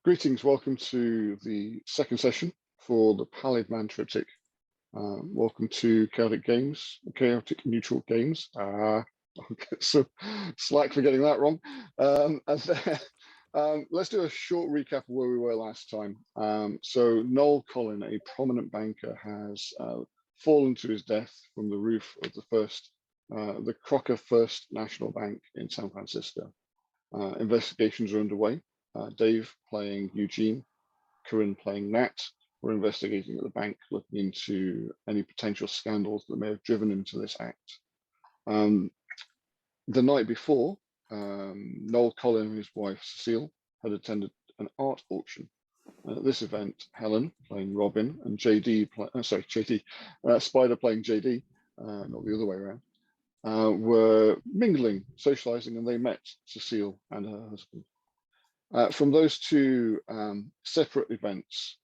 Greetings, welcome to the second session for the Pallid Man Triptych. Welcome to Chaotic Neutral Games. So slack for getting that wrong. Let's do a short recap of where we were last time. So Noel Collin, a prominent banker, has fallen to his death from the roof of the Crocker First National Bank in San Francisco. Investigations are underway. Dave playing Eugene, Corinne playing Nat. We're investigating at the bank, looking into any potential scandals that may have driven him to this act. The night before, Noel Collin and his wife Cecile had attended an art auction. At this event, Helen playing Robin and Spider playing JD, not the other way around, were mingling, socializing, and they met Cecile and her husband. From those two separate events,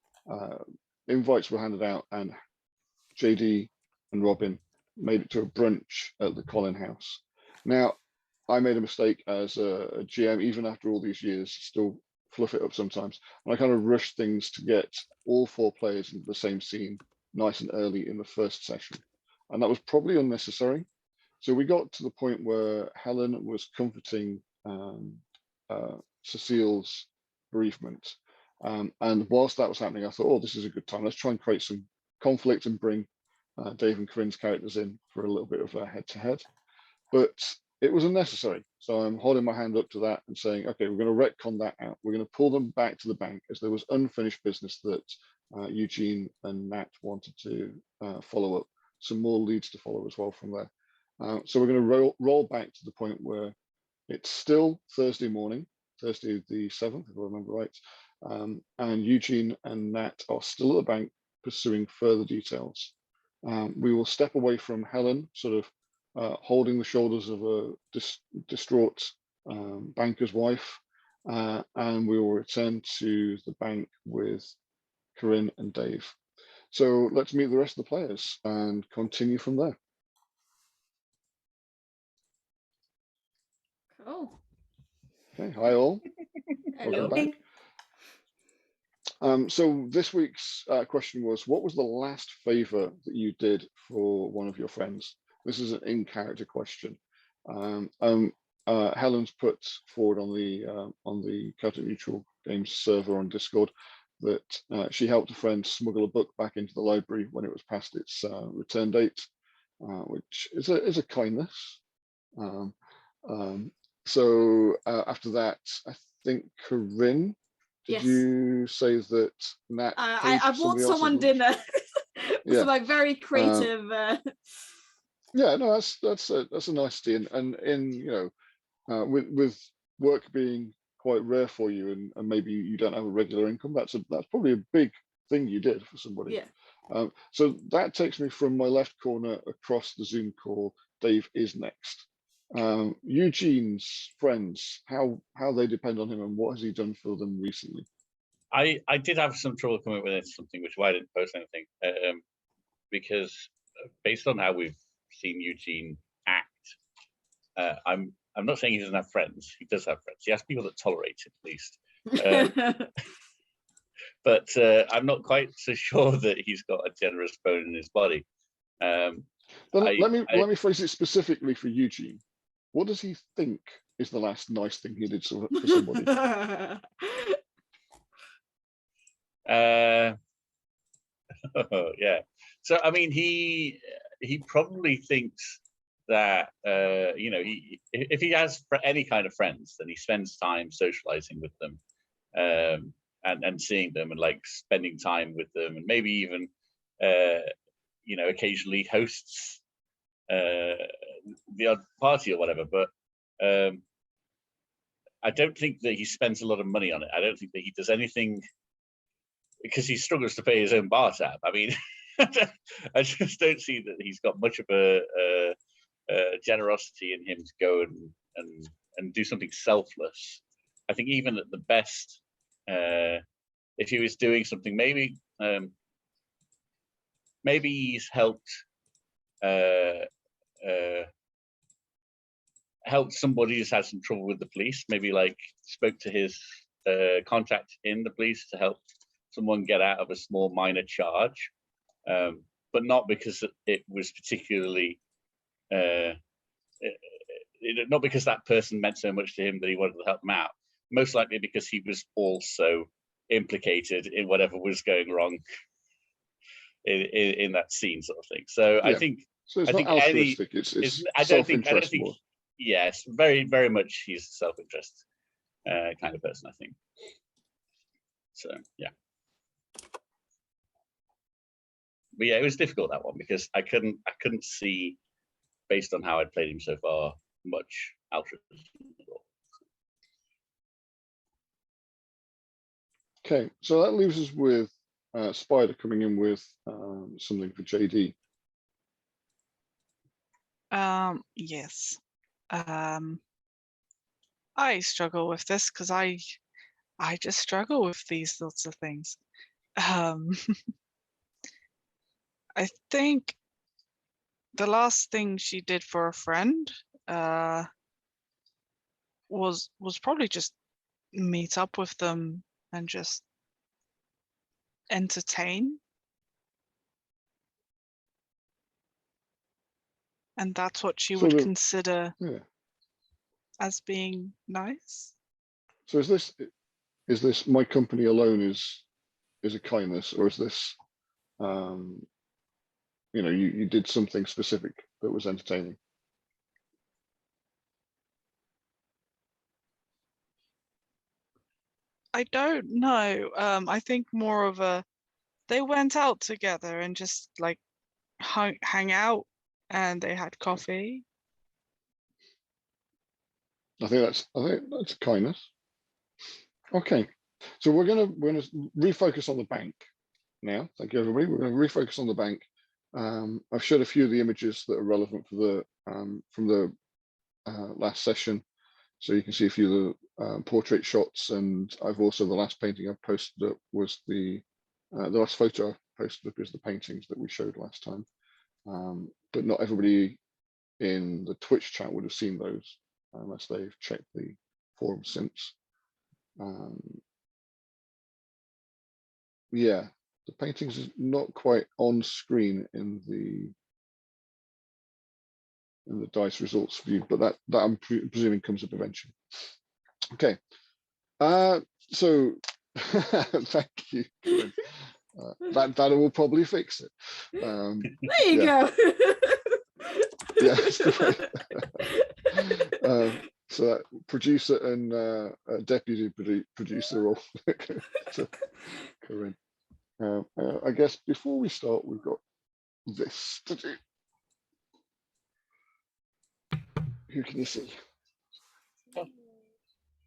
invites were handed out, and JD and Robin made it to a brunch at the Collin house. Now, I made a mistake as a GM, even after all these years, still fluff it up sometimes. And I kind of rushed things to get all four players into the same scene nice and early in the first session. And that was probably unnecessary. So we got to the point where Helen was comforting Cecile's bereavement. And whilst that was happening, I thought, oh, this is a good time. Let's try and create some conflict and bring Dave and Corinne's characters in for a little bit of a head-to-head. But it was unnecessary. So I'm holding my hand up to that and saying, okay, we're going to retcon that out. We're going to pull them back to the bank as there was unfinished business that Eugene and Nat wanted to follow up. Some more leads to follow as well from there. So we're going to roll back to the point where it's still Thursday morning, Thursday the 7th, if I remember right. And Eugene and Nat are still at the bank pursuing further details. We will step away from Helen, sort of holding the shoulders of a distraught banker's wife, and we will return to the bank with Corinne and Dave. So let's meet the rest of the players and continue from there. Cool. Okay, hi all. Hello. Welcome back. So this week's question was, what was the last favor that you did for one of your friends? This is an in-character question. Helen's put forward on the Chaotic Neutral Games server on Discord that she helped a friend smuggle a book back into the library when it was past its return date, which is a kindness. So after that, I think Corinne, did you say that Nat? I bought someone dinner. Yeah, my very creative. Yeah, no, that's a nicety, and in with work being quite rare for you, and maybe you don't have a regular income, that's probably a big thing you did for somebody. Yeah. So that takes me from my left corner across the Zoom call. Dave is next. Eugene's friends, how they depend on him, and what has he done for them recently? I did have some trouble coming up with something, which is why I didn't post anything, because based on how we've seen Eugene act, I'm not saying he doesn't have friends. He does have friends. He has people that tolerate him, at least. But I'm not quite so sure that he's got a generous bone in his body. Let me phrase it specifically for Eugene. What does he think is the last nice thing he did for somebody? Yeah. So I mean, he probably thinks that if he has any kind of friends, then he spends time socializing with them, and seeing them, and like spending time with them, and maybe even occasionally hosts the odd party or whatever. But I don't think that he spends a lot of money on it. I don't think that he does anything, because he struggles to pay his own bar tab. I mean, I just don't see that he's got much of a generosity in him to go and do something selfless. I think even at the best, if he was doing something, maybe he's helped somebody who's had some trouble with the police. Maybe like spoke to his contact in the police to help someone get out of a small minor charge, but not because it was particularly, not because that person meant so much to him that he wanted to help them out. Most likely because he was also implicated in whatever was going wrong in that scene, sort of thing. So yeah. I think so. It's I not think altruistic. It's self-interest more. Yes, very, very much. He's a self-interest kind of person, I think. So yeah, but yeah, it was difficult, that one, because I couldn't see, based on how I'd played him so far, much altruism at all. Okay, so that leaves us with Spider coming in with something for JD. Yes. I struggle with this because I just struggle with these sorts of things. I think the last thing she did for a friend was probably just meet up with them and just entertain. And that's what she would consider as being nice. So is this my company alone is a kindness, or is this you did something specific that was entertaining? I don't know. I think more of they went out together and just like hang out, and they had coffee. I think that's kindness. Okay, so we're gonna refocus on the bank now. Thank you, everybody. We're going to refocus on the bank. I've showed a few of the images that are relevant for the from the last session, so you can see a few of the portrait shots. And I've also, the last painting I've posted up was the last photo I posted up is the paintings that we showed last time. But not everybody in the Twitch chat would have seen those unless they've checked the forum since. Yeah, the paintings is not quite on screen in the dice results view, but that I'm presuming comes up eventually. Okay, so thank you. That will probably fix it. There you go. Yeah, so that producer and deputy producer all Corinne. I guess before we start, we've got this to do. Who can you see?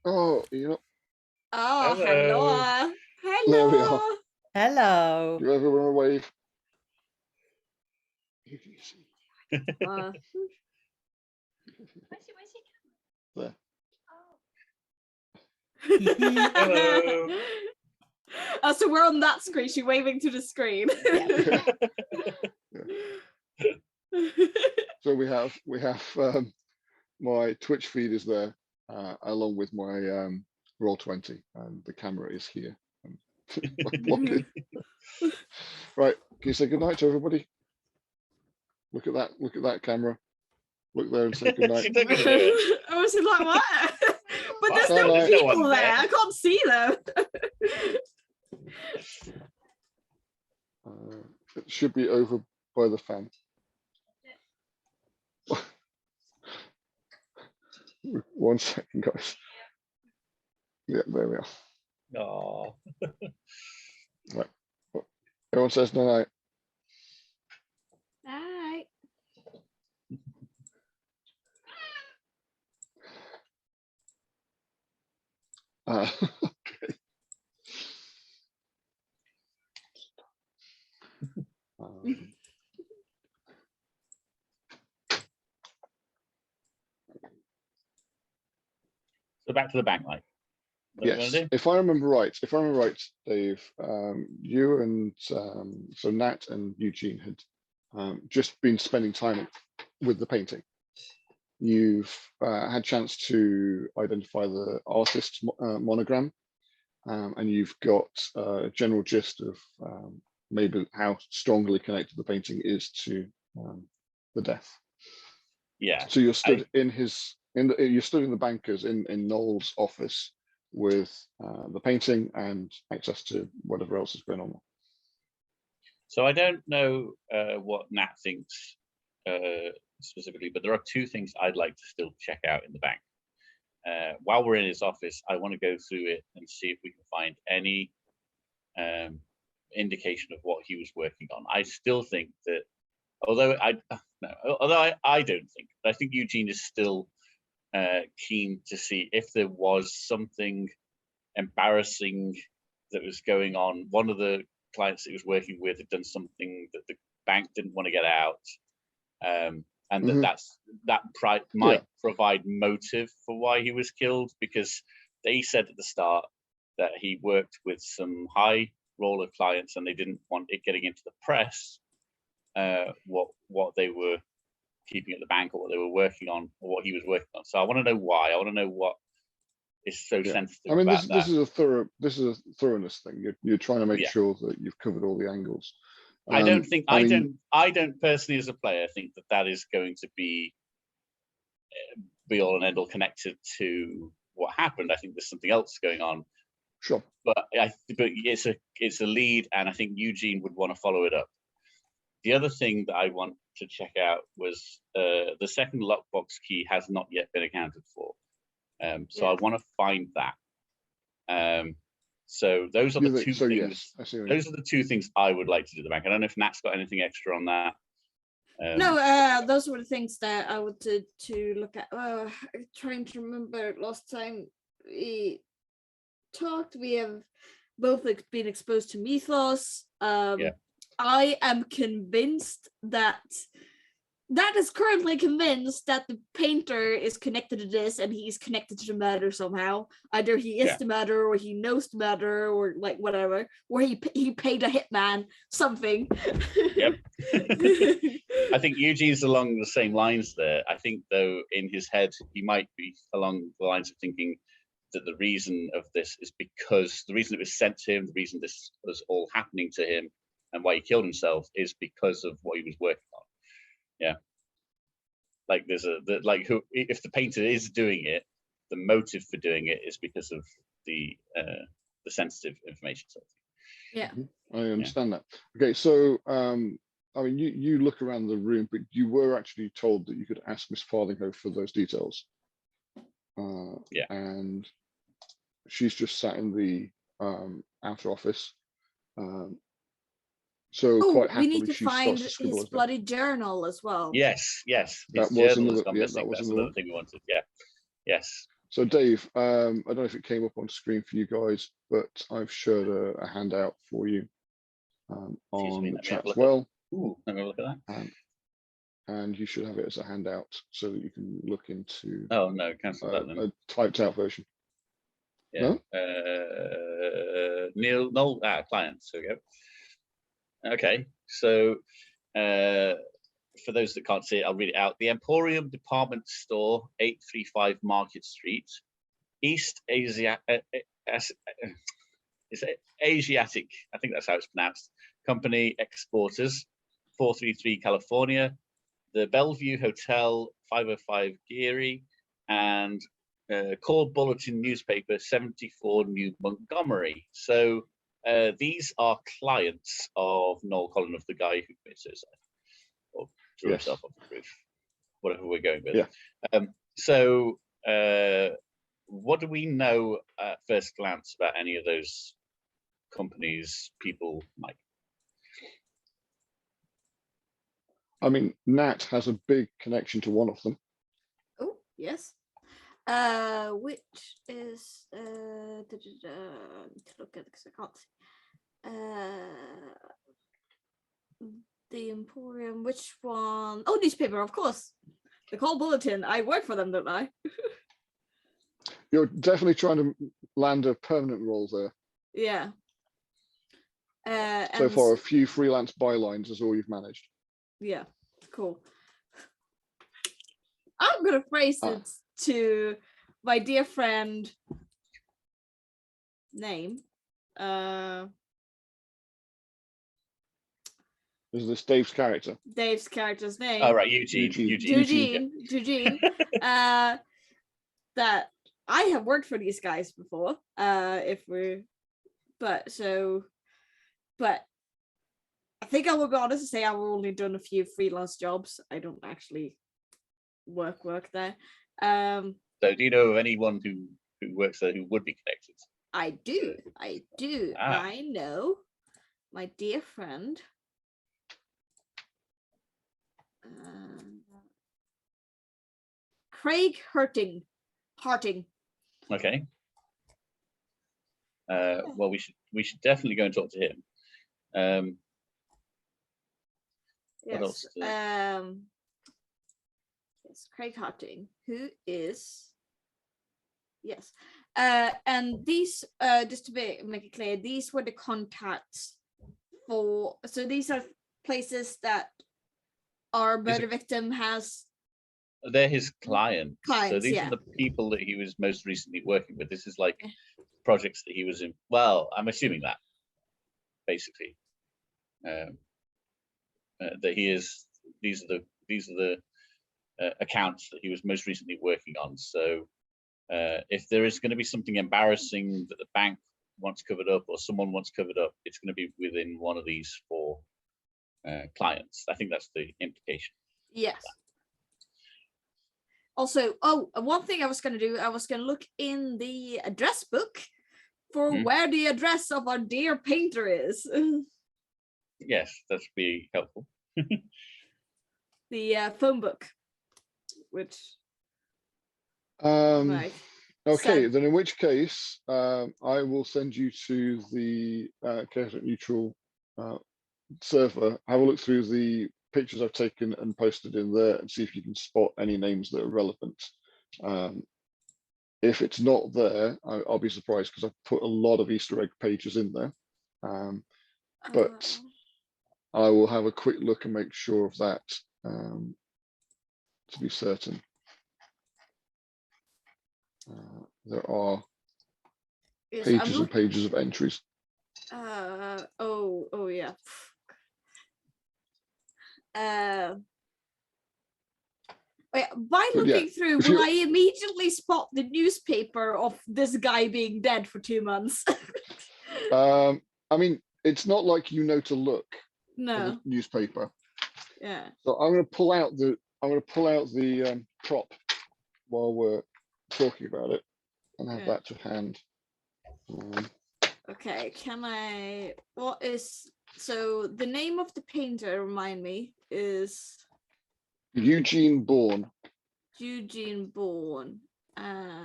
Oh, you know. Oh, hello. Hello. There we are. Hello. Give everyone a wave. Who can you see? There. Hello. Oh, so we're on that screen. She's waving to the screen. Yeah. So we have my Twitch feed is there, along with my Roll20, and the camera is here. Right, can you say good night to everybody? Look at that camera. Look there and say good night. I was like, what? But there's no people there. I can't see them. It should be over by the fan. One second, guys. Yeah, there we are. Oh. Right. Everyone says good night. Night. Okay. So back to the bank, like. Yes, if I remember right, Dave, you and so Nat and Eugene had just been spending time with the painting. You've had a chance to identify the artist's monogram, and you've got a general gist of maybe how strongly connected the painting is to the death. Yeah. So you're stood you're stood in the bankers in Noel's office with the painting and access to whatever else is going on. So I don't know what Nat thinks specifically, but there are two things I'd like to still check out in the bank. While we're in his office, I want to go through it and see if we can find any indication of what he was working on. I still think that, although I don't think, but I think Eugene is still keen to see if there was something embarrassing that was going on. One of the clients that he was working with had done something that the bank didn't want to get out, and that might provide motive for why he was killed, because they said at the start that he worked with some high roller clients and they didn't want it getting into the press what they were keeping at the bank or what they were working on or what he was working on. So I want to know why. I want to know what is so sensitive. I mean, about this is a thoroughness thing. You're trying to make sure that you've covered all the angles. I don't personally, as a player, think that is going to be all and end all connected to what happened. I think there's something else going on. Sure. But it's a lead, and I think Eugene would want to follow it up. The other thing that I want to check out was the second lockbox key has not yet been accounted for. So I want to find that. So those are the two things. Yes, those are the two things I would like to do at the bank. I don't know if Nat's got anything extra on that. No, those were the things that I wanted to look at. I'm trying to remember last time we talked, we have both been exposed to mythos. I am convinced that is currently convinced that the painter is connected to this and he's connected to the murder somehow. Either he is the murderer or he knows the murderer or like whatever, or he paid a hitman, something. Yep. I think Eugene's along the same lines there. I think though in his head he might be along the lines of thinking that the reason of this is because the reason it was sent to him, the reason this was all happening to him and why he killed himself is because of what he was working on. Yeah, like there's if the painter is doing it, the motive for doing it is because of the sensitive information. Sort of thing. Yeah, I understand that. Okay, so I mean, you look around the room, but you were actually told that you could ask Miss Farthinghoe for those details. And she's just sat in the outer office. So quite happily, we need to find his bloody journal as well. Yes. That was another thing we wanted. Yeah. Yes. So Dave, I don't know if it came up on screen for you guys, but I've shared a handout for you on the chat as well. Ooh, let me look at that. And you should have it as a handout so that you can look into. Oh no, cancel that then. A typed out version. Yeah. No? Noel, clients. There we go. Okay, so for those that can't see it, I'll read it out. The Emporium Department Store, 835 Market Street, East Asia, Asiatic, I think that's how it's pronounced, Company Exporters, 433 California, the Bellevue Hotel, 505 Geary, and Call Bulletin Newspaper, 74 New Montgomery. So these are clients of Noel Collin, of the guy who committed suicide or threw himself off the roof, whatever we're going with. Yeah. So what do we know at first glance about any of those companies, people, Mike? I mean, Nat has a big connection to one of them. Oh, yes. Which is to look at because I can't see. The Emporium, which one? Oh, newspaper, of course. The Call Bulletin. I work for them, don't I? You're definitely trying to land a permanent role there. Yeah. So far, a few freelance bylines is all you've managed. Yeah, cool. I'm gonna phrase it to my dear friend name. Is this Dave's character? Dave's character's name. Oh, right, Eugene. Eugene. That I have worked for these guys before. But I think I will be honest and say I've only done a few freelance jobs. I don't actually work there. So do you know of anyone who works there who would be connected? I do. Ah. I know my dear friend. Craig Harting. Okay. Well, we should definitely go and talk to him. What else? Yes, Craig Harting, who is and these just to make it clear, these were the contacts for. So these are places that our murder victim has. They're his clients. Clients, so these yeah. are the people that he was most recently working with. This is like projects that he was in. Well, I'm assuming that basically that he is. These are the accounts that he was most recently working on. So if there is going to be something embarrassing that the bank wants covered up or someone wants covered up, it's going to be within one of these four clients. I think that's the implication. Yes. Also, one thing I was going to do, I was going to look in the address book for where the address of our dear painter is. Yes, that'd be helpful. The phone book, which. Okay, So- then in which case, I will send you to the Chaotic Neutral server. Have a look through the pictures I've taken and posted in there and see if you can spot any names that are relevant. If it's not there, I'll be surprised because I've put a lot of Easter egg pages in there. But I will have a quick look and make sure of that to be certain. There are pages and pages of entries. Oh yeah. By looking through, will I immediately spot the newspaper of this guy being dead for 2 months? I mean, it's not like you know to look for No. the newspaper. Yeah. So I'm going to pull out the prop while we're talking about it and have that to hand. Okay, so the name of the painter, remind me, is Eugene Bourne. Eugene Bourne.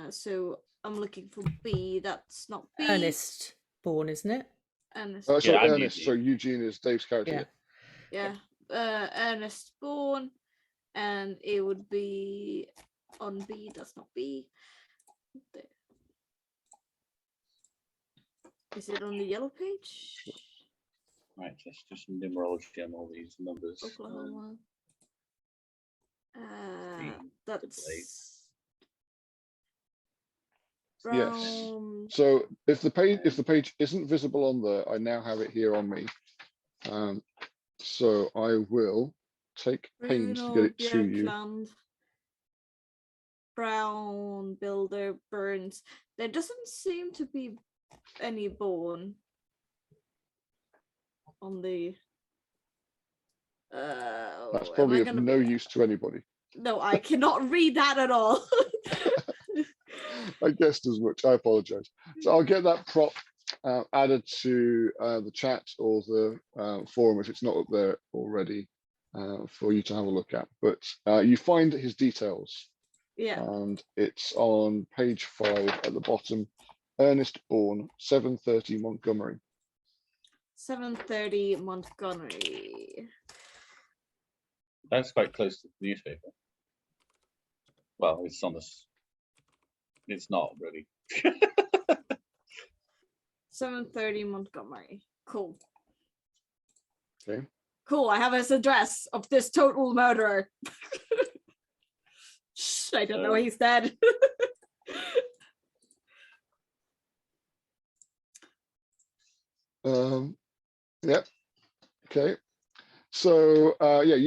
So I'm looking for B. That's not B. Ernest Bourne, isn't it? Ernest. Sorry, Yeah, Ernest. Eugene. So Eugene is Dave's character. Yeah. Ernest Bourne, and it would be on B. That's not B. There. Is it on the yellow page? Right, let's do some numerology on all these numbers. Oklahoma. That's Yes. So if the page isn't visible on there, I now have it here on me. So I will take pains to get it to you. Brown, Builder, Burns. There doesn't seem to be any Bourne on the. That's probably of no use to anybody. No, I cannot read that at all. I guessed as much. I apologize. So I'll get that prop added to the chat or the forum if it's not up there already for you to have a look at. But you find his details. Yeah. And it's on page 5 at the bottom. Ernest Bourne, 730 Montgomery. 730 Montgomery. That's quite close to the newspaper. Well, it's on this. It's not really. 730 Montgomery. Cool. Okay. Cool. I have his address of this total murderer. Shh, I don't know he's dead. Yeah. Okay. So yeah,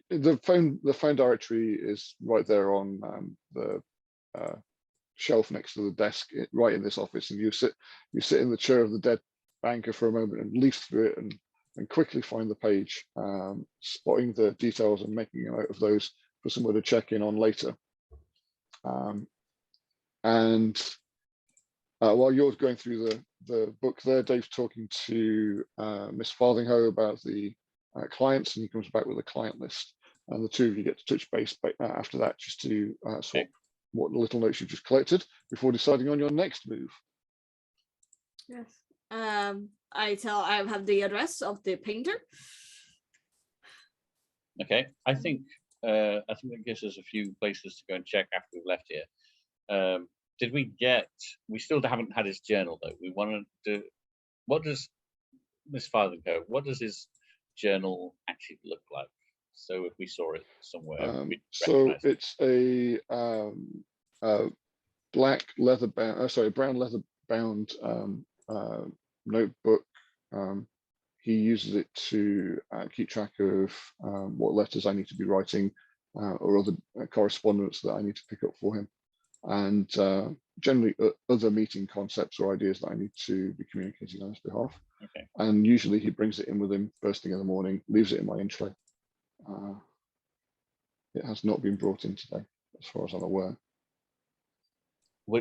the phone directory is right there on the shelf next to the desk, right in this office, and you sit in the chair of the dead banker for a moment and leaf through it and quickly find the page, spotting the details and making a note of those for someone to check in on later. And while you're going through the book there, Dave's talking to Miss Farthinghoe about the clients, and he comes back with a client list, and the two of you get to touch base after that, just to swap what little notes you've just collected before deciding on your next move. Yes. I have the address of the painter. Okay, I think that gives us a few places to go and check after we've left here. Did we get? We still haven't had his journal though. We wanted to. What does Miss Farthinghoe? What does his journal actually look like? So if we saw it somewhere, we'd so recognize it. It's a black leather bound, brown leather bound notebook. He uses it to keep track of what letters I need to be writing or other correspondence that I need to pick up for him, and generally other meeting concepts or ideas that I need to be communicating on his behalf. Okay. And usually he brings it in with him first thing in the morning, leaves it in my in-tray. It has not been brought in today, as far as I'm aware.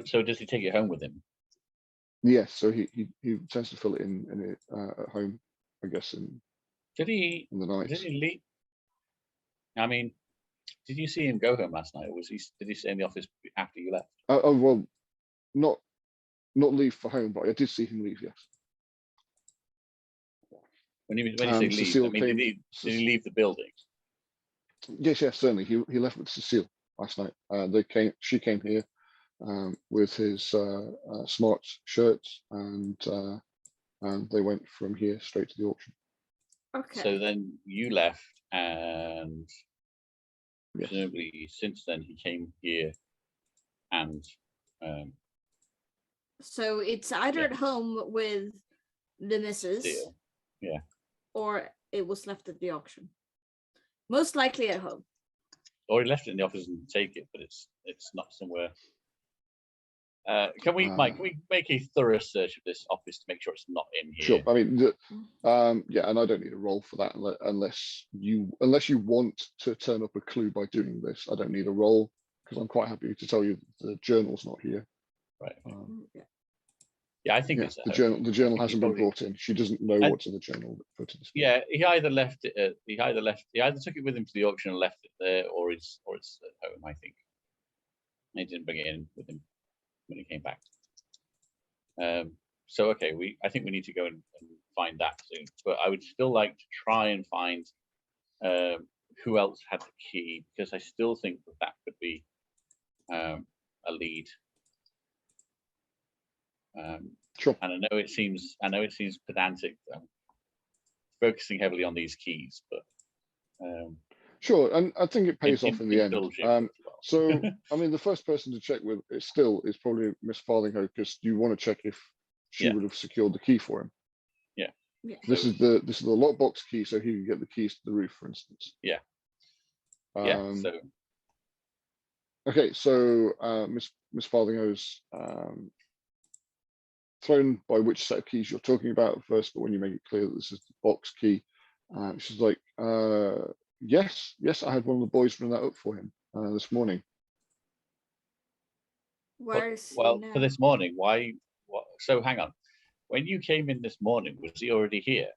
So does he take it home with him? Yes, so he tends to fill it in at home, I guess, in the night. Did he leave? I mean, did you see him go home last night, or did he stay in the office after you left? Oh well, not leave for home, but I did see him leave. Yes. When you say leave, Cecile I mean, did he leave the building? Yes, certainly. He left with Cecile last night. She came here with his smart shirts, and they went from here straight to the auction. Okay. So then you left, and Yes. presumably since then he came here, and so it's either at home with the missus, yeah, or it was left at the auction. Most likely at home. or he left it in the office and take it, but it's not somewhere. Can we, Mike? Can we make a thorough search of this office to make sure it's not in here? Sure. I mean, yeah, and I don't need a roll for that unless you want to turn up a clue by doing this. I don't need a roll because I'm quite happy to tell you the journal's not here. Right. Yeah, I think it's the journal. The journal hasn't been brought in. She doesn't know what's in the journal. Yeah, he either left it. He either took it with him to the auction and left it there, or it's at home. I think he didn't bring it in with him when he came back. So okay, I think we need to go and find that soon. But I would still like to try and find who else had the key, because I still think that could be a lead. Sure. And I know it seems pedantic, focusing heavily on these keys, but sure, and I think it pays off in the end. So I mean, the first person to check with is probably Miss Farthinghoe, because you want to check if she would have secured the key for him. Yeah. This is the lockbox key, so he can get the keys to the roof, for instance. Yeah. So okay, so Miss Farthinghoe's thrown by which set of keys you're talking about first, but when you make it clear that this is the box key, she's like, yes, I had one of the boys run that up for him this morning. Where is he well now? for this morning? Why? What? So hang on. When you came in this morning, was he already here?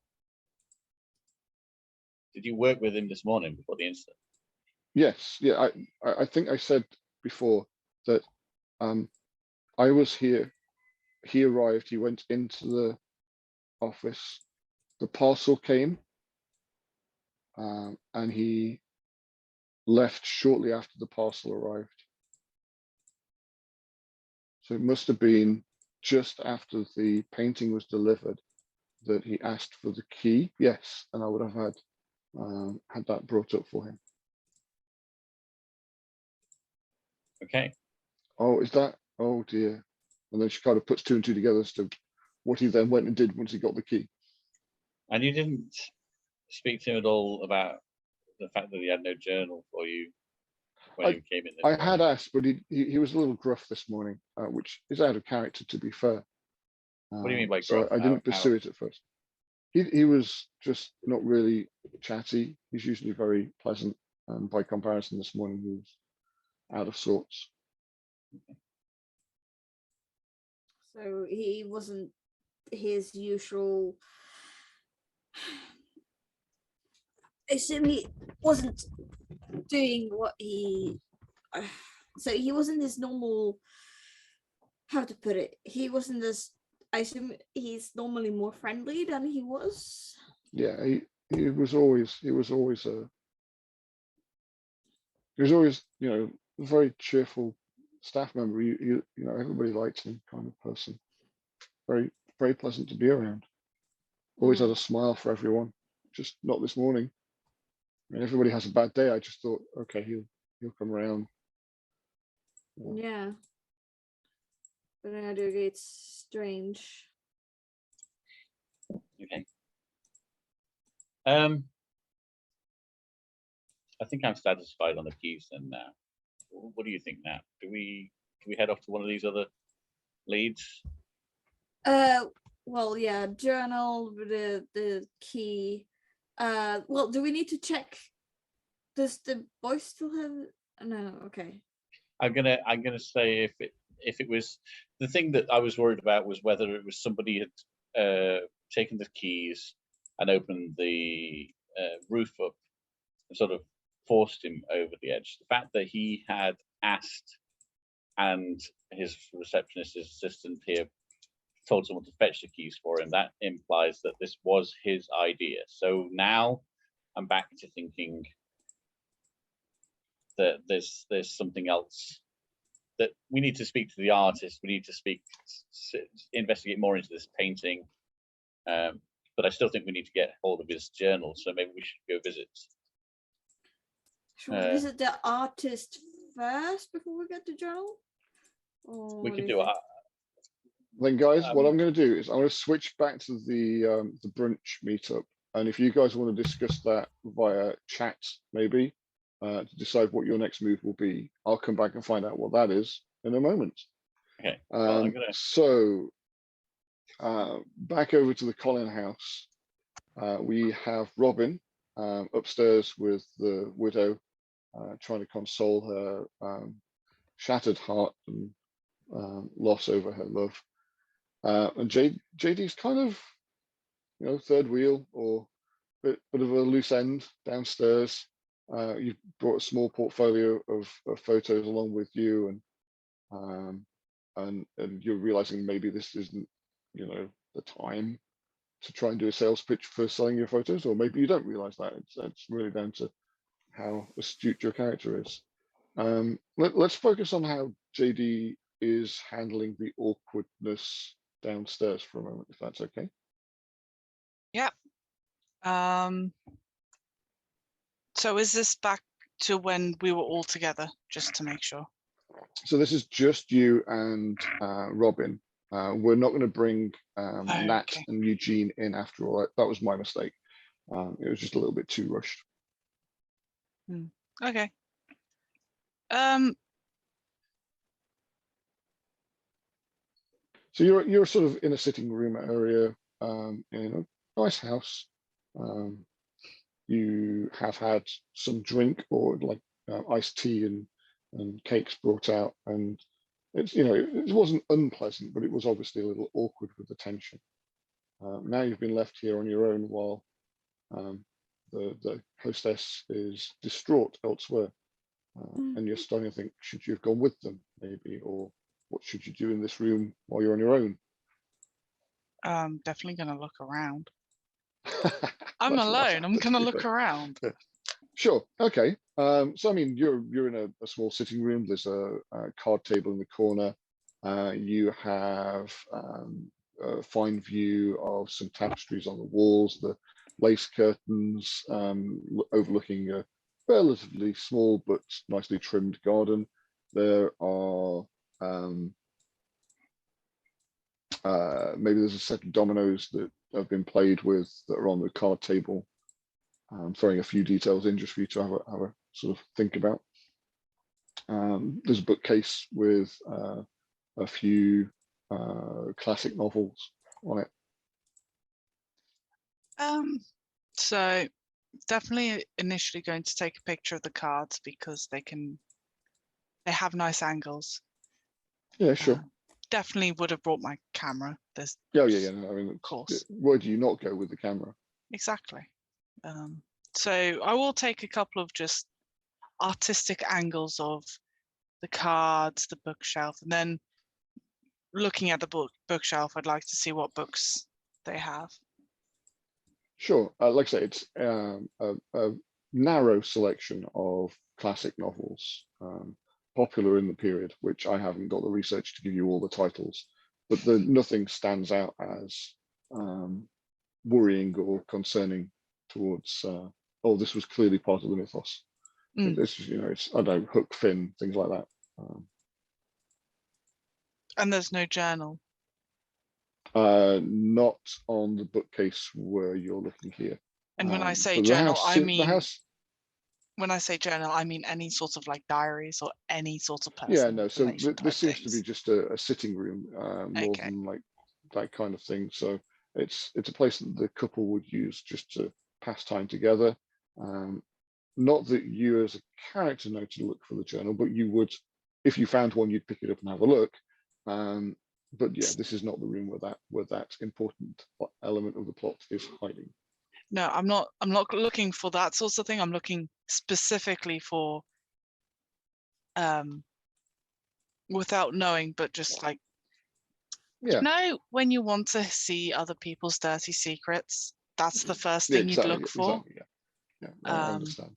Did you work with him this morning before the incident? Yes, yeah. I think I said before that I was here. He arrived. He went into the office. The parcel came, and he left shortly after the parcel arrived. So it must have been just after the painting was delivered that he asked for the key. Yes, and I would have had that brought up for him. Okay. Oh, is that? Oh dear. And then she kind of puts two and two together as to what he then went and did once he got the key. And you didn't speak to him at all about the fact that he had no journal for you when he came in this I morning? had asked, but he was a little gruff this morning, which is out of character, to be fair. What do you mean by so gruff? I didn't pursue it at first. He was just not really chatty. He's usually very pleasant, and by comparison, this morning he was out of sorts. So he wasn't his usual. I assume he wasn't doing what he. So he wasn't his normal. How to put it? He wasn't as. I assume he's normally more friendly than he was. Yeah, he was always a very cheerful staff member. Everybody liked him, kind of person. Very, very pleasant to be around. Always had a smile for everyone. Just not this morning. I mean, everybody has a bad day. I just thought, okay, he'll come around. Yeah. But then I do get strange. Okay. I think I'm satisfied on the keys then now. What do you think now? Can we head off to one of these other leads? Well, yeah, journal, the key. Well, do we need to check? Does the boy still have? No, okay. I'm gonna say if it was the thing that I was worried about was whether it was somebody had taken the keys and opened the roof up and sort of forced him over the edge. The fact that he had asked and his receptionist, his assistant here, told someone to fetch the keys for him, that implies that this was his idea. So now I'm back to thinking that there's something else that we need to speak to the artist. We need to investigate more into this painting. But I still think we need to get hold of his journal. So maybe we should go visit. Should we visit the artist first before we get the journal? We could do it. Then, guys, what I'm going to do is I'm going to switch back to the brunch meetup, and if you guys want to discuss that via chat, maybe to decide what your next move will be, I'll come back and find out what that is in a moment. Okay. Well, So back over to the Collin house. We have Robin upstairs with the widow, trying to console her shattered heart and loss over her love. And JD's kind of, third wheel or bit of a loose end downstairs. You've brought a small portfolio of photos along with you, and you're realizing maybe this isn't, the time to try and do a sales pitch for selling your photos, or maybe you don't realize that. It's really down to how astute your character is. Let's focus on how JD is handling the awkwardness downstairs for a moment, if that's okay. Yeah. So is this back to when we were all together, just to make sure? So this is just you and Robin. We're not going to bring Nat Okay. and Eugene in after all. That was my mistake. It was just a little bit too rushed. Okay. So you're sort of in a sitting room area, in a nice house. You have had some drink or like iced tea and cakes brought out, and it's it wasn't unpleasant, but it was obviously a little awkward with the tension. Now you've been left here on your own while the hostess is distraught elsewhere, and you're starting to think, should you have gone with them maybe, or what should you do in this room while you're on your own? Definitely gonna look around. I'm alone. I'm gonna look around. Sure. Okay. So I mean, you're in a small sitting room. There's a card table in the corner. You have a fine view of some tapestries on the walls, the lace curtains overlooking a relatively small but nicely trimmed garden. There are Maybe there's a set of dominoes that have been played with that are on the card table. Throwing a few details in just for you to have a sort of think about. There's a bookcase with a few classic novels on it. So definitely initially going to take a picture of the cards because they have nice angles. Yeah, sure. Definitely would have brought my camera. There's Yeah. No, I mean, of course. Where do you not go with the camera? Exactly. So I will take a couple of just artistic angles of the cards, the bookshelf, and then looking at the bookshelf, I'd like to see what books they have. Sure. Like I say, it's a narrow selection of classic novels, popular in the period, which I haven't got the research to give you all the titles, but nothing stands out as worrying or concerning towards, oh, this was clearly part of the mythos. This is, it's, I don't know, Hook, Finn, things like that. And there's no journal. Not on the bookcase where you're looking here. And when I say but journal, I mean, the house. When I say journal, I mean any sort of like diaries or any sort of personal Yeah, no. So information type this seems to things. be just a sitting room more Okay. than like that kind of thing. So it's a place that the couple would use just to pass time together. Not that you as a character know to look for the journal, but you would, if you found one, you'd pick it up and have a look. But yeah, this is not the room where that important element of the plot is hiding. No, I'm not looking for that sort of thing. I'm looking specifically for without knowing, but just like, Yeah. When you want to see other people's dirty secrets, that's the first Yeah, thing you'd exactly, look for. Exactly, yeah. I understand.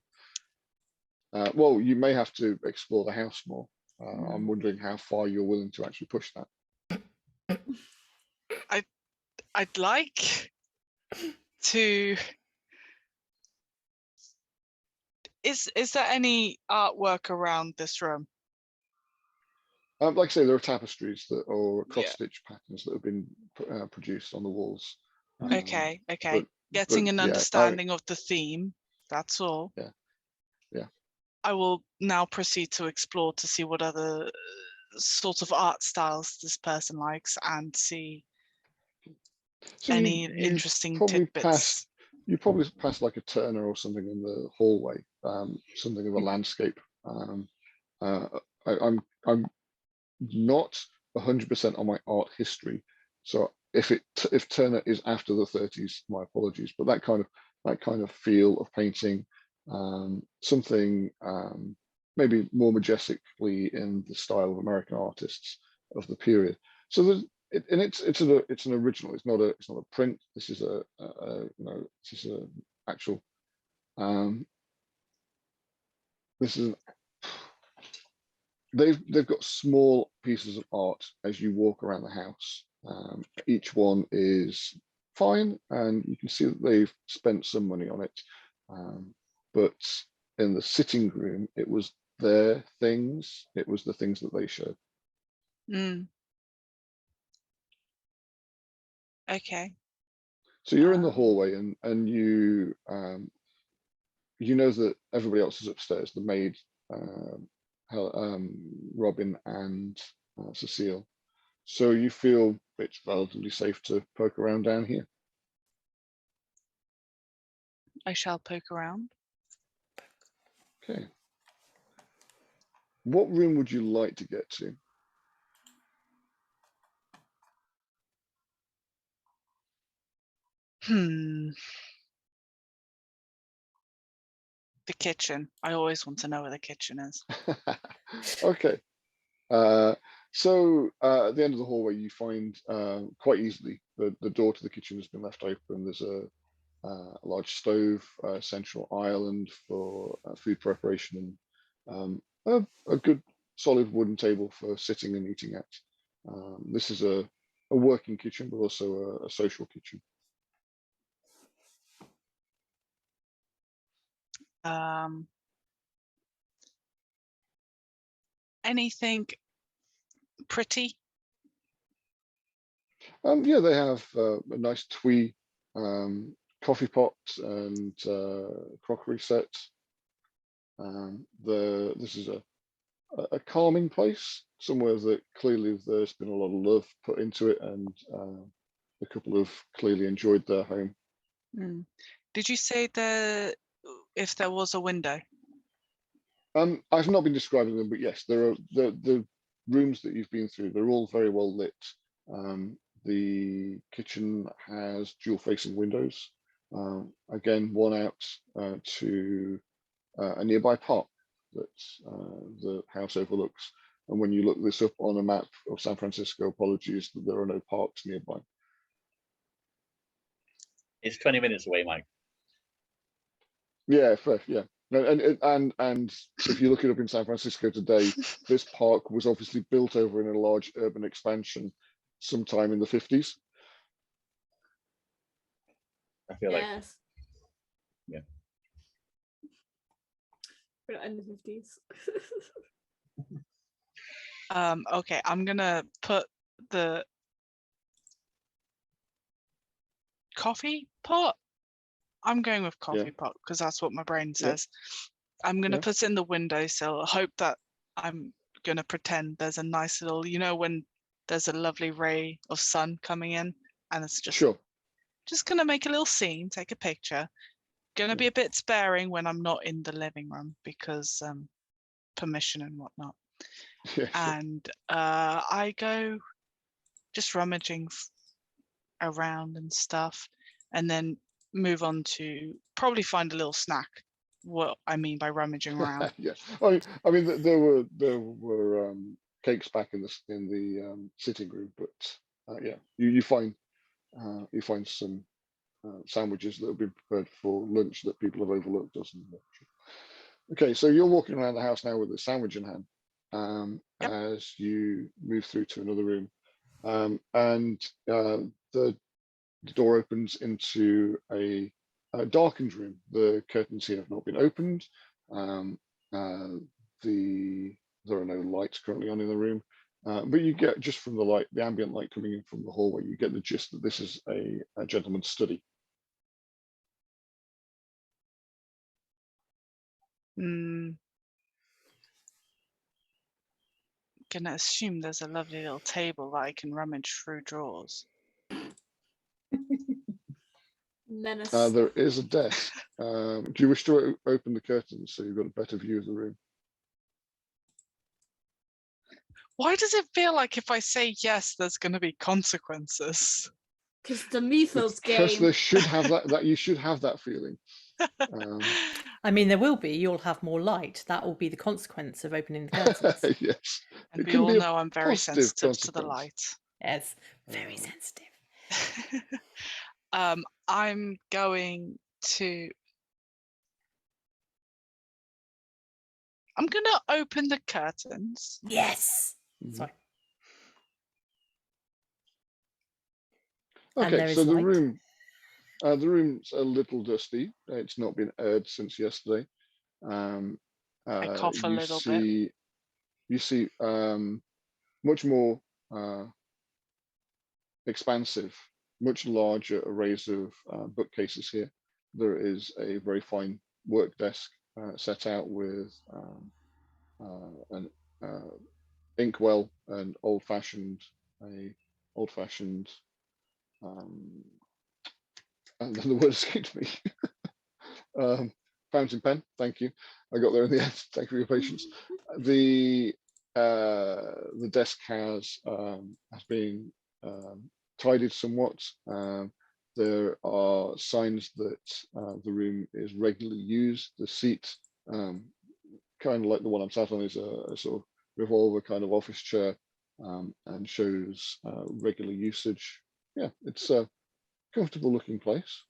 Well, you may have to explore the house more. I'm wondering how far you're willing to actually push that. I'd like to. Is there any artwork around this room? Like I say, there are tapestries or cross-stitch patterns that have been produced on the walls. Okay. But Getting an yeah, understanding of the theme. That's all. Yeah. I will now proceed to explore to see what other sort of art styles this person likes and see so any you interesting probably tidbits. You probably passed like a Turner or something in the hallway, something of a landscape. I'm not 100% on my art history, so if Turner is after the 30s, my apologies. But that kind of feel of painting, something maybe more majestically in the style of American artists of the period. So it's an original. It's not a print. This is this is a actual. This is. They've got small pieces of art as you walk around the house. Each one is fine, and you can see that they've spent some money on it. But in the sitting room, it was their things. It was the things that they showed. Okay. So you're in the hallway, and you know that everybody else is upstairs. The maid, Robin, and Cecile. So you feel it's relatively safe to poke around down here. I shall poke around. Okay. What room would you like to get to? The kitchen. I always want to know where the kitchen is. Okay. So at the end of the hallway, you find quite easily the door to the kitchen has been left open. There's a large stove, central island for food preparation, and a good solid wooden table for sitting and eating at. This is a working kitchen, but also a social kitchen. Anything pretty? Yeah, they have a nice twee coffee pot and crockery set. This is a calming place, somewhere that clearly there's been a lot of love put into it, and the couple have clearly enjoyed their home. Mm. Did you say if there was a window? I've not been describing them, but yes, there are the rooms that you've been through. They're all very well lit. The kitchen has dual-facing windows. Again, one out to a nearby park that the house overlooks. And when you look this up on a map of San Francisco, apologies that there are no parks nearby. It's 20 minutes away, Mike. Yeah, fair, yeah. And if you look it up in San Francisco today, this park was obviously built over in a large urban expansion sometime in the 50s. I feel like, Yes. yeah. We're in the 50s. Okay, I'm gonna put the coffee pot. I'm going with coffee pot because that's what my brain says. I'm gonna put it in the windowsill. I hope that I'm gonna pretend there's a nice little, when there's a lovely ray of sun coming in, and it's just gonna make a little scene, take a picture. Gonna be a bit sparing when I'm not in the living room because permission and whatnot. And I go just rummaging around and stuff, and then move on to probably find a little snack. What I mean by rummaging around. Yeah, I mean there were cakes back in the sitting room, but yeah, you find some sandwiches that have been prepared for lunch that people have overlooked, doesn't it? Okay, so you're walking around the house now with a sandwich in hand as you move through to another room, and the door opens into a darkened room. The curtains here have not been opened. There are no lights currently on in the room, but you get just from the light, the ambient light coming in from the hallway, you get the gist that this is a gentleman's study. Gonna assume there's a lovely little table that I can rummage through drawers. Menace. There is a desk. Do you wish to open the curtains so you've got a better view of the room? Why does it feel like if I say yes, there's going to be consequences? Because the mythos Because game. there should have that you should have that feeling. I mean, there will be. You'll have more light. That will be the consequence of opening the curtains. Yes. And It we can all be a know I'm very positive sensitive to the consequence. light. Yes, very sensitive. I'm going to. I'm going to open the curtains. Yes. Mhm. Sorry. Okay, there is so the light. room's a little dusty. It's not been aired since yesterday. I cough a little bit. You see much more expansive, much larger arrays of bookcases here. There is a very fine work desk set out with an inkwell and old-fashioned and then the word escaped me. Fountain pen, thank you. I got there in the end. Thank you for your patience. The desk has been tidied somewhat. There are signs that the room is regularly used. The seat, kind of like the one I'm sat on, is a sort of revolver kind of office chair, and shows regular usage. Yeah, it's a comfortable looking place.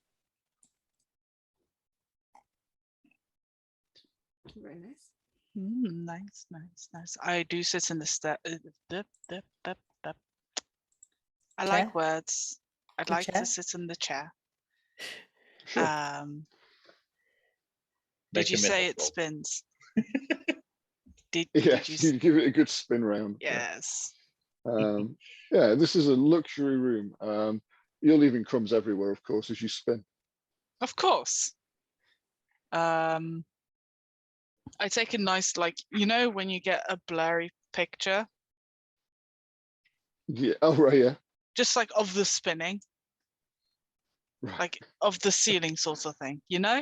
Very nice. Nice, nice, nice. I do sit in the I like Chair? words. I'd The like chair? to sit in the chair. Sure. Did you Make a say myth it of spins? Did Yes, you? you give it a good spin round. Yes. Yeah, this is a luxury room. You're leaving crumbs everywhere, of course, as you spin. Of course. I take a nice, like, you know, when you get a blurry picture, Yeah. Oh, right. Yeah. just like of the spinning, Right. like of the ceiling sort of thing, you know?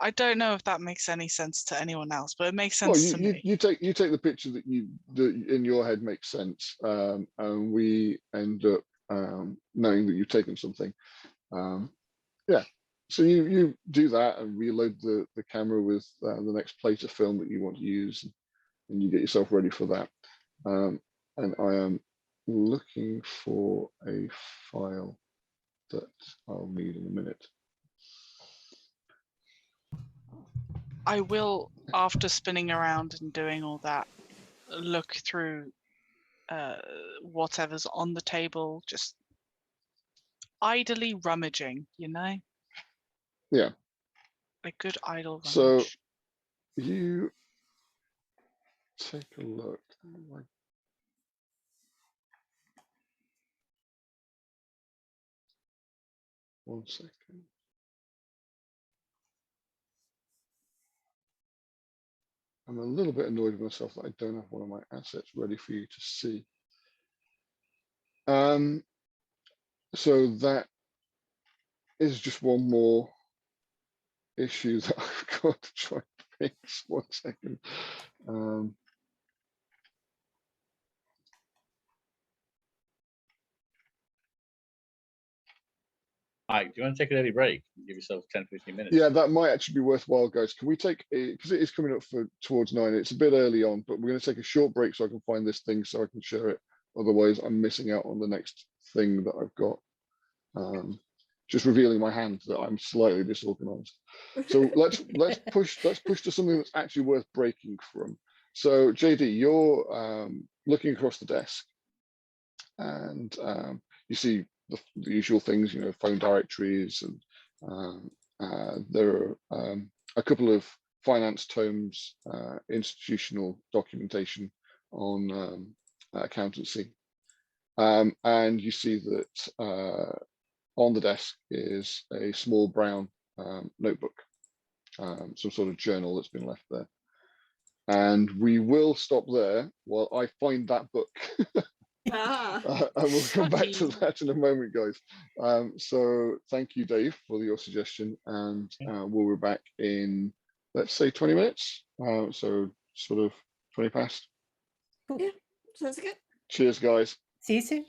I don't know if that makes any sense to anyone else, but it makes Well, sense to me. you take the picture that in your head makes sense, and we end up knowing that you've taken something. Yeah. So you do that and reload the camera with the next plate of film that you want to use, and you get yourself ready for that. And I am looking for a file that I'll need in a minute. I will, after spinning around and doing all that, look through whatever's on the table, just idly rummaging, you know? Yeah. A good idle So rummage. you take a look. One second. I'm a little bit annoyed with myself that I don't have one of my assets ready for you to see. So that is just one more issue that I've got to try and fix. 1 second. Mike, do you want to take an early break? Give yourself 10-15 minutes. Yeah, that might actually be worthwhile, guys. Can we take a, because it is coming up for towards 9. It's a bit early on, but we're going to take a short break so I can find this thing so I can share it. Otherwise, I'm missing out on the next thing that I've got. Just revealing my hand that I'm slightly disorganized. So let's push to something that's actually worth breaking from. So JD, you're looking across the desk, and you see the usual things, you know, phone directories, and there are a couple of finance tomes, institutional documentation on accountancy, and you see that on the desk is a small brown notebook, some sort of journal that's been left there. And we will stop there while I find that book. And we'll come back to that in a moment, guys. So thank you, Dave, for your suggestion. And we'll be back in, let's say, 20 minutes. So sort of 20 past. Cool. Yeah, sounds good. Cheers, guys. See you soon.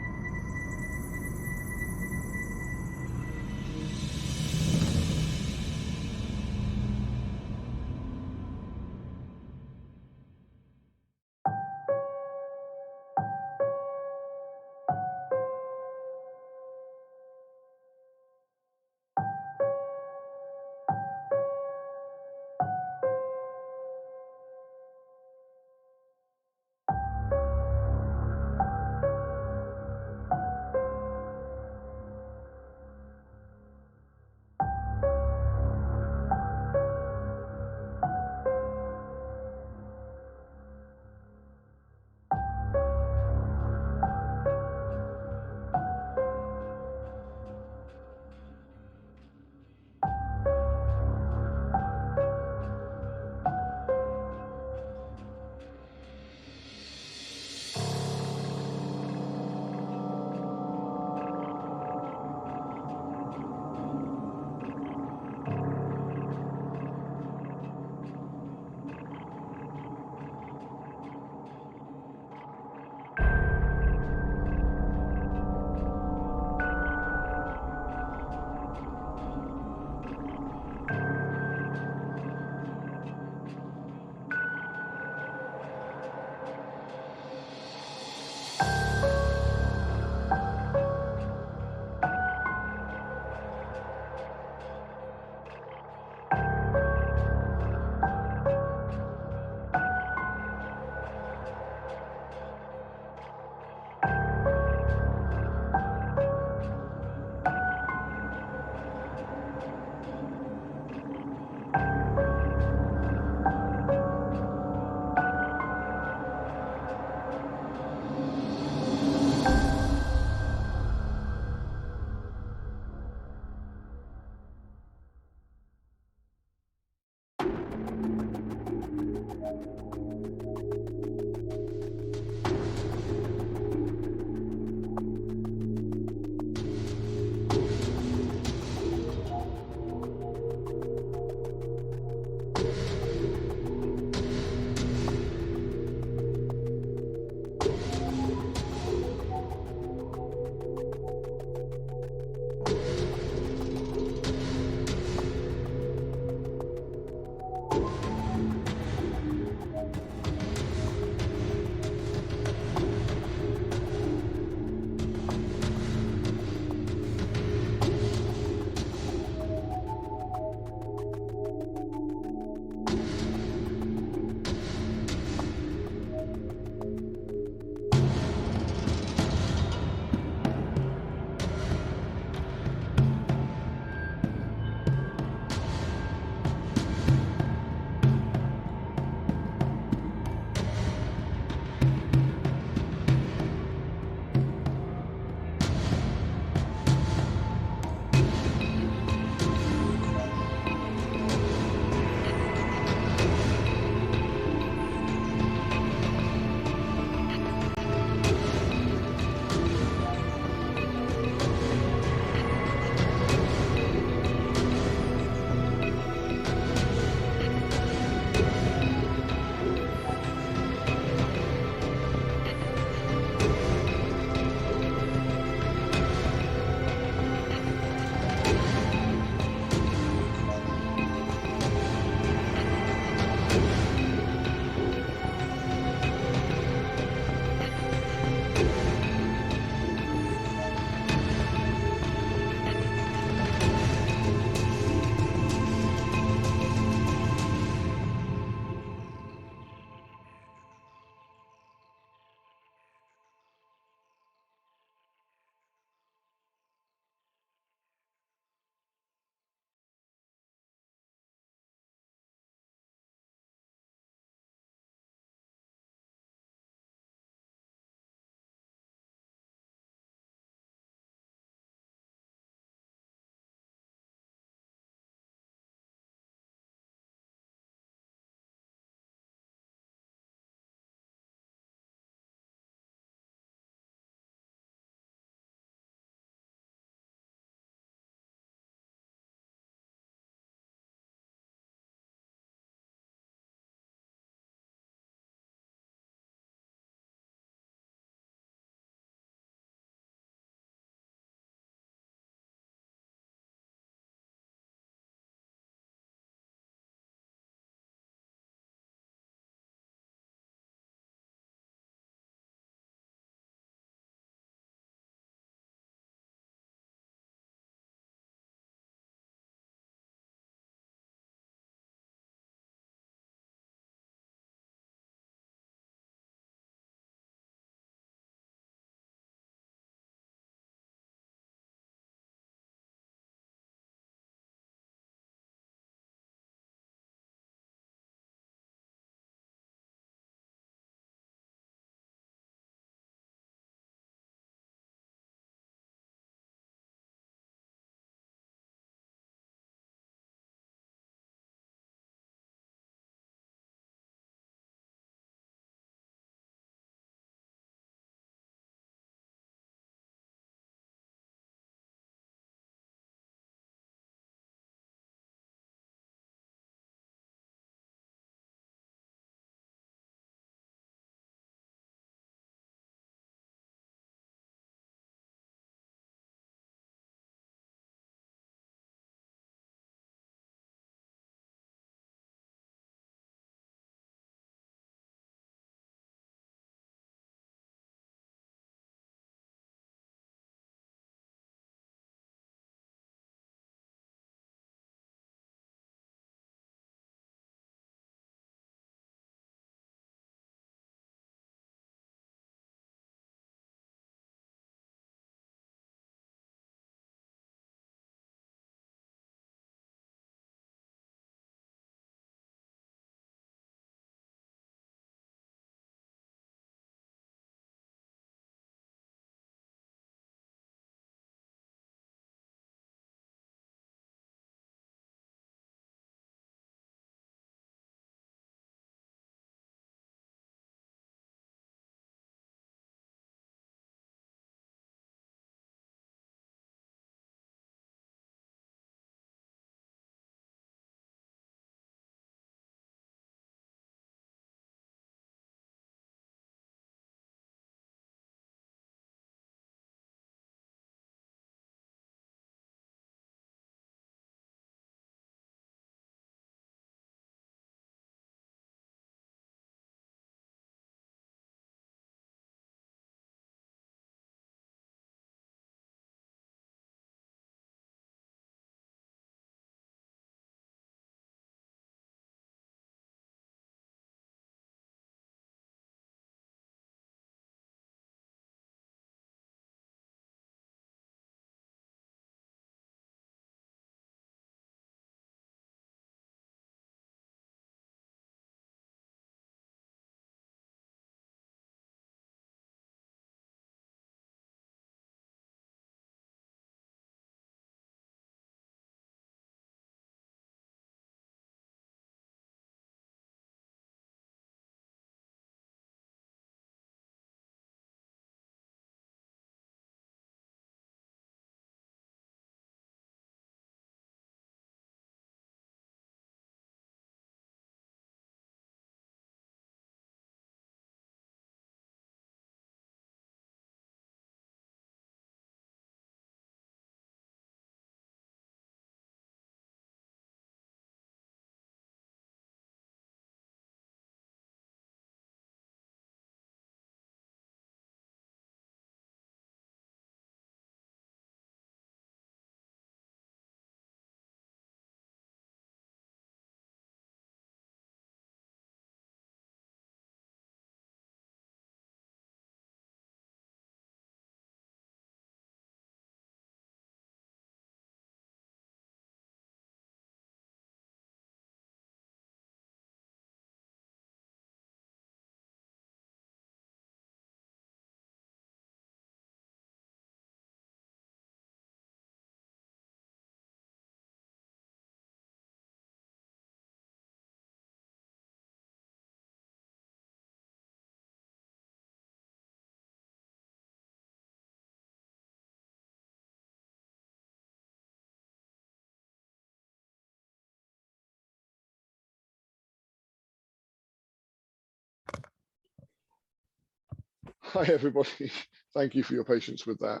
hi everybody. Thank you for your patience with that.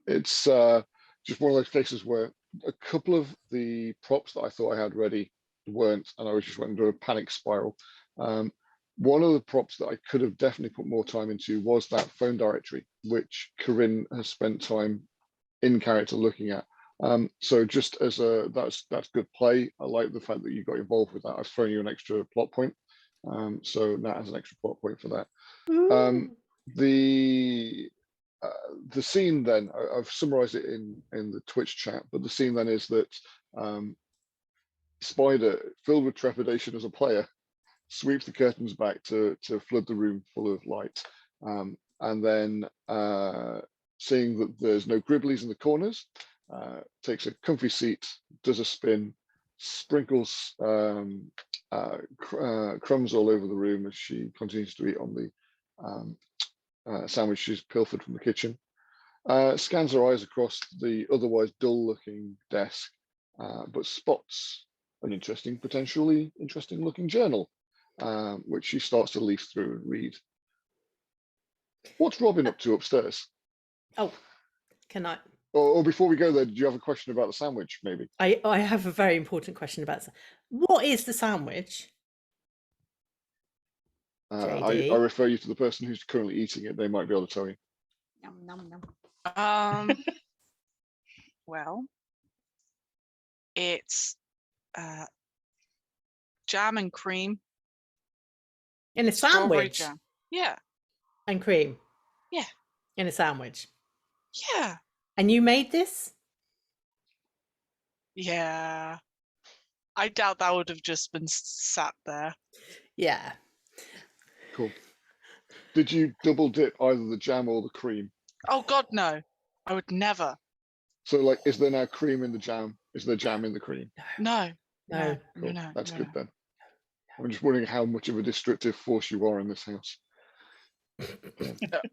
It's just one of those cases where a couple of the props that I thought I had ready weren't, and I was just went into a panic spiral. One of the props that I could have definitely put more time into was that phone directory, which Corinne has spent time in character looking at. So just as that's good play. I like the fact that you got involved with that. I've thrown you an extra plot point. So Nat has an extra plot point for that. The scene then, I've summarized it in the Twitch chat, but the scene then is that Spider, filled with trepidation as a player, sweeps the curtains back to flood the room full of light, and then seeing that there's no gribblies in the corners, takes a comfy seat, does a spin, sprinkles crumbs all over the room as she continues to eat on the sandwich she's pilfered from the kitchen, scans her eyes across the otherwise dull-looking desk, but spots an potentially interesting looking journal, which she starts to leaf through and read. What's Robin up to upstairs? Oh, can I? Or before we go there, do you have a question about the sandwich, maybe? I have a very important question about what is the sandwich? I refer you to the person who's currently eating it. They might be able to tell you. Nom, nom, nom. Well, it's jam and cream. In a Strawberry sandwich? jam. Yeah. And cream? Yeah. In a sandwich? Yeah. And you made this? Yeah. I doubt that would have just been sat there. Yeah. Cool. Did you double dip either the jam or the cream? Oh God, no. I would never. So, like, is there now cream in the jam? Is there jam in the cream? No. No. Cool. No. That's no, good no. then. I'm just wondering how much of a destructive force you are in this house.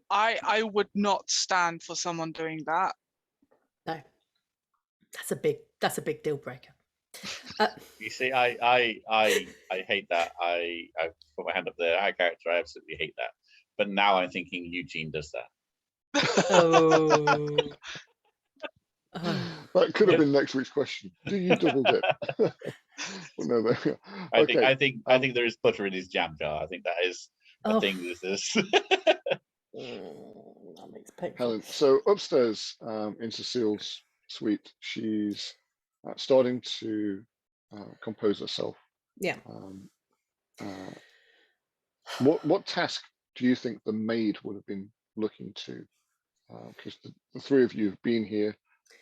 I would not stand for someone doing that. No. That's a big deal breaker. You see, I hate that. I put my hand up there. Our character, I absolutely hate that. But now I'm thinking Eugene does that. Oh. That could have been next week's question. Do you double dip? No, there we go. Okay. I think there is butter in his jam jar. I think that is a thing. This is. That makes painful. Helen, so upstairs in Cecile's suite, she's starting to compose herself. Yeah. What task do you think the maid would have been looking to? Because the three of you have been here,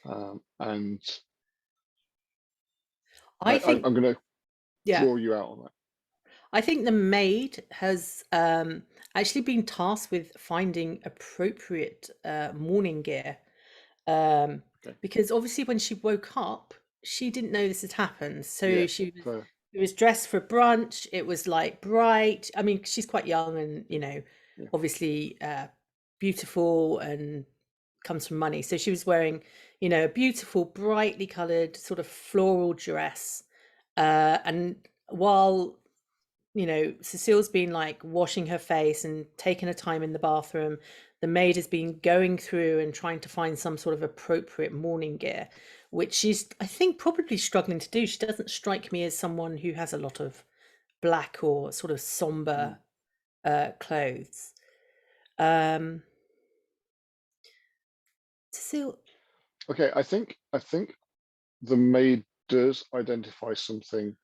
and I think I'm going to yeah. draw you out on that. I think the maid has actually been tasked with finding appropriate morning gear, because obviously when she woke up, she didn't know this had happened. So Yeah, she fair. was dressed for brunch. It was like bright. I mean, she's quite young and, obviously beautiful and comes from money. So she was wearing, a beautiful, brightly coloured sort of floral dress. And while Cecile's been like washing her face and taking her time in the bathroom, the maid has been going through and trying to find some sort of appropriate morning gear, which she's, I think, probably struggling to do. She doesn't strike me as someone who has a lot of black or sort of somber clothes. Cecile. Okay, I think the maid does identify something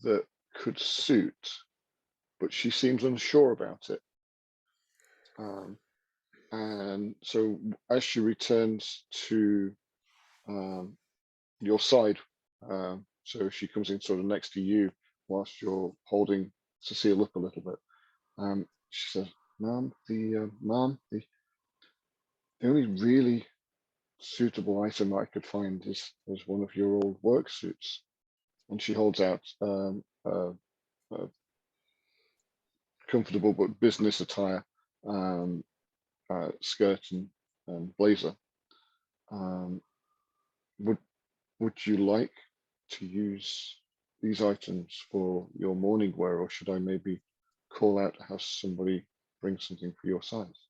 that could suit, but she seems unsure about it. And so as she returns to your side, so she comes in sort of next to you whilst you're holding Cecile up a little bit. She says, "Ma'am, the only really suitable item I could find is one of your old work suits." And she holds out a comfortable but business attire skirt and blazer. Would you like to use these items for your morning wear, or should I maybe call out to have somebody bring something for your size.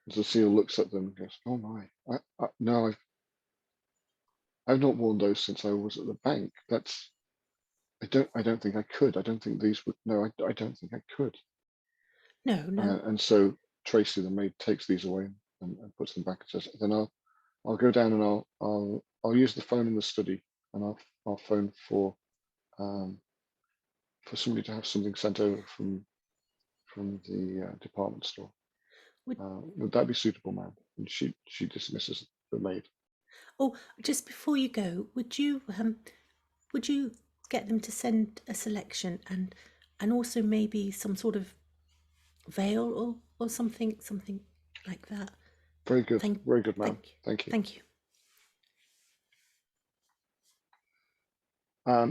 Cecile looks at them and goes, "Oh my, no, I've not worn those since I was at the bank. I don't think I could. I don't think these would. No, I don't think I could." No, no. And so Tracy, the maid, takes these away and puts them back and says, "Then I'll go down and I'll use the phone in the study, and I'll phone for somebody to have something sent over from the department store. Would that be suitable, ma'am?" And she dismisses the maid. Oh, just before you go, would you get them to send a selection and also maybe some sort of veil or something like that? Very good, very good, ma'am. Thank you. Thank you.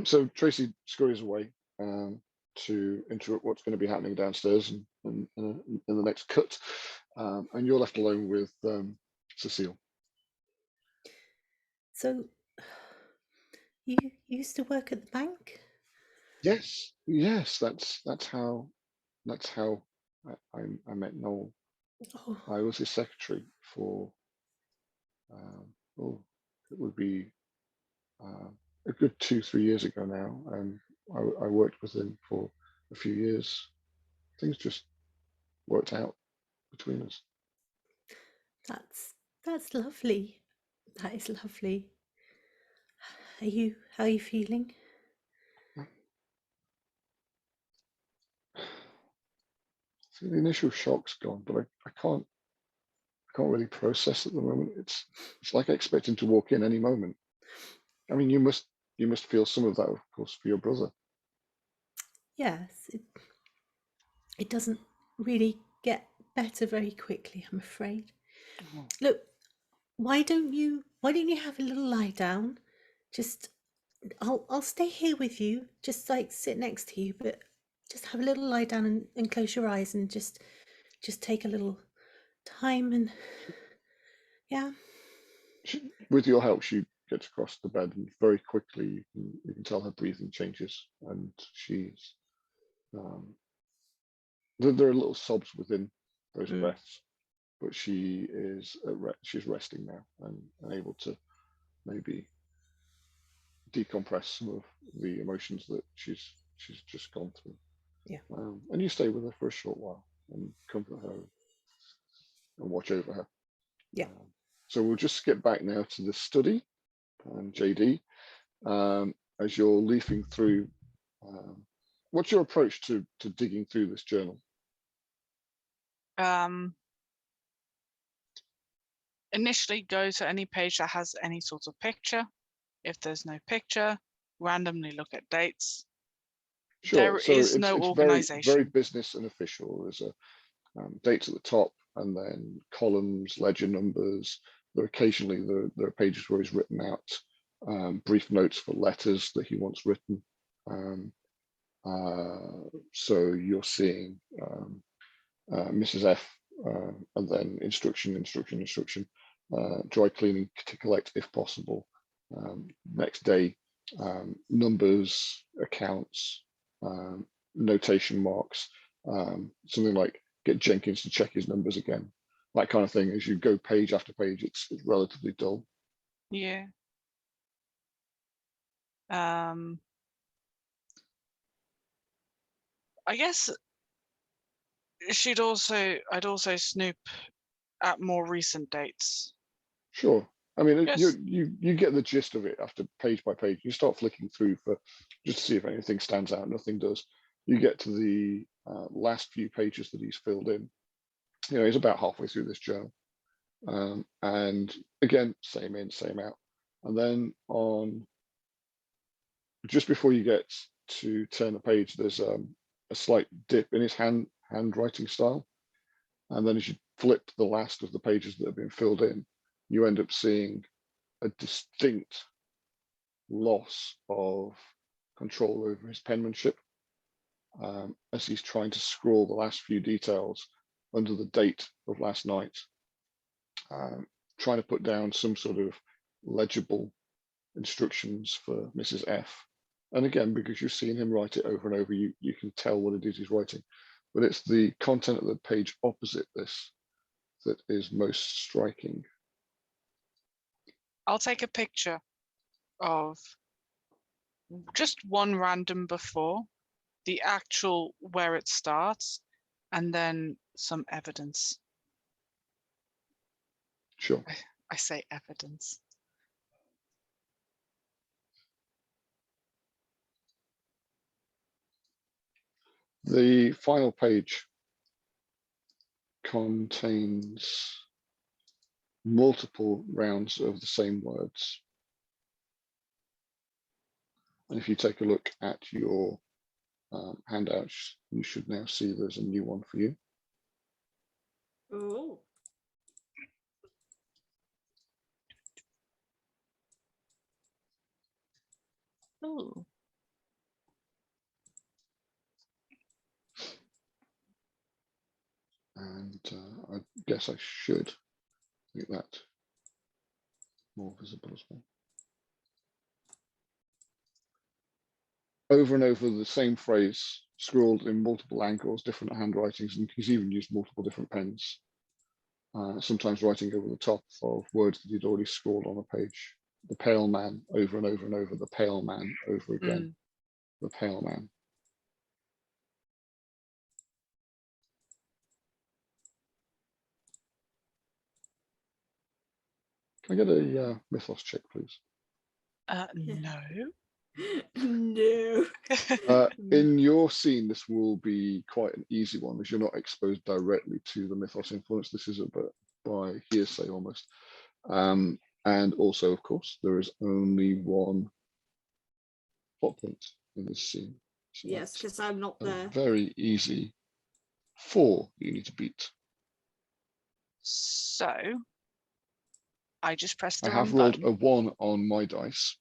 So Tracy scurries away to interrupt what's going to be happening downstairs and in the next cut, and you're left alone with Cecile. So you used to work at the bank? Yes, that's how I met Noel. Oh, I was his secretary for it would be a good 2-3 years ago now, and I worked with him for a few years. Things just worked out between us. that's lovely. That is lovely. How are you feeling? So the initial shock's gone, but I can't really process at the moment. It's like expecting to walk in any moment. I mean, you must feel some of that, of course, for your brother. Yes, it doesn't really get better very quickly, I'm afraid. Look, why don't you have a little lie down? Just I'll stay here with you, just like sit next to you, but just have a little lie down and close your eyes and just take a little time and yeah. With your help, she gets across the bed, and very quickly you can tell her breathing changes, and she's there are little sobs within those breaths, but she is she's resting now and able to maybe decompress some of the emotions that she's just gone through. Yeah. And you stay with her for a short while and comfort her and watch over her. Yeah. So we'll just skip back now to the study, JD, as you're leafing through. What's your approach to digging through this journal? Initially go to any page that has any sort of picture. If there's no picture, randomly look at dates. Sure. There so is it's no very, organization. very business and official. There's a dates at the top, and then columns, ledger numbers. Occasionally there are pages where he's written out brief notes for letters that he wants written. So you're seeing Mrs. F, and then instruction, dry cleaning to collect if possible. Next day, numbers, accounts, notation marks, something like get Jenkins to check his numbers again, that kind of thing. As you go page after page, it's relatively dull. Yeah. I guess I'd also snoop at more recent dates. Sure. I mean, Yes. you get the gist of it after page by page. You start flicking through for just to see if anything stands out. Nothing does. You get to the last few pages that he's filled in. You know, he's about halfway through this journal, and again, same in, same out. And then on just before you get to turn the page, there's a slight dip in his handwriting style, and then as you flip the last of the pages that have been filled in, you end up seeing a distinct loss of control over his penmanship, as he's trying to scroll the last few details under the date of last night, trying to put down some sort of legible instructions for Mrs. F. And again, because you've seen him write it over and over, you can tell what it is he's writing. but it's the content of the page opposite this that is most striking. I'll take a picture of just one random before, the actual where it starts, and then some evidence. Sure. I say evidence. The final page contains multiple rounds of the same words. And if you take a look at your handouts, you should now see there's a new one for you. Oh. Oh. And I guess I should make that more visible as well. Over and over the same phrase, scrawled in multiple angles, different handwritings, and he's even used multiple different pens. Sometimes writing over the top of words that he'd already scrawled on a page. The pale man, over and over and over, the pale man, over again, the pale man. Can I get a mythos check, please? No. No. In your scene, this will be quite an easy one, as you're not exposed directly to the mythos influence. This is a bit by hearsay almost. And also, of course, there is only one plot point in this scene. So Yes, that's because I'm not there. very easy 4 you need to beat. So I just pressed the I wrong have rolled button. a 1 on my dice.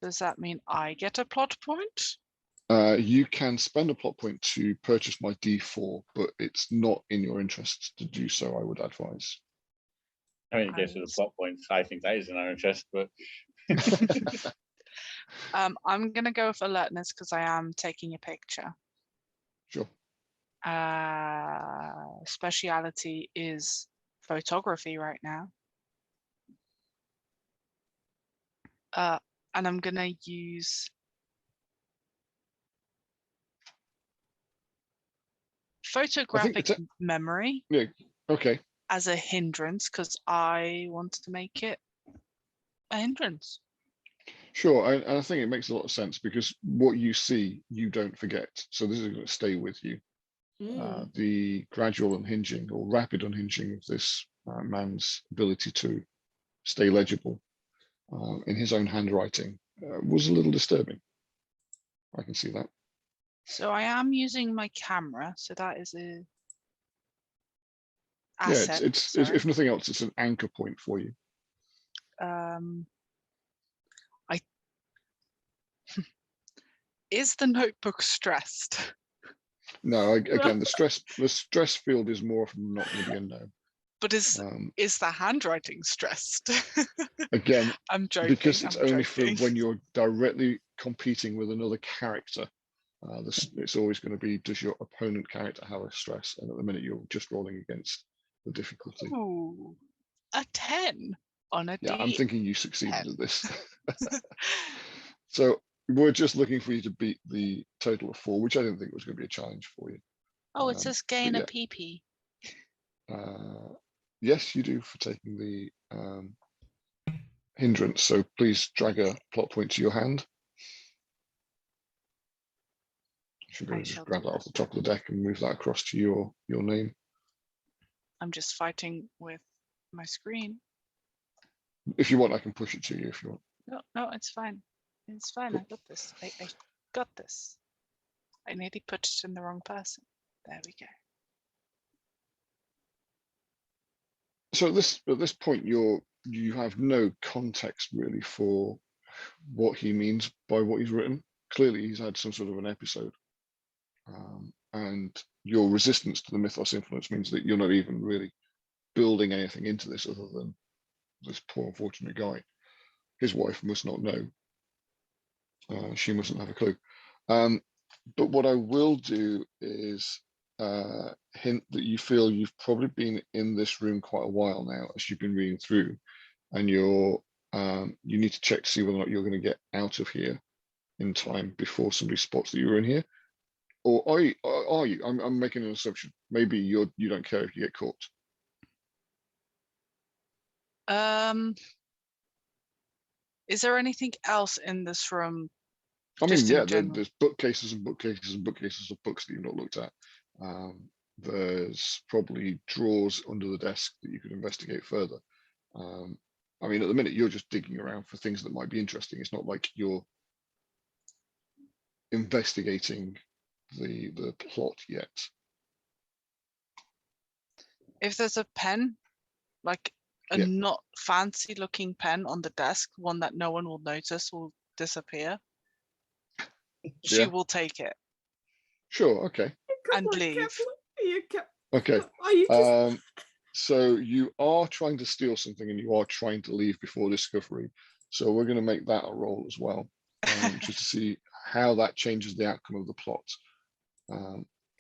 Does that mean I get a plot point? You can spend a plot point to purchase my D4, but it's not in your interest to do so, I would advise. I mean, in case of the plot points, I think that is in our interest, but I'm gonna go with alertness because I am taking a picture. Sure. Speciality is photography right now. And I'm gonna use photographic memory Okay. as a hindrance because I want to make it a hindrance. Sure, and I think it makes a lot of sense because what you see, you don't forget. So this is going to stay with you. The gradual unhinging or rapid unhinging of this man's ability to stay legible in his own handwriting was a little disturbing. I can see that. So I am using my camera, so that is a Yeah, asset. it's if nothing else, it's an anchor point for you. Is the notebook stressed? No, again, the stress field is more often not going to be unknown. But is the handwriting stressed? Again, I'm joking. because it's only for joking. when you're directly competing with another character. It's always going to be, does your opponent character have a stress? And at the minute, you're just rolling against the difficulty. Ooh, a 10 on a Yeah, D. I'm thinking you succeeded at this. So we're just looking for you to beat the total of 4, which I didn't think was going to be a challenge for you. Oh, it says gain yeah. a PP. Yes, you do for taking the hindrance. So please drag a plot point to your hand. You should be able to just grab that off the top of the deck and move that across to your name. I'm just fighting with my screen. If you want, I can push it to you if you want. No, it's fine. It's fine. Cool. I got this. I got this. I nearly put it in the wrong person. There we go. So at this point, you have no context really for what he means by what he's written. Clearly, he's had some sort of an episode, and your resistance to the mythos influence means that you're not even really building anything into this other than this poor unfortunate guy. His wife must not know. She mustn't have a clue. But what I will do is hint that you feel you've probably been in this room quite a while now as you've been reading through, and you need to check to see whether or not you're going to get out of here in time before somebody spots that you're in here. Or are you? I'm making an assumption. Maybe you don't care if you get caught. Is there anything else in this room? I mean, Just in yeah, general. there's bookcases and bookcases and bookcases of books that you've not looked at. There's probably drawers under the desk that you could investigate further. I mean, at the minute, you're just digging around for things that might be interesting. It's not like you're investigating the plot yet. If there's a pen, like a Yeah. not fancy looking pen on the desk, one that no one will notice will disappear, she Yeah. will take it Sure. Okay. and leave. Okay. Are you just So you are trying to steal something and you are trying to leave before discovery. So we're going to make that a roll as well, just to see how that changes the outcome of the plot.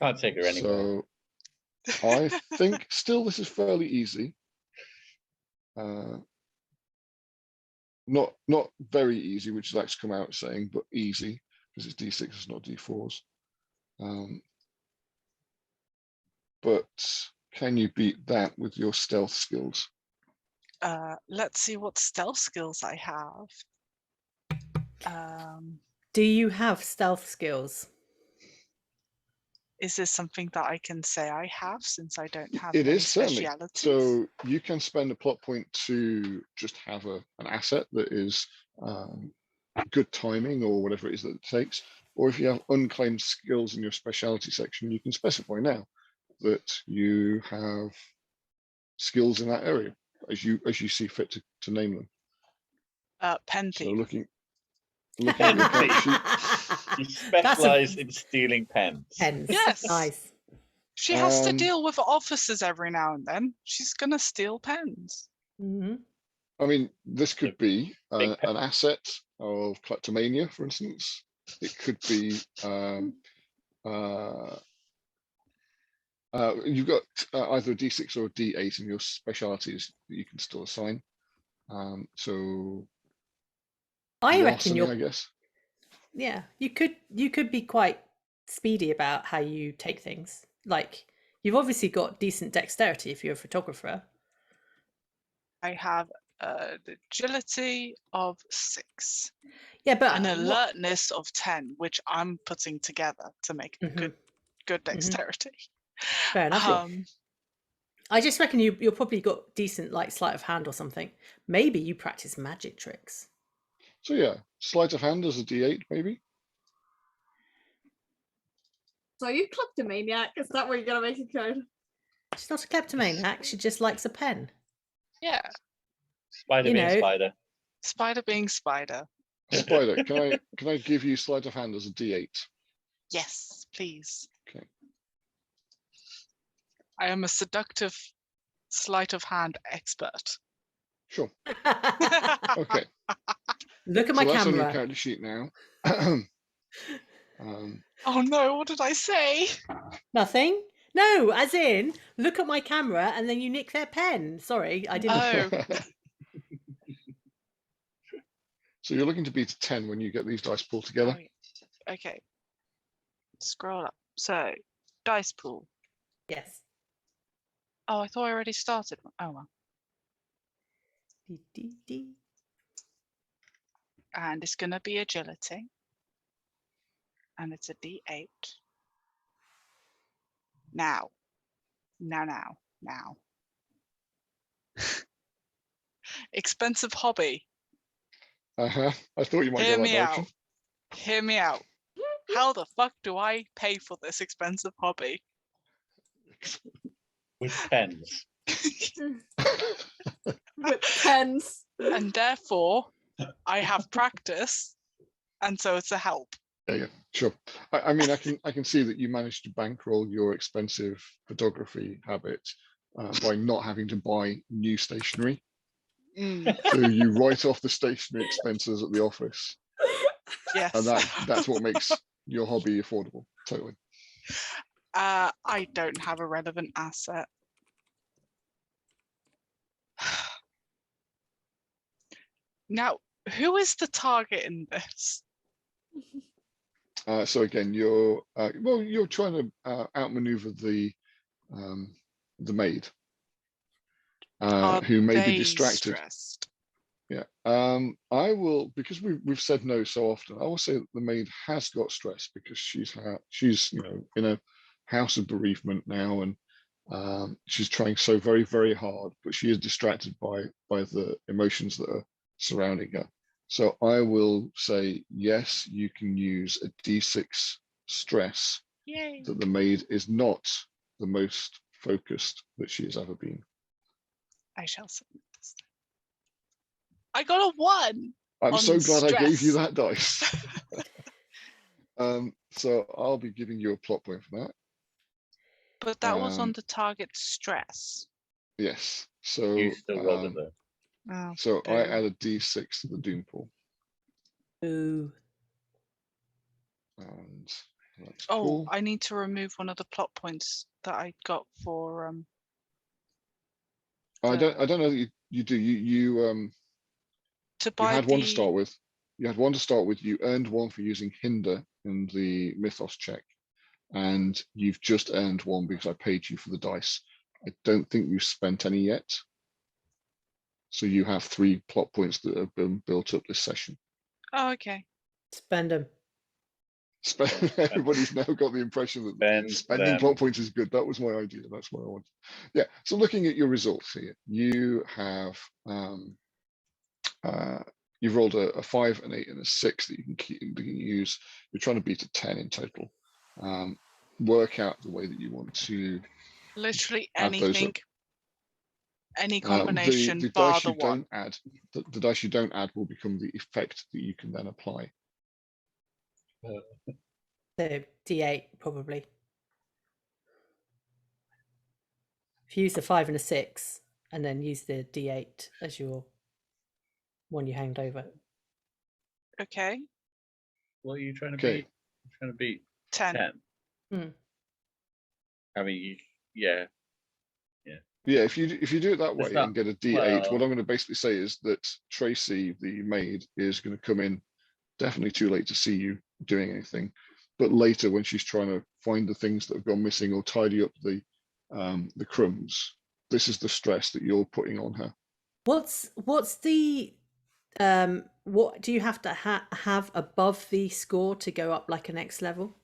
Can't take her anywhere. So I think still this is fairly easy. Not very easy, which is actually come out saying, but easy because it's D6s, not D4s. But can you beat that with your stealth skills? Let's see what stealth skills I have. Do you have stealth skills? Is this something that I can say I have, since I don't have It any is certainly. specialities? So you can spend a plot point to just have an asset that is good timing or whatever it is that it takes. Or if you have unclaimed skills in your specialty section, you can specify now that you have skills in that area as you see fit to name them. Pen So thief. looking at your character sheet. You specialize in stealing pens. Pens. Yes. Nice. She has to deal with officers every now and then. She's gonna steal pens. Mhm. I mean, this could be Big pen. an asset of kleptomania, for instance. It could be you've got either a D6 or a D8 in your specialities that you can still assign. So I reckon larceny, you're. I guess. Yeah, you could be quite speedy about how you take things. Like, you've obviously got decent dexterity if you're a photographer. I have an agility of 6, Yeah, but an alertness of 10, which I'm putting together to make Mhm. good dexterity. Fair enough. Um, I just reckon you're probably got decent like sleight of hand or something. Maybe you practice magic tricks. So yeah, sleight of hand as a D8, maybe. so you kleptomaniac? Is that where you're gonna make it code? She's not a kleptomaniac. She just likes a pen. yeah, Spider You being know- spider. spider being spider. Spider, can I give you sleight of hand as a D8? Yes, please. Okay. I am a seductive sleight of hand expert. Sure. Okay. Look at So my that's on your camera. character sheet now. Oh no, what did I say? Nothing. No, as in, look at my camera and then you nick their pen. Sorry, I didn't. Oh, So you're looking to beat a 10 when you get these dice pulled together. oh, yeah. Okay. Scroll up. So, dice pool. Yes. Oh, I thought I already started. Oh well. Dee, dee, dee. And it's gonna be agility. And it's a D8. Now. Expensive hobby. I thought you might Hear go that me direction. out. Hear me out. How the fuck do I pay for this expensive hobby? With pens. With pens. And therefore, I have practice, and so it's a help. Yeah, sure. I mean, I can see that you managed to bankroll your expensive photography habit by not having to buy new stationery. Mm, So you write off the stationery expenses at the office, yes. and that's what makes your hobby affordable. Totally. I don't have a relevant asset. Now, who is the target in this? So again, you're you're trying to outmaneuver the maid, Are who may be they distracted. stressed? Yeah. I will, because we've said no so often. I will say that the maid has got stress because she's in a house of bereavement now, and she's trying so very, very hard, but she is distracted by the emotions that are surrounding her. So I will say yes, you can use a D6 stress. Yay. That the maid is not the most focused that she has ever been. I shall submit this. I got a 1. I'm on so glad I gave you stress. that dice. So I'll be giving you a plot point for that. But that was on the target stress. Yes. So You still rolled it though. Oh, so I boo. add a D6 to the doom pool. Ooh. And that's Oh, cool. I need to remove one of the plot points that I got for I don't know that you do. You buy had one to the start with. You had one to start with. You earned one for using hinder in the mythos check, and you've just earned one because I paid you for the dice. I don't think you've spent any yet. So you have 3 plot points that have been built up this session. Oh, okay. Spend them. Everybody's now got the impression that spending plot points is good. That was my idea. That's what I wanted. Yeah. So looking at your results here, you have you've rolled a 5, an 8, and a 6 that you can use. You're trying to beat a 10 in total. Work out the way that you want to Literally add those anything. up. Any combination The bar dice the you 1. don't add, the dice you don't add will become the effect that you can then apply. So D8 probably. If you use the 5 and a 6, and then use the D8 as your one you hanged over. Okay. What are you trying to Okay. beat? You're trying to beat 10. 10. I mean, yeah. Yeah, if you do it that way not- and get a D8, well- what I'm going to basically say is that Tracy, the maid, is going to come in definitely too late to see you doing anything, but later when she's trying to find the things that have gone missing or tidy up the crumbs, this is the stress that you're putting on her. What's the what do you have to have above the score to go up like a next level?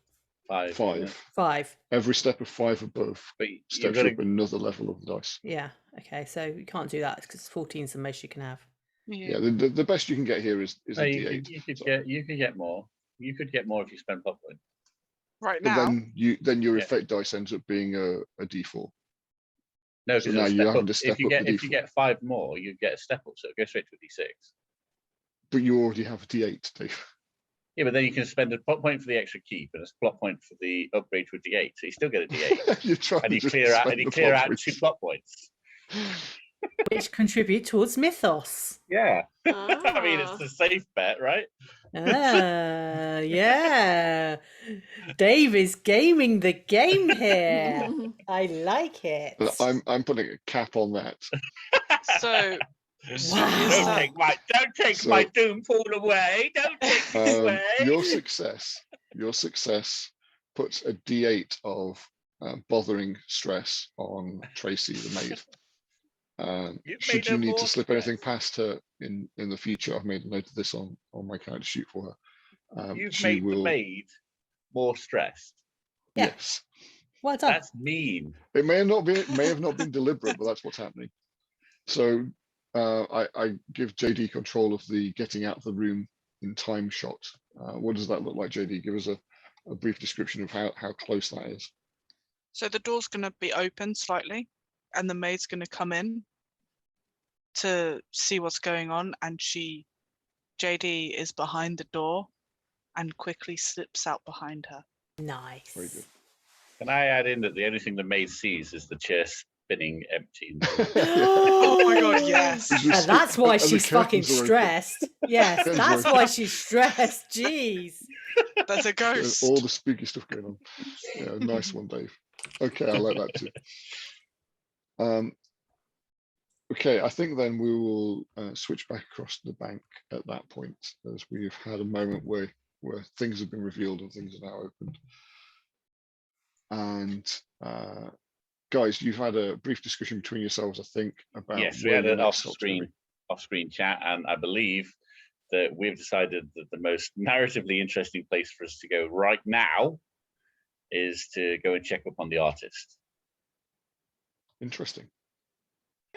5. 5. Every step of 5 above But you've steps got you to up another level of the dice. Yeah. Okay. So you can't do that because 14 is the most you can have. Yeah, the best you can get here is a D8. You could get more. You could get more if you spend plot points. Right But now. then your Yeah. effect dice ends up being a D4. No, So because now you're having to step if you up get the if you D4. get 5 more, you get a step up, so it goes straight to a D6. But you already have a D8, Dave. Yeah, but then you can spend a plot point for the extra keep and a plot point for the upgrade to a D8, so you still get a D8. You're trying and to you just clear out spend and you the clear plot out points. 2 plot points. Which contribute towards mythos. Yeah. I mean, it's a safe bet, right? Yeah. Dave is gaming the game here. I like it. But I'm putting a cap on that. So Wow. Don't take my doom pool away. Don't take it away. Your success puts a D8 of bothering stress on Tracy the maid. Should you need to slip anything past her in the future, I've made a note of this on my character sheet for her. You've she made will. the maid more stressed. Yeah. Yes. Well done. That's mean. It may have not been deliberate, but that's what's happening. So I give JD control of the getting out of the room in time shot. What does that look like, JD? Give us a brief description of how close that is. So the door's going to be open slightly, and the maid's going to come in to see what's going on, and JD is behind the door and quickly slips out behind her. Nice. Very good. Can I add in that the only thing the maid sees is the chair spinning empty. Oh my god, yes. It's And just- that's why and the she's fucking curtains are open. stressed. Yes, Curtains are that's open. why she's stressed. Jeez. There's a Yeah, ghost. all the spooky stuff going on. Yeah, nice one, Dave. Okay, I like that too. Okay, I think then we will switch back across to the bank at that point, as we've had a moment where things have been revealed and things are now opened. And guys, you've had a brief discussion between yourselves, I think, about Yes, we where had your an next stop's gonna off-screen chat, and I believe that we've decided that the most narratively interesting place for us to go right now is to go and check up on the artist. be. Interesting.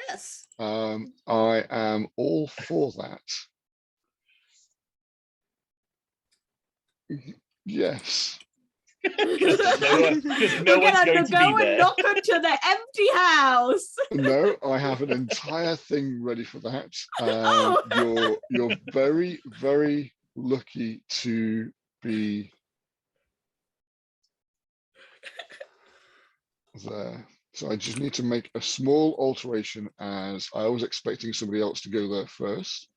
Yes. I am all for that. Yes. Because no We're one's gonna going to go be there. and knock onto the empty house. No, I have an entire thing ready for that. Oh. You're very, very lucky to be there. So I just need to make a small alteration, as I was expecting somebody else to go there first.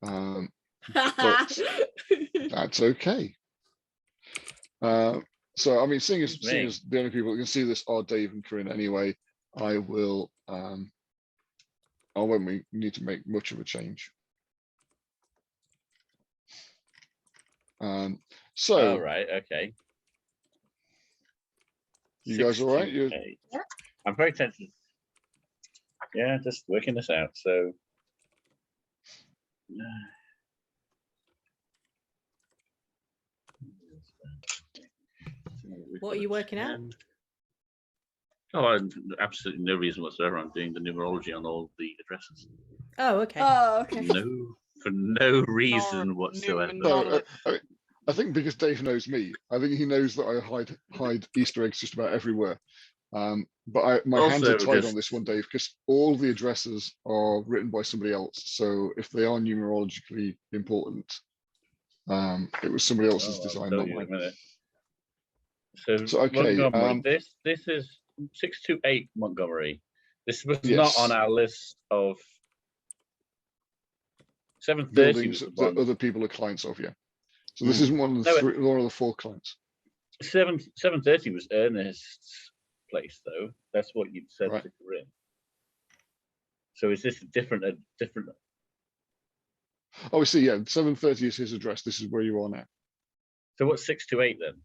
But that's okay. So I mean, seeing as the only people that can see this are Dave and Corinne anyway, I won't need to make much of a change. So All right, okay. You guys all right? 628. I'm very tempted. Yeah, just working this out. So What are you working out? Oh, absolutely no reason whatsoever. I'm doing the numerology on all the addresses. Oh, okay. Oh, okay. For no reason whatsoever. No, I think because Dave knows me, I think he knows that I hide Easter eggs just about everywhere. But my hands are Also, tied just- on this one, Dave, because all the addresses are written by somebody else. So if they are numerologically important, it was somebody else's I'll design, tell not you in a mine. minute. So, okay, Montgomery, this is 628 Montgomery. This was Yes. not on our list of 730. Buildings Was the that one. other people are clients of, yeah. So this isn't one of the one of the 4 clients. 730 was Ernest's place, though. That's what you'd said Right. to Corinne. So is this a different? Oh, I see. Yeah, 730 is his address. This is where you are now. So what's 628 then?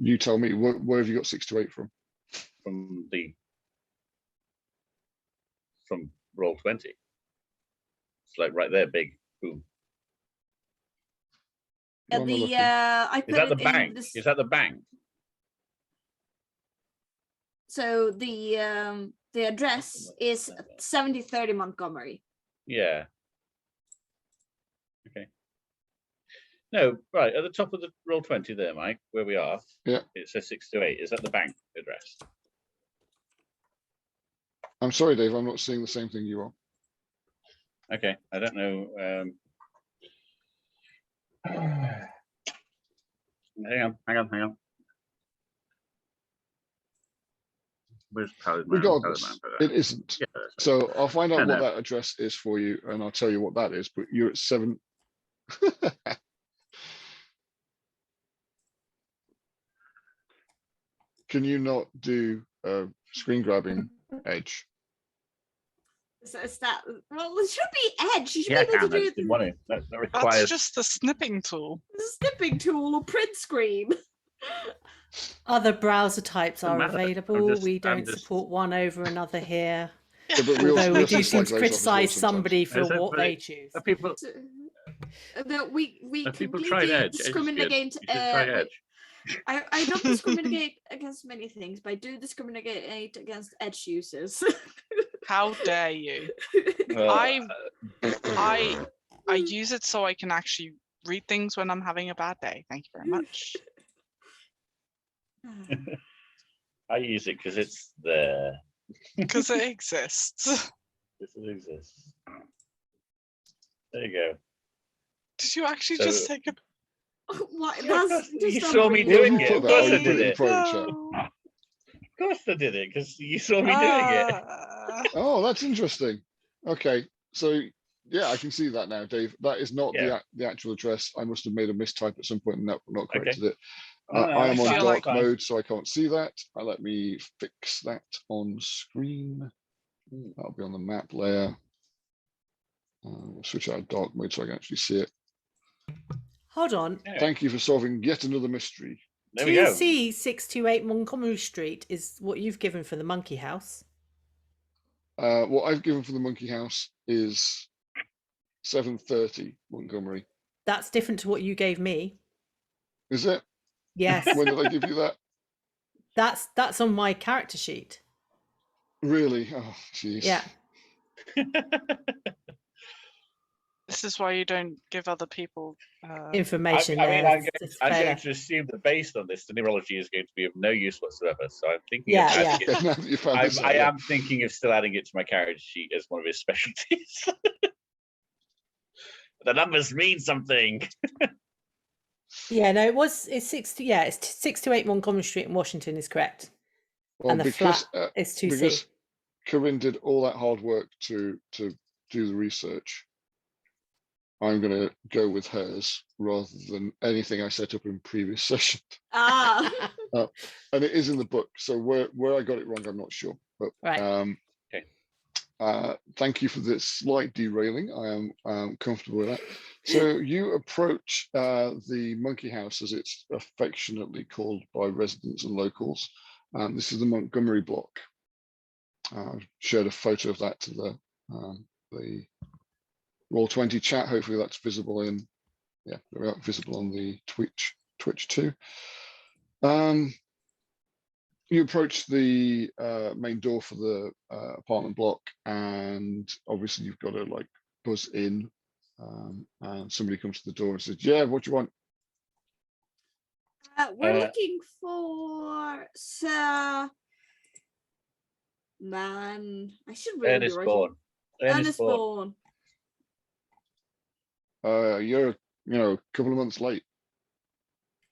You tell me. Where have you got 628 from? From roll 20. It's like right there, big boom. Where am I looking? I put Is that the it in bank? this. Is that the bank? So the address is 7030 Montgomery. Yeah. Okay. No, right at the top of the roll 20 there, Mike, where we are. Yeah. It says 628. Is that the bank address? I'm sorry, Dave. I'm not seeing the same thing you are. Okay, I don't know. Hang on. Where's Pallid? Regardless, it isn't. Yeah, that's right. So I'll find out No, what no. that address is for you, and I'll tell you what that is. But you're at 7. Can you not do screen grabbing Edge? So it's that. Well, it should be Edge. You should Yeah, I be able can. to I do just didn't want to. That That's requires. just the snipping tool. the snipping tool or print screen. Other browser types Doesn't are matter. available. We I'm don't just- support one over another here. Yeah, but we Although we also do flag seem to those off as well criticise sometimes. somebody for Is that what really- they choose. Are people That we have people tried completely Edge? Edge is discriminate good. against. You should try Edge. I don't discriminate against many things, but I do discriminate against Edge users. How dare you? Well, I use it so I can actually read things when I'm having a bad day. Thank you very much. I use it because it's there. Because it exists. This exists. There you go. Did you actually So- just take a What? Yeah, That's you just saw me Where have doing you it. put Of that? course Oh, I you put did it in it. private chat. No. course I did it because you saw me doing it. Oh, that's interesting. Okay, so yeah, I can see that now, Dave. That is not Yeah. the actual address. I must have made a mistype at some point and not corrected it. No, no, I am that's on fine, dark fine. mode, so I can't see that. Let me fix that on screen. That'll be on the map layer. Switch out of dark mode so I can actually see it. Hold on. Yeah, Thank you for solving yet another mystery. there we go. 2C 628 Montgomery Street is what you've given for the monkey house. What I've given for the monkey house is 730 Montgomery. That's different to what you gave me. Is it? Yes. When did I give you that? That's on my character sheet. Really? Oh, jeez. Yeah. This is why you don't give other people. Information I there. mean, I'm fair going enough. to assume that based on this, the neurology is going to be of no use whatsoever. So I'm thinking Yeah, of adding Yeah, now that you found this it. out, I yeah. am thinking of still adding it to my character sheet as one of his specialties. The numbers mean something. Yeah, no, it's 628 Montgomery Street in Washington is correct. Well, And the because flat is 2C. because Corinne did all that hard work to do the research, I'm going to go with hers rather than anything I set up in previous session. Ah. And it is in the book, so where I got it wrong, I'm not sure. But Right. Okay. Thank you for this slight derailing. I am comfortable with that. So you approach the monkey house, as it's affectionately called by residents and locals. This is the Montgomery block. I've shared a photo of that to the Roll20 chat. Hopefully that's visible in, yeah, they're visible on the Twitch too. You approach the main door for the apartment block, and obviously you've got to like buzz in, and somebody comes to the door and says, "Yeah, what do you want?" We're looking for Sir Man. I should really be Ernest writing. Bourne. Ernest Bourne. You're a couple of months late.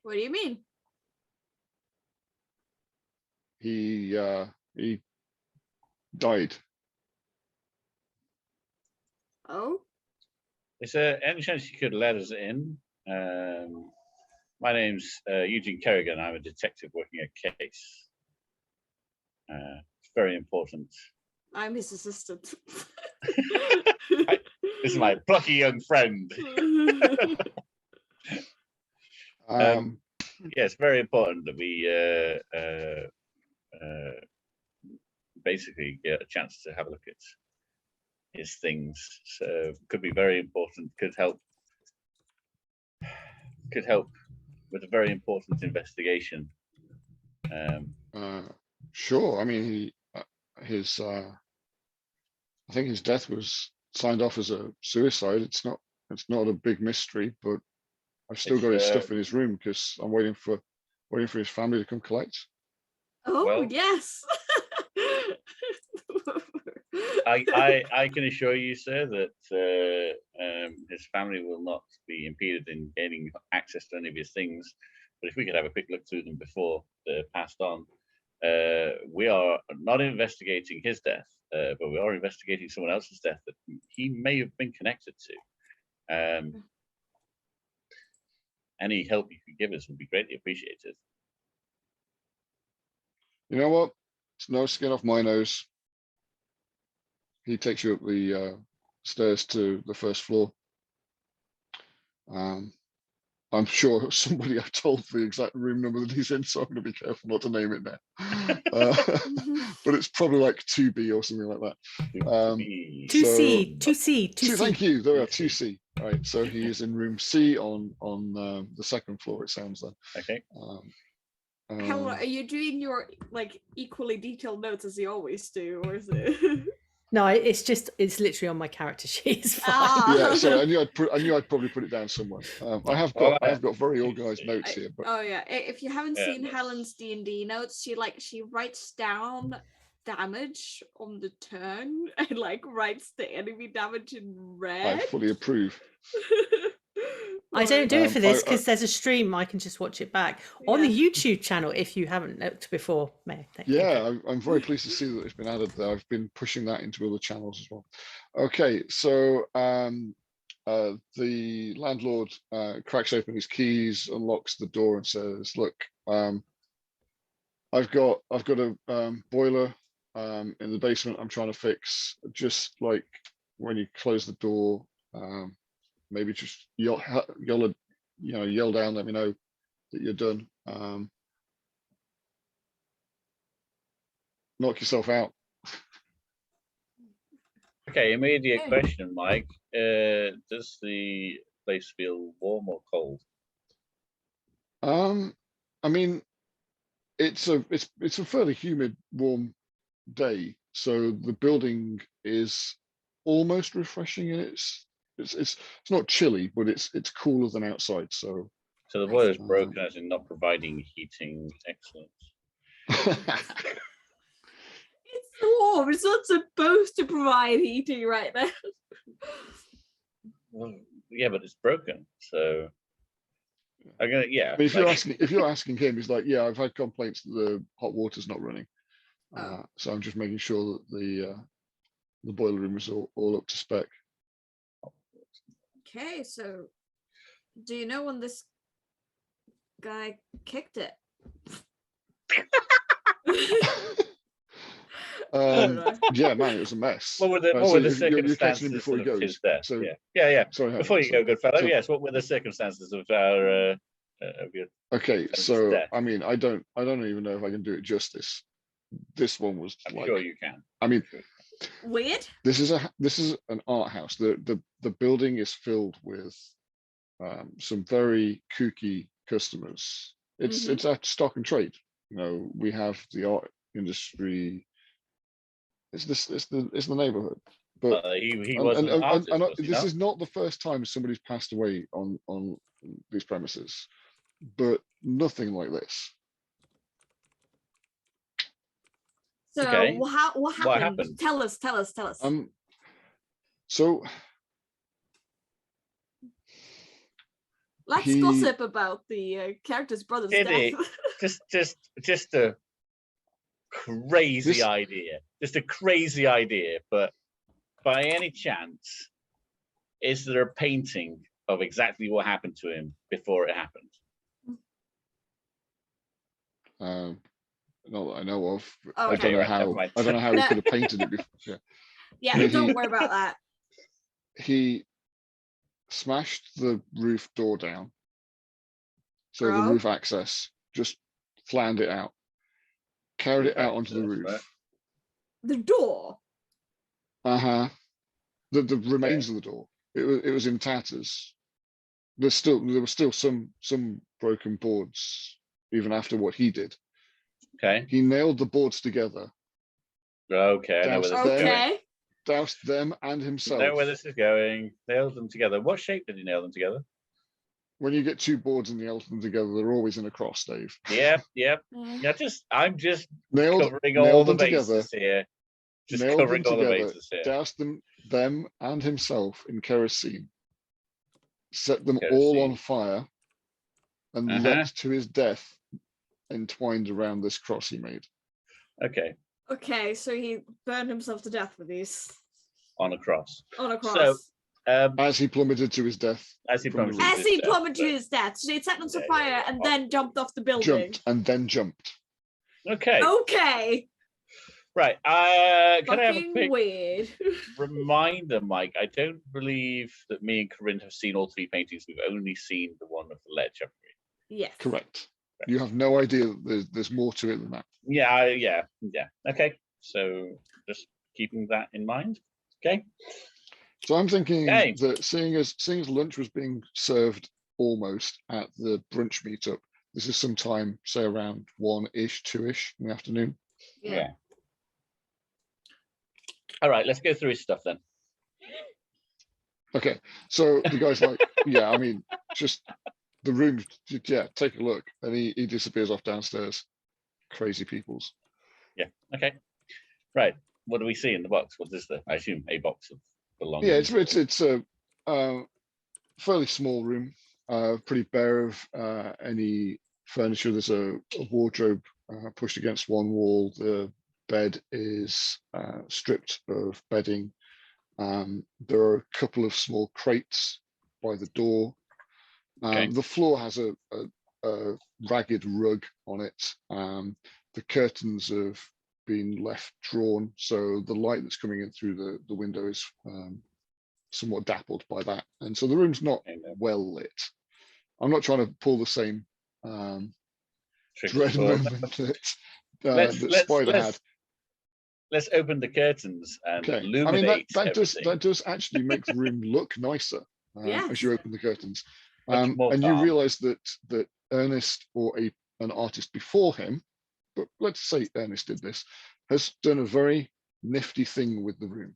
What do you mean? He died. Oh, Is there any chance you could let us in? My name's Eugene Kerrigan. I'm a detective working a case. It's very important. I'm his assistant. This is my plucky young friend. Yeah, it's very important that we basically get a chance to have a look at his things. So could be very important. Could help with a very important investigation. Sure. I mean, I think his death was signed off as a suicide. It's not a big mystery, but I've still got his stuff in his room because I'm waiting for his family to come collect. Oh, Well, yes. I can assure you, sir, that his family will not be impeded in gaining access to any of his things. But if we could have a quick look through them before they're passed on. We are not investigating his death, but we are investigating someone else's death that he may have been connected to. Any help you could give us would be greatly appreciated. You know what? It's no skin off my nose. He takes you up the stairs to the first floor. I'm sure somebody I've told the exact room number that he's in, so I'm going to be careful not to name it now. But it's probably like 2B or something like that. 2C. Thank you. There are 2C. All right, so he is in room C on the second floor. It sounds like. Okay. How are you doing your like equally detailed notes as you always do, or is it? No, it's literally on my character sheet. It's fine. Yeah, so I knew I'd probably put it down somewhere. I have got very organized notes here. But oh yeah, if you haven't seen Helen's D&D notes, she writes down damage on the turn and like writes the enemy damage in red. I fully approve. I don't do it for this I- because there's a stream. I can just watch it back on the YouTube channel if you haven't looked before. May, thank you. Yeah, I'm very pleased to see that it's been added there. I've been pushing that into other channels as well. Okay, so the landlord cracks open his keys, unlocks the door, and says, "Look, I've got a boiler in the basement. I'm trying to fix. Just like when you close the door, maybe just yell down. Let me know that you're done. Knock yourself out." Okay, immediate Okay. question, Mike. Does the place feel warm or cold? I mean, it's a fairly humid, warm day, so the building is almost refreshing, and it's not chilly, but it's cooler than outside. So So the boiler's Um, broken as in not providing heating. Excellent. It's warm. It's not supposed to provide heating right now. Well, yeah, but it's broken. So I'm gonna, yeah. I mean, like- if you're asking him, he's like, yeah, I've had complaints that the hot water's not running. Oh. So I'm just making sure that the boiler room is all up to spec. Okay, so do you know when this guy kicked it? Yeah, man, it was a mess. What were the, So the you're catching him circumstances before he of goes. his death? So Yeah. sorry. Helen, Before you so- go, good fellow. so- Yes. What were the circumstances of our of your? Okay, his so death? I mean, I don't even know if I can do it justice. This one was I'm like, sure you can. I mean, Weird. this is an art house. The building is filled with some very kooky customers. It's a stock and trade. You know, we have the art industry. It's the neighborhood. But He was an artist. Was he this not? is not the first time somebody's passed away on these premises, but nothing like this. So Okay. what happened? What happened? Tell us. So Let's he- gossip about the character's brother's Did death. it? just a crazy This- idea. Just a crazy idea. But by any chance, is there a painting of exactly what happened to him before it happened? not that I know of. I Okay, don't know right, how. never mind. I don't know how he No. could have painted it before. Yeah. Yeah, He- don't worry about that. He smashed the roof door down, so the Bro. roof access, just flattened it out, carried it out onto the Access, roof. right. The door. The remains of the door. It was in tatters. There were still some broken boards even after what he did. Okay. He nailed the boards together, Okay. I know where this is going. Okay. doused them and I himself. know where this is going. Nailed them together. What shape did he nail them together? When you get two boards and nail them together, they're always in a cross, Dave. Yep. Yeah. I'm just Nailed covering all nailed the them together. bases here. Just Nailed covering them all the together, bases here. doused them and himself in kerosene, set them all on Kerosene. fire, and Uh-huh. leapt to his death entwined around this cross he made. Okay. Okay, so he burned himself to death with these On a cross. on a So, cross. As he plummeted to his death, As he from the plummeted. roof. As his he death, plummeted to but- his death, so he set on Yeah, yeah, fire yeah. and then jumped off the building. jumped and then jumped. Okay. Okay. Right. Can I have a Fucking quick weird. reminder, Mike? I don't believe that me and Corinne have seen all three paintings. We've only seen the one of the ledge, haven't we? Yes. Correct. You have no idea that there's more to it than that. Yeah. Okay. So just keeping that in mind. Okay. So I'm thinking Okay. that seeing as lunch was being served almost at the brunch meetup, this is sometime, say around 1-ish, 2-ish in the afternoon. Yeah. All right. Let's go through his stuff then. Okay, so the guy's like, yeah, I mean, just the room, yeah, take a look. And he disappears off downstairs. Crazy peoples. Yeah. Okay. Right. What do we see in the box? What is I assume a box of belongings. Yeah, it's a fairly small room. pretty bare of any furniture. There's a wardrobe pushed against one wall. The bed is stripped of bedding. There are a couple of small crates by the door. Okay. The floor has a ragged rug on it. The curtains have been left drawn, so the light that's coming in through the window is somewhat dappled by that. And so the room's not well lit. I'm not trying to pull the same dread moment that Spider had. Let's open the curtains and illuminate. I mean, that everything. does actually make the room look nicer Yes. as you open the curtains. Much more And calm. you realize that Ernest, or an artist before him, but let's say Ernest did this, has done a very nifty thing with the room.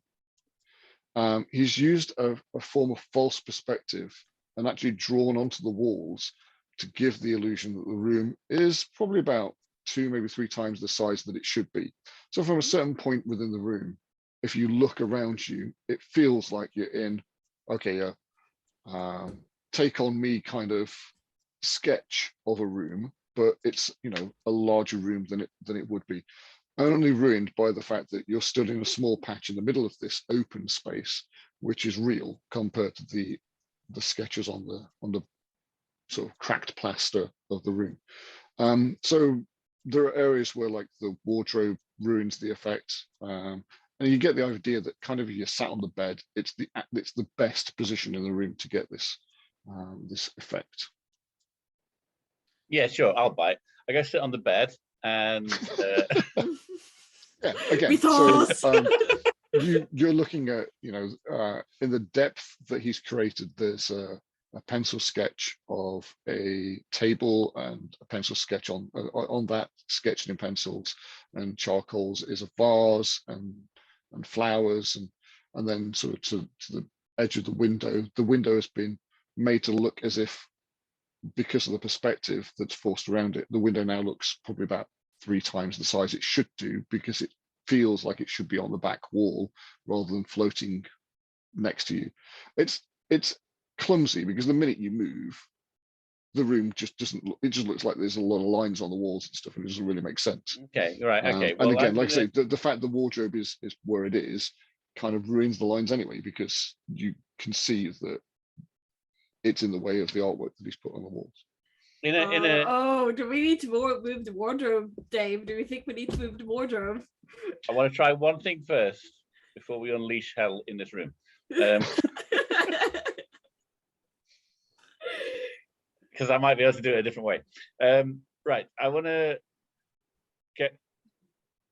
He's used a form of false perspective and actually drawn onto the walls to give the illusion that the room is probably about 2, maybe 3 times the size that it should be. So from a certain point within the room, if you look around you, it feels like you're in, okay, take on me kind of sketch of a room, but it's, you know, a larger room than it would be. Only ruined by the fact that you're stood in a small patch in the middle of this open space, which is real compared to the sketches on the sort of cracked plaster of the room. So there are areas where like the wardrobe ruins the effect, and you get the idea that kind of you're sat on the bed. It's the best position in the room to get this this effect. Yeah, sure, I'll buy it. I go sit on the bed and yeah, again, so you're looking at, you know, in the depth that he's created, there's a pencil sketch of a table and a pencil sketch on that, sketched in pencils and charcoals, is a vase and flowers, and then sort of to the edge of the window has been made to look as if, because of the perspective that's forced around it, the window now looks probably about 3 times the size it should do, because it feels like it should be on the back wall rather than floating next to you. It's clumsy because the minute you move, the room just doesn't look, it just looks like there's a lot of lines on the walls and stuff, and it doesn't really make sense. Okay, right, okay. And again, like I say, the fact the wardrobe is where it is kind of ruins the lines anyway, because you can see that it's in the way of the artwork that he's put on the walls. Do we need to move the wardrobe, Dave? Do we think we need to move the wardrobe? I want to try one thing first before we unleash hell in this room. Because I might be able to do it a different way. Right, I want to get a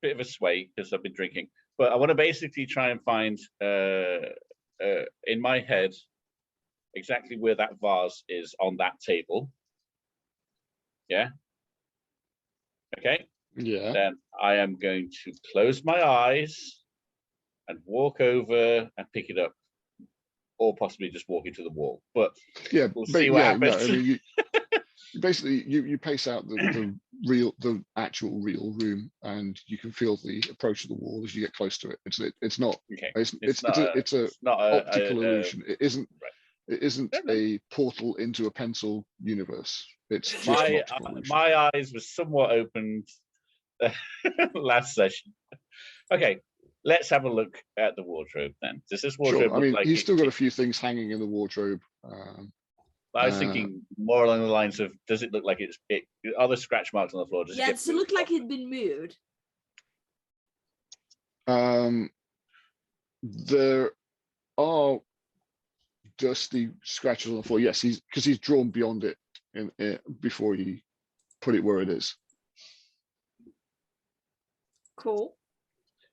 bit of a sway because I've been drinking, but I want to basically try and find in my head exactly where that vase is on that table. Yeah. Okay. Yeah. Then I am going to close my eyes and walk over and pick it up, or possibly just walk into the wall. But yeah, we'll see what happens. No, I mean, basically you pace out the actual real room, and you can feel the approach of the wall as you get close to it. It's not okay. It's not an optical illusion. It isn't. Right. It isn't a portal into a pencil universe. It's just my eyes were somewhat opened last session. Okay, let's have a look at the wardrobe then. Does this wardrobe? Sure. I mean, like he's still got a few things hanging in the wardrobe. I was thinking more along the lines of, does it look like are there scratch marks on the floor? Does it look like it'd been moved? There are dusty scratches on the floor. Yes, because he's drawn beyond it before he put it where it is. Cool.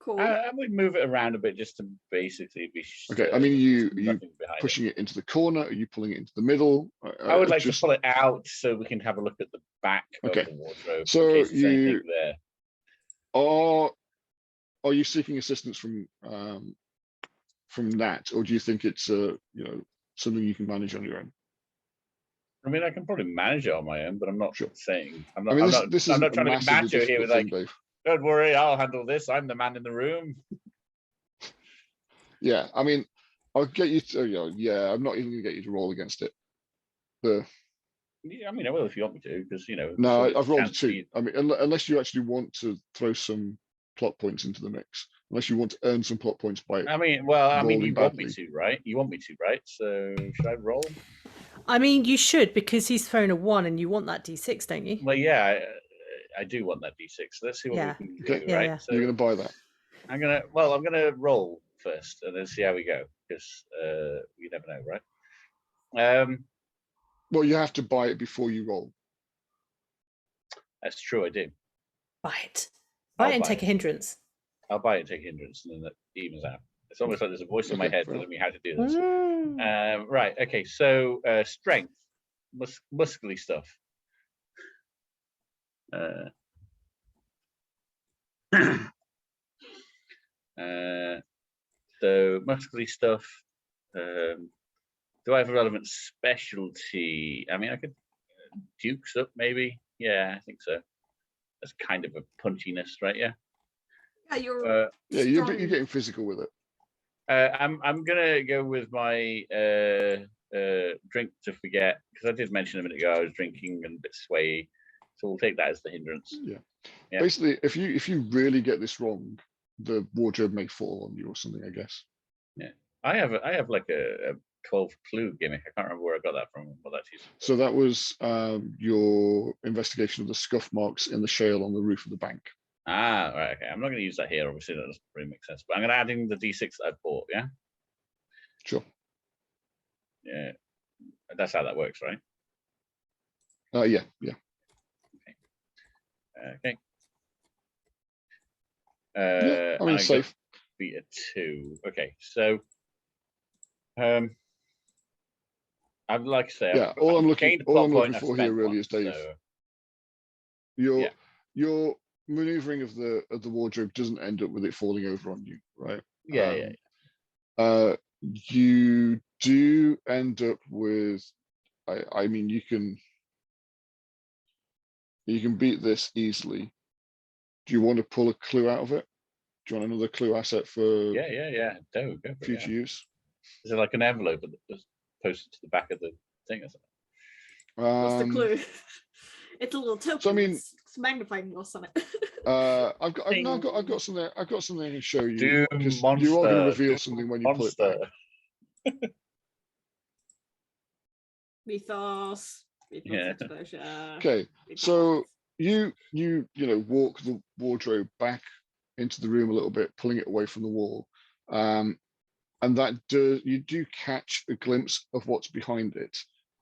I would move it around a bit just to basically be. Okay, I mean, you pushing it into the corner? Are you pulling it into the middle? I would like to pull it out so we can have a look at the back of the wardrobe. So you there. Are you seeking assistance from Nat, or do you think it's something you can manage on your own? I mean, I can probably manage it on my own, but I'm not saying I'm not. I mean, I'm not trying to be macho here with like, Dave. Don't worry, I'll handle this. I'm the man in the room. Yeah, I mean, I'll get you to. I'm not even going to get you to roll against it. Yeah, I mean, I will if you want me to, because you know. No, there's I've rolled a chance for 2. you- I mean, unless you actually want to throw some plot points into the mix, unless you want to earn some plot points by I mean, well, I mean, rolling you want me badly. to, right? You want me to, right? So should I roll? I mean, you should, because he's thrown a 1 and you want that d6, don't you? Well, yeah, I do want that d6. Let's see what Yeah. we can Okay. do, Yeah, right? yeah. So You're going to buy that. I'm gonna roll first and then see how we go, because you never know, right? Well, you have to buy it before you roll. That's true. I do. Buy it. Buy I'll it and buy take a hindrance. I'll buy it and take a hindrance, and then that evens out. It's almost like there's a voice in my Okay, head fair telling me how to do this. Mm. Right. Okay. So strength, muscly stuff. So muscly stuff. Do I have a relevant specialty? I mean, I could dukes up maybe. Yeah, I think so. That's kind of a punchiness, right? Yeah. Yeah, you're Yeah, you're strong. getting physical with it. I'm gonna go with my drink to forget, because I did mention a minute ago I was drinking and a bit swayy, so we'll take that as the hindrance. Yeah. Yeah. Basically, if you really get this wrong, the wardrobe may fall on you or something, I guess. Yeah. I have like a 12 clue gimmick. I can't remember where I got that from. What that's used. So that was your investigation of the scuff marks in the shale on the roof of the bank. Ah, right. Okay. I'm not going to use that here. Obviously, that doesn't really make sense. But I'm going to add in the d6 that I bought. Yeah. Sure. Yeah. That's how that works, right? Yeah. Okay. Yeah, I mean, and it's got safe. Be a 2. Okay. So, I'd like to say, Yeah, all I'm looking for here really is Dave. So, Your yeah. maneuvering of the wardrobe doesn't end up with it falling over on you, right? Yeah. You do end up with, I mean, you can beat this easily. Do you want to pull a clue out of it? Do you want another clue asset for Yeah. Go for it, future use? Is it like an envelope that's posted to the back of the thing or something? What's the clue? It's a little token. So I mean, it's magnifying glass on it. I've got something. I've got something to show you. Doom Because monster. you are going to reveal something when you pull it back. Mythos. Yeah. Exposure. Okay, so you walk the wardrobe back into the room a little bit, pulling it away from the wall, and that you do catch a glimpse of what's behind it.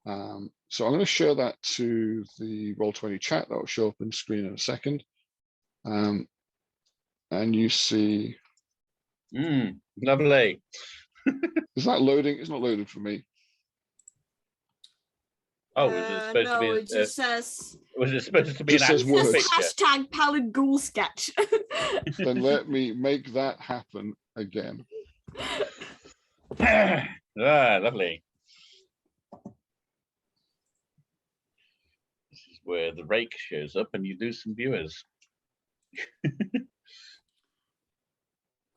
So I'm going to share that to the Roll20 chat. That will show up on the screen in a second. And you see. Lovely. Is that loading? It's not loaded for me. Oh, was it supposed no, to be? it just says. Was it supposed to be Just an says actual words. picture? Hashtag Pallid Ghoul sketch. Then let me make that happen again. Lovely. This is where the rake shows up and you lose some viewers.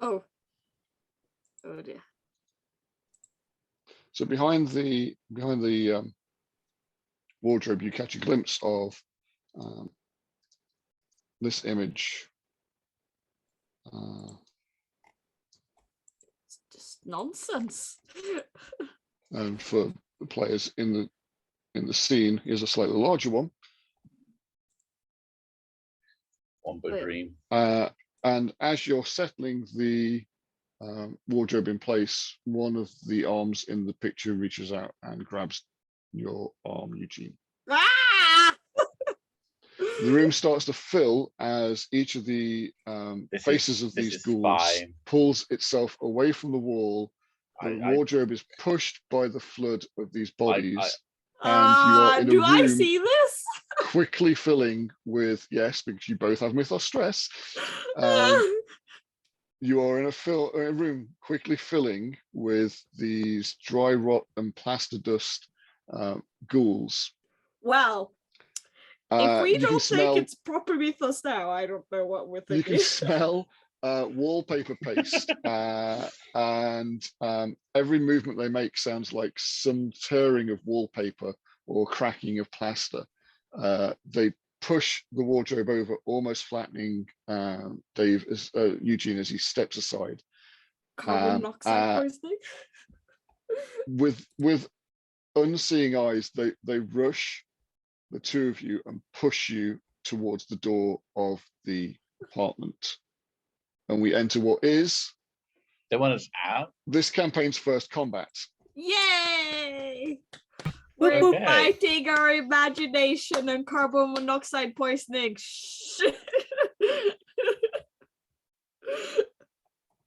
Oh dear. So behind the wardrobe, you catch a glimpse of this image. It's just nonsense. And for the players in the scene, here's a slightly larger one. One but dream. And as you're settling the wardrobe in place, one of the arms in the picture reaches out and grabs your arm, Eugene. Ah! The room starts to fill as each of the faces of these ghouls pulls itself away from the wall. The wardrobe is pushed by the flood of these bodies. And you are in a do room I see this? quickly filling with, yes, because you both have mythos stress. You are in a room quickly filling with these dry rot and plaster dust ghouls. Well, if we don't smell, think it's proper mythos now, I don't know what we're thinking. You can smell wallpaper paste, and every movement they make sounds like some tearing of wallpaper or cracking of plaster. They push the wardrobe over, almost flattening Eugene as he steps aside. Carbon monoxide poisoning. With unseeing eyes, they rush the two of you and push you towards the door of the apartment. And we enter what is They want us out. this campaign's first combat. Yay! Whoop, We're whoop. Okay. fighting our imagination and carbon monoxide poisoning.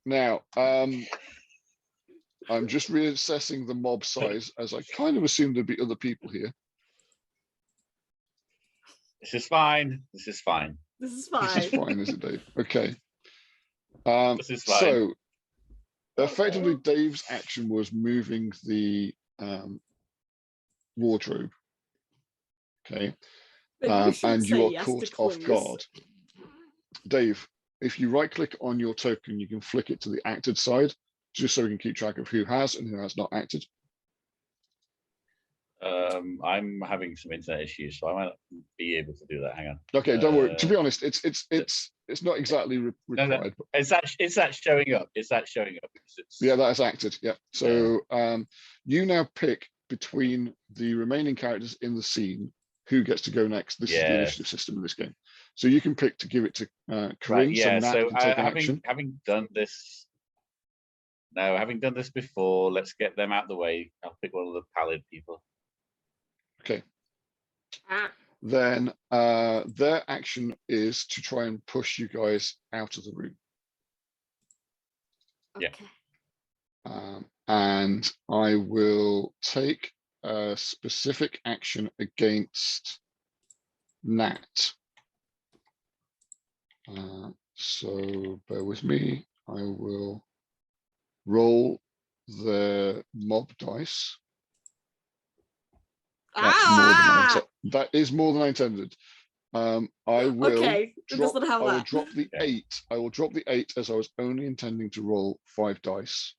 Now, I'm just reassessing the mob size, as I kind of assumed there'd be other people here. This is fine. This is fine. This is This is fine. fine, is it, Dave? Okay. This is fine. So, effectively, Dave's action was moving the wardrobe. Okay. Maybe we should And say you are yes to caught off clues. guard. Dave, if you right click on your token, you can flick it to the acted side, just so we can keep track of who has and who has not acted. I'm having some internet issues, so I might not be able to do that. Hang on. Okay, don't worry. To be honest, it's not exactly required. But Is that showing up? Is that showing up? Because it's, yeah, that is acted. Yeah. So you now pick between the remaining characters in the scene who gets to go next. This is the initiative system in this game. So you can pick to give it to Corinne. right, yeah. Nat So can take an action. having done this, no, having done this before, let's get them out of the way. I'll pick one of the Pallid people. Okay. Ah, Then their action is to try and push you guys out of the room. Yeah. okay. And I will take a specific action against Nat. So bear with me. I will roll the mob dice. That is more than I intended. I will Okay, it drop, doesn't have I will that. drop the Okay. 8. I will drop the 8 as I was only intending to roll 5 dice.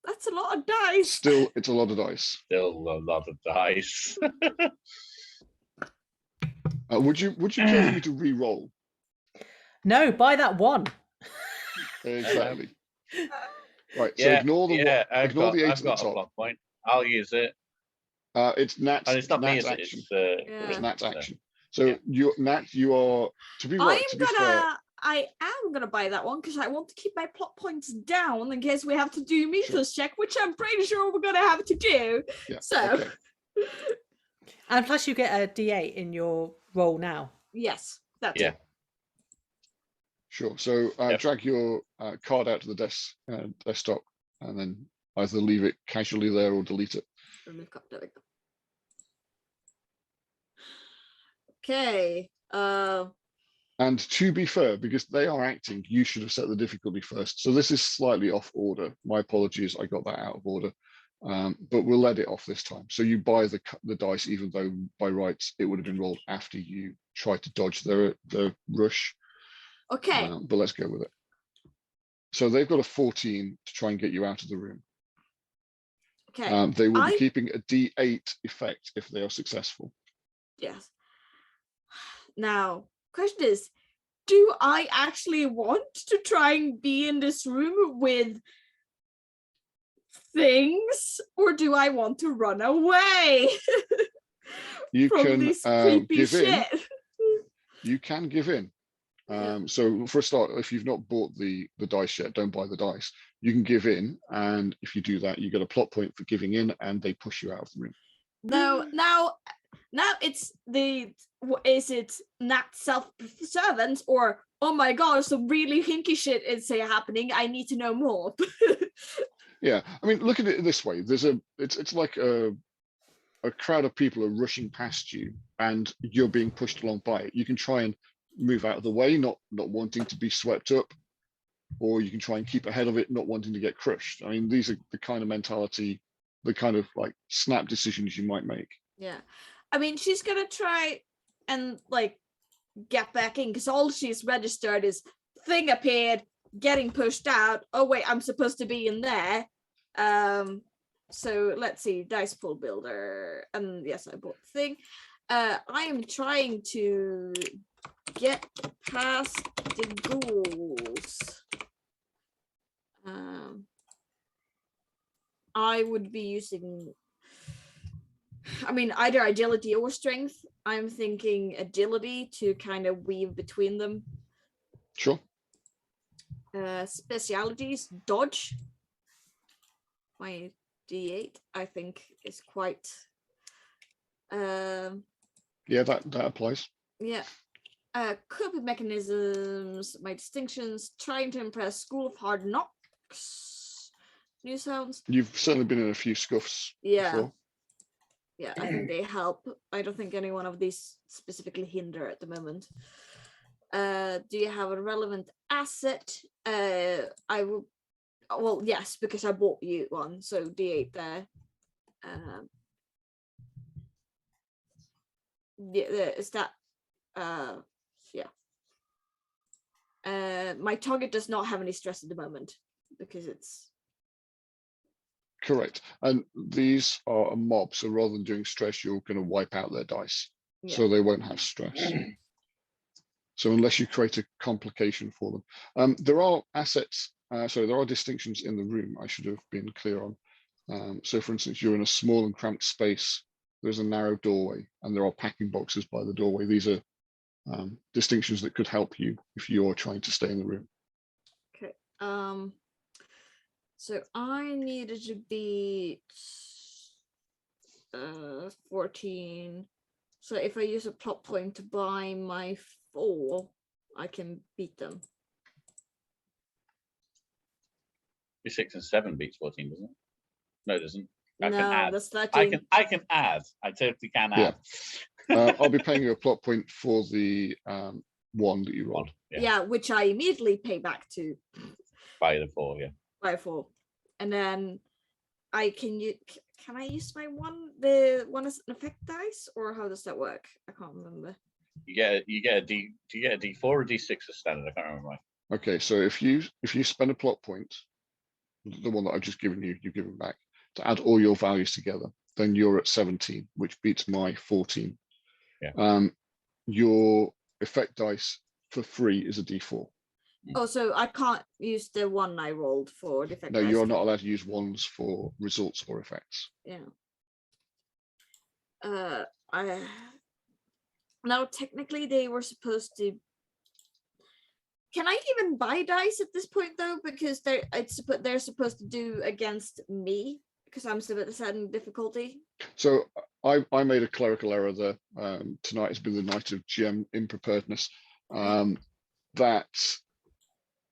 That's a lot of dice. Still, it's a lot of dice. Still a lot of dice. Would you care for me to re-roll? No, buy that one. Exactly. Right. So Yeah, ignore the yeah. ignore the 8 I've at the got a top. plot point. I'll use it. It's Nat's, And it's not me, Nat's is it? action. It's Yeah. It's Nat's so, action. So yeah. Nat, you are to be right. To be fair, I am gonna buy that one because I want to keep my plot points down in case we have to do mythos check, which I'm pretty sure we're gonna have to do. yeah. So Okay. And plus you get a D8 in your roll now. yes, that's Yeah. it. Sure. So Yep. drag your card out to the desktop, and then either leave it casually there or delete it. Remove card, there we go. Okay. And to be fair, because they are acting, you should have set the difficulty first. So this is slightly off order. My apologies, I got that out of order. But we'll let it off this time. So you buy the dice, even though by rights it would have been rolled after you tried to dodge the rush. Okay. But let's go with it. So they've got a 14 to try and get you out of the room. Okay. They will be keeping a D8 effect if they are successful. Yes. Now, question is, do I actually want to try and be in this room with things, or do I want to run away You from can this creepy give in. shit? You can give in. So for a start, if you've not bought the dice yet, don't buy the dice. You can give in, and if you do that, you get a plot point for giving in, and they push you out of the room. No, now it's is it not self-servants, or oh my gosh, some really hinky shit is happening, I need to know more. Yeah, I mean, look at it this way. It's like a crowd of people are rushing past you, and you're being pushed along by it. You can try and move out of the way, not wanting to be swept up, or you can try and keep ahead of it, not wanting to get crushed. I mean, these are the kind of mentality, the kind of like snap decisions you might make. Yeah, I mean, she's gonna try and like get back in because all she's registered is thing appeared, getting pushed out. Oh wait, I'm supposed to be in there. So let's see, dice pool builder, and yes, I bought the thing. I am trying to get past the ghouls. I would be using, I mean, either agility or strength. I'm thinking agility to kind of weave between them. Sure. Specialities, dodge. My D8, I think, is quite. Yeah, that applies. Yeah. Coping mechanisms, my distinctions, trying to impress, School of Hard Knocks. New sounds. You've certainly been in a few scuffs before. Yeah, I think they help. I don't think any one of these specifically hinder at the moment. Do you have a relevant asset? I will. Well, yes, because I bought you one, so D8 there. Yeah, is that? Yeah. My target does not have any stress at the moment because it's. Correct. And these are a mob, so rather than doing stress, you're going to wipe out their dice, so they won't have stress. So unless you create a complication for them, there are assets. So there are distinctions in the room. I should have been clear on. So, for instance, you're in a small and cramped space. There's a narrow doorway, and there are packing boxes by the doorway. These are distinctions that could help you if you're trying to stay in the room. Okay. So I needed to beat 14. So if I use a plot point to buy my 4, I can beat them. Your 6 and 7 beats 14, doesn't it? No, it doesn't. I No, can add. that's 13. I can add. I totally can add. I'll be paying you a plot point for the 1 that you rolled. Yeah, which I immediately pay back to. By the 4, yeah. By 4. And then I can I use my the one as an effect dice, or how does that work? I can't remember. You get a D. Do you get a D4 or D6 as standard? I can't remember. Right. Okay, so if you spend a plot point, the one that I've just given you, you give it back to add all your values together, then you're at 17, which beats my 14. Yeah. Your effect dice for free is a D4. Oh, so I can't use the one I rolled for the effect. No, you're not allowed to use ones for results or effects. Yeah. Now technically they were supposed to. Can I even buy dice at this point though? Because they're supposed to do against me because I'm still at a certain difficulty. So I made a clerical error there. Tonight has been the night of GM impreparedness. That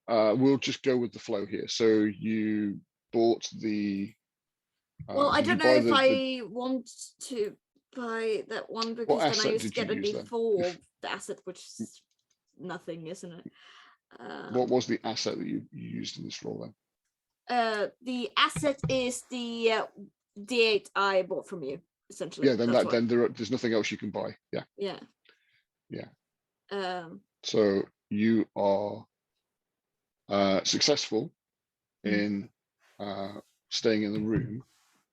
we'll just go with the flow here. So you bought the. Well, I don't know if I want to buy that one because then I used to get a D4 of the asset, which is nothing, isn't it? What was the asset that you used in this roll then? The asset is the D8 I bought from you, essentially. Yeah, then there's nothing else you can buy. Yeah. Yeah. Yeah. So you are successful in staying in the room.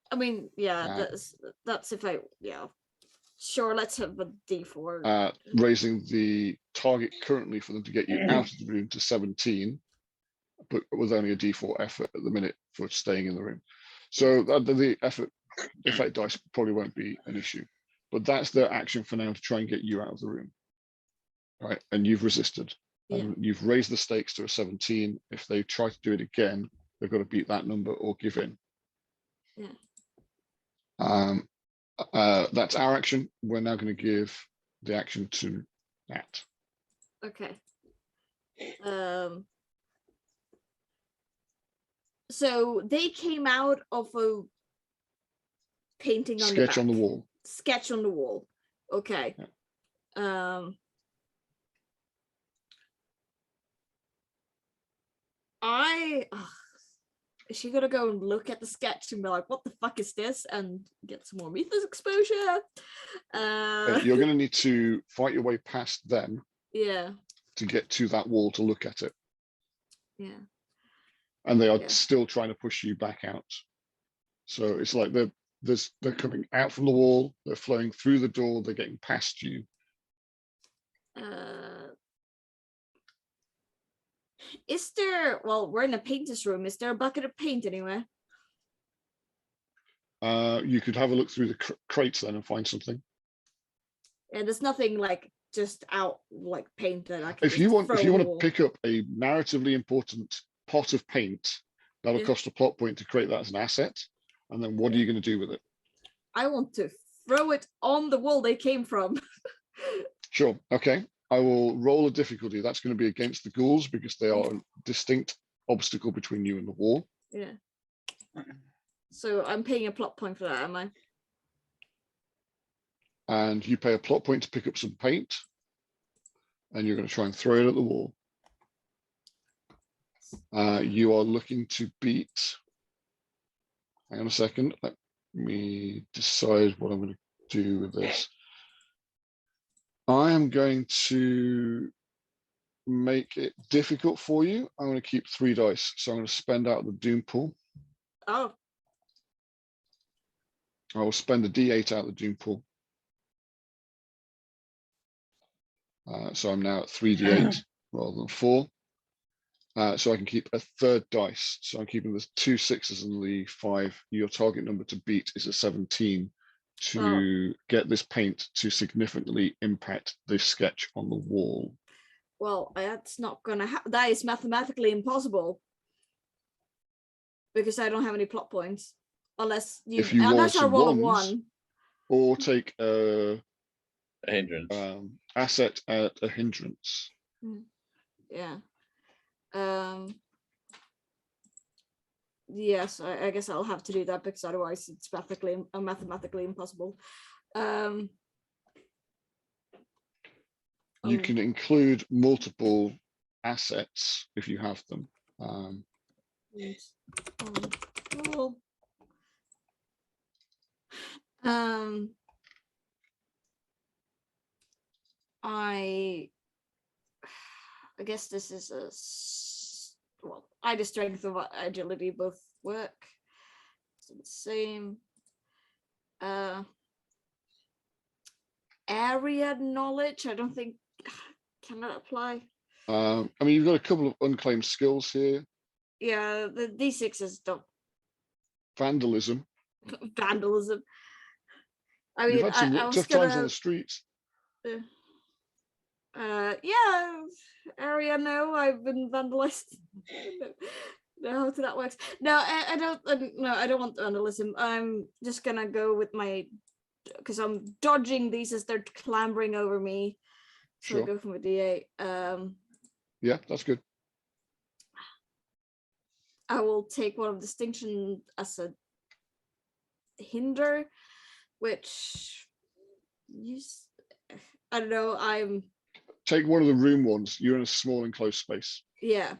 I mean, yeah, that's if I sure, let's have a D4. Raising the target currently for them to get you out of the room to 17, but with only a D4 effort at the minute for staying in the room. So the effect dice probably won't be an issue, but that's their action for now to try and get you out of the room. Right, and you've resisted. And you've raised the stakes to a 17. If they try to do it again, they've got to beat that number or give in. Yeah. That's our action. We're now going to give the action to Nat. Okay. So they came out of a painting on sketch on the wall. Sketch on the wall. Okay. Yeah. Is she gonna go and look at the sketch and be like, what the fuck is this? And get some more Mythos exposure? You're going to need to fight your way past them. Yeah. To get to that wall to look at it. Yeah. And they are still trying to push you back out. So it's like they're coming out from the wall, they're flowing through the door, they're getting past you. Is there, well, we're in a painter's room. Is there a bucket of paint anywhere? You could have a look through the crates then and find something. And there's nothing like just out like paint that I can If you want throw to on the wall. pick up a narratively important pot of paint, that'll Yeah. cost a plot point to create that as an asset. And then what are you going to do with it? I want to throw it on the wall they came from. Sure. Okay. I will roll a difficulty. That's going to be against the ghouls because they are a distinct obstacle between you and the wall. Yeah. So I'm paying a plot point for that, am I? And you pay a plot point to pick up some paint. And you're going to try and throw it at the wall. You are looking to beat. Hang on a second. Let me decide what I'm going to do with this. I am going to make it difficult for you. I'm going to keep 3 dice. So I'm going to spend out the doom pool. Oh, I will spend a D8 out of the doom pool. So I'm now at 3d8 rather than 4. So I can keep a 3rd dice. So I'm keeping the 2 6s and the 5. Your target number to beat is a 17 to get this paint to significantly impact this sketch on the wall. well, that's not gonna happen. That is mathematically impossible. Because I don't have any plot points. Unless you, If you roll unless I some roll a ones, 1. or take a hindrance. asset at a hindrance. Yeah. Yes, I guess I'll have to do that because otherwise it's mathematically impossible. You can include multiple assets if you have them. Well, I guess this is well, either strength or agility both work. It's the same. Area knowledge, I don't think can that apply. I mean, you've got a couple of unclaimed skills here. Yeah, the D6s don't. Vandalism. Vandalism. I You've mean, had some I was tough times on the streets. Yeah, area. No, I've been vandalized. No, how that works. No, I don't. No, I don't want vandalism. I'm just gonna go with my, because I'm dodging these as they're clambering over me. So Sure. I'll go from a D8. Yeah, that's good. I will take one of distinction as a hinder, which I don't know. I'm Take one of the room ones. You're in a small enclosed space. yeah.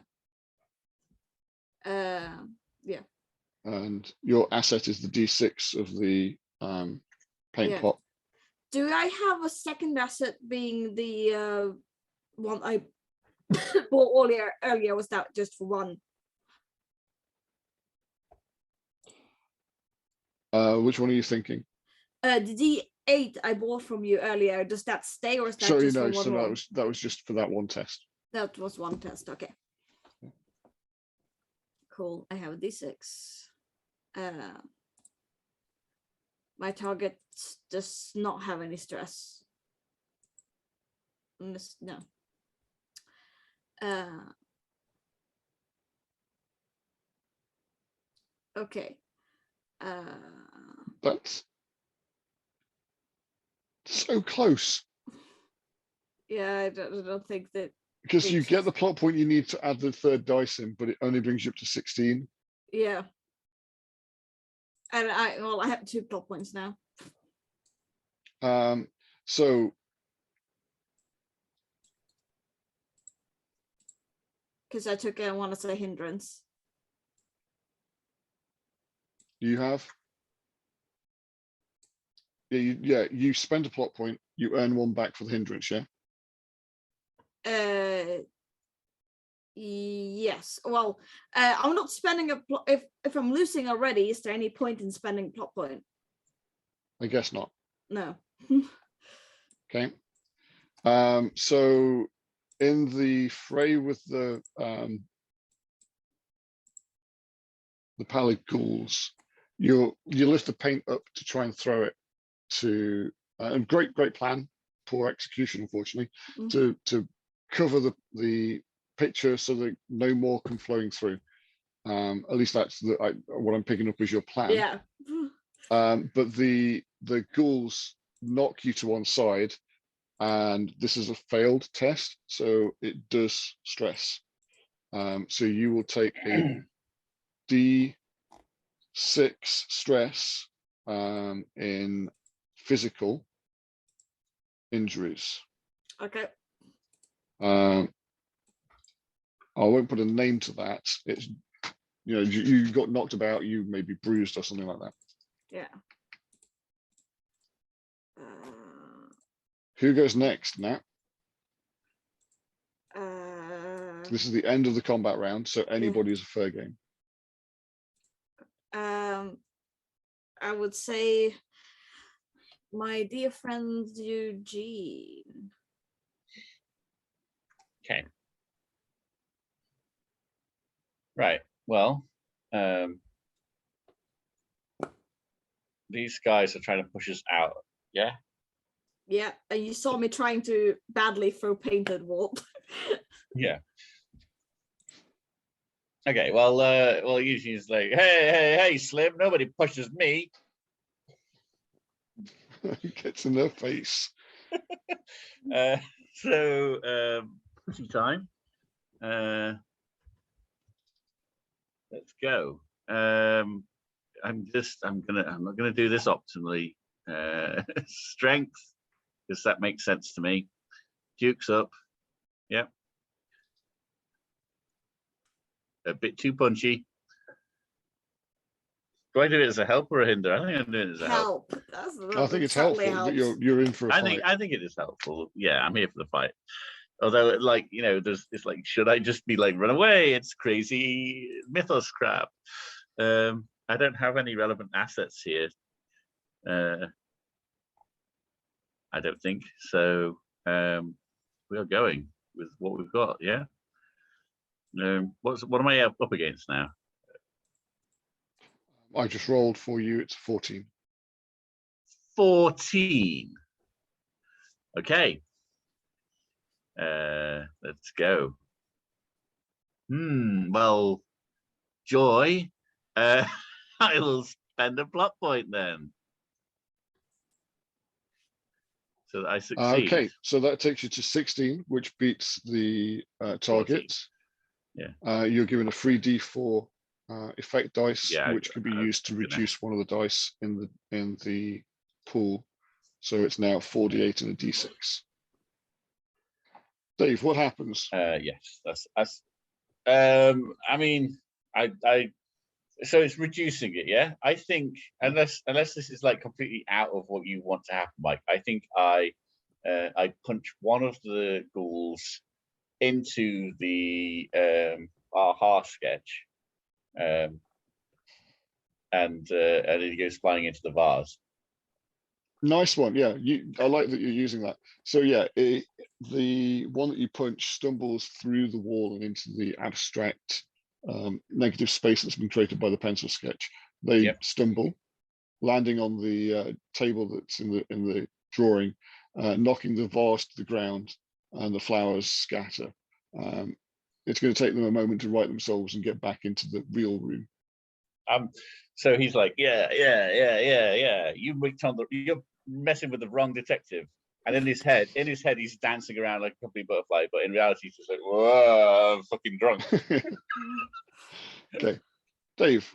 Yeah. And your asset is the D6 of the paint Yeah. pot. Do I have a second asset being the one I bought earlier? Was that just for one? Which one are you thinking? The D8 I bought from you earlier, does that stay or is that Sorry, just no. for one So roll? that was just for that one test. That was one test. Okay. Cool. I have a D6. My target does not have any stress. No. Okay. That's so close. Yeah, I don't think that. Because you get the plot point you need to add the 3rd dice in, but it only brings you up to 16. Yeah. And I have 2 plot points now. So Because I took one as a hindrance. you have. Yeah, you spend a plot point, you earn 1 back for the hindrance, yeah? Yes. Well, I'm not spending a plot. If I'm losing already, is there any point in spending plot point? I guess not. No. Okay. So in the fray with the pallid ghouls, you lift the paint up to try and throw it to and great plan, poor execution unfortunately, to cover the picture so that no more can flowing through. At least that's what I'm picking up as your plan. Yeah. But the ghouls knock you to one side, and this is a failed test, so it does stress. So you will take a D6 stress in physical injuries. Okay. I won't put a name to that. It's, you know, you got knocked about, you may be bruised or something like that. Yeah. Who goes next, Nat? This This is the end of the combat round, so anybody is a fair game. I would say my dear friend Eugene. Okay. Right. Well, these guys are trying to push us out. Yeah. Yeah, and you saw me trying to badly throw painted wall. Yeah. Okay. Well, Eugene's like, hey, Slim. Nobody pushes me. Gets in their face. Pushing time. Let's go. I'm not gonna do this optimally. Strength, because that makes sense to me. Duke's up. Yep. A bit too punchy. Do I do it as a help or a hinder? I think I'm doing it as a help. I think it's helpful that you're in for a fight. I think it is helpful. Yeah, I'm here for the fight. Although, like, you know, it's like, should I just be like, run away? It's crazy mythos crap. I don't have any relevant assets here. I don't think so. We are going with what we've got. Yeah. What am I up against now? I just rolled for you. It's 14. 14. Okay. Let's go. Well, Joy. I will spend a plot point then. So that I succeed. Okay, so that takes you to 16, which beats the target. 14. Yeah. You're given a free D4 effect dice, Yeah, which could be used to reduce one of the dice in the pool. So it's now 48 and a D6. Dave, what happens? Yes, that's. I mean, so it's reducing it. Yeah, I think unless this is like completely out of what you want to happen, Mike. I think I punch one of the ghouls into the aha sketch, and it goes flying into the vase. Nice one. Yeah, I like that you're using that. So yeah, the one that you punch stumbles through the wall and into the abstract negative space that's been created by the pencil sketch. They stumble, landing on the table that's in the drawing, knocking the vase to the ground, and the flowers scatter. It's going to take them a moment to right themselves and get back into the real room. So he's like, yeah. You're messing with the wrong detective. And in his head, he's dancing around like a complete butterfly. But in reality, he's just like, whoa, I'm fucking drunk. Okay, Dave,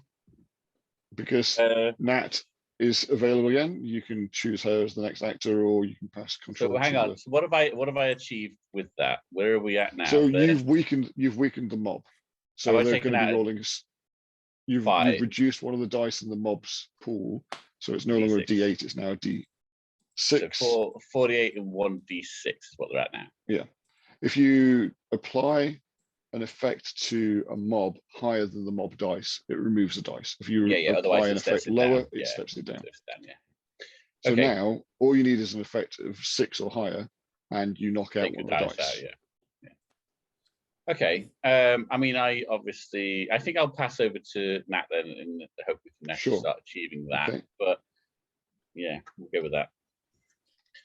because Nat is available again, you can choose her as the next actor, or you can pass control. So hang on. So what have I achieved with that? Where are we at now? So you've weakened the mob. So they're going to be rolling. You've reduced one of the dice in the mob's pool, so it's no longer a D8, it's now a D6. So 48 and 1 D6 is what they're at now. Yeah. If you apply an effect to a mob higher than the mob dice, it removes the dice. If you Yeah, otherwise apply it an steps effect it lower, down. it steps it down. Yeah. So Okay. now all you need is an effect of 6 or higher, and you knock out Take one the of the dice dice. out, yeah. Okay. I mean, I think I'll pass over to Nat then, and hope we can actually Sure. start achieving that. Okay. But yeah, we'll go with that.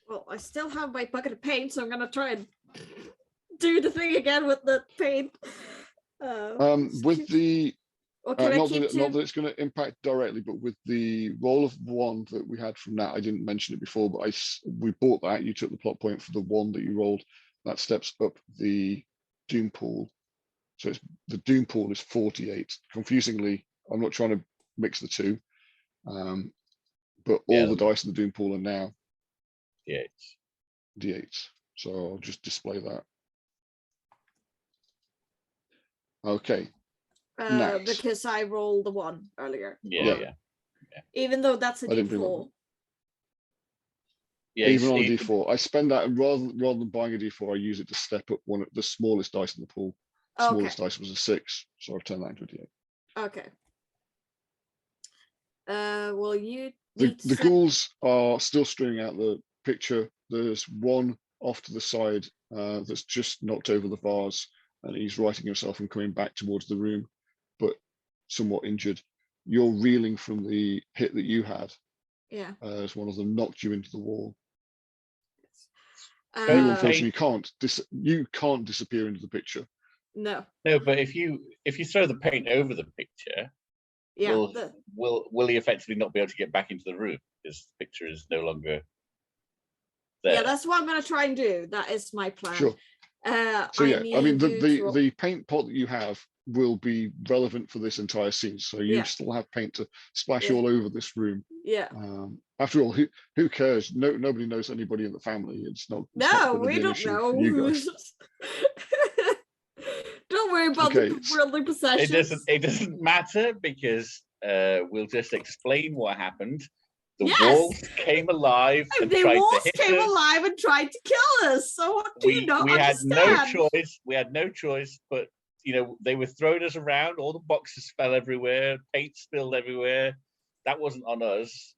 Well, I still have my bucket of paint, so I'm gonna try and do the thing again with the paint. With the or can I not keep that it's going to impact directly, but with the roll of 1 that we had from that, I didn't mention it before, but we bought that. You took the plot point for the 1 that you rolled. That steps up the doom pool. So the doom pool is 48. Confusingly, I'm not trying to mix the two, but all the dice in the doom pool are now D8s. So I'll just display that. Okay. Next. Because I rolled the 1 earlier. Yeah. Even though that's a I didn't bring D4. that. Yeah. Even on a D4, I spend that, and rather than buying a D4, I use it to step up one of the smallest dice in the pool. Okay. Smallest dice was a 6, so I've turned that into a D8. Okay. Well, you The ghouls are still stringing out the picture. There's one off to the side that's just knocked over the vase, and he's righting himself and coming back towards the room, but somewhat injured. You're reeling from the hit that you had. Yeah. As one of them knocked you into the wall. You Uh, unfortunately you can't disappear into the picture. No. No, but if you throw the paint over the picture, Yeah. will he effectively not be able to get back into the room because the picture is no longer there? Yeah, that's what I'm gonna try and do. That is my plan. Sure. So yeah, I mean need you to- the paint pot that you have will be relevant for this entire scene. So you Yeah. still have paint to splash Yeah. all over this room. Yeah. After all, who cares? Nobody knows anybody in the family. It's not No, gonna we be an don't issue know. for you guys. Don't worry about Okay, the worldly possessions. It doesn't matter because we'll just explain what happened. The Yes! wolves came alive and The tried wolves to hit came us. alive and tried to kill us. So what do you not We had understand? no choice. We had no choice, but they were throwing us around. All the boxes fell everywhere. Paint spilled everywhere. That wasn't on us.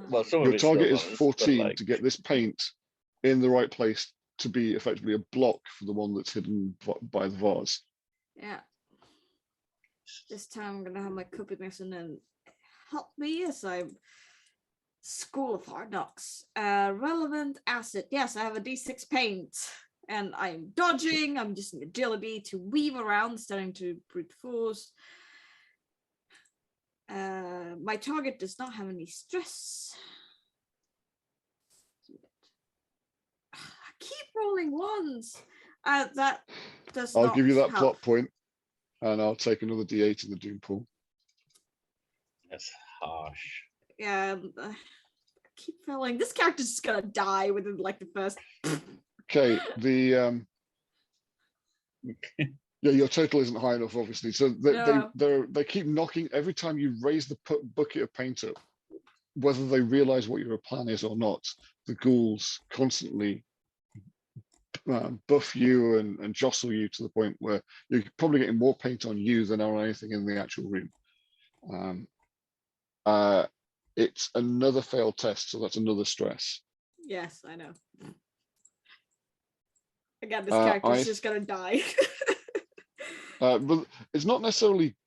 Well, some of your it's target still is on us, 14 to get this paint in the right place to be effectively a block for the one that's hidden by the vase. Yeah. This time I'm gonna have my cupidness and then help me as I'm School of Hard Knocks. Relevant asset. Yes, I have a D6 paint. And I'm dodging. I'm using agility to weave around, starting to brute force. My target does not have any stress. I keep rolling ones. That does I'll not give you that help. plot point, and I'll take another D8 in the doom pool. That's harsh. Yeah, I keep failing. This character's just gonna die within like the first. Okay, the yeah, your total isn't high enough, obviously. So they keep knocking every time you raise the bucket of paint up, whether they realize what your plan is or not. The ghouls constantly buff you and jostle you to the point where you're probably getting more paint on you than on anything in the actual room. It's another failed test, so that's another stress. Yes, I know. Again, this character's just gonna die. But it's not necessarily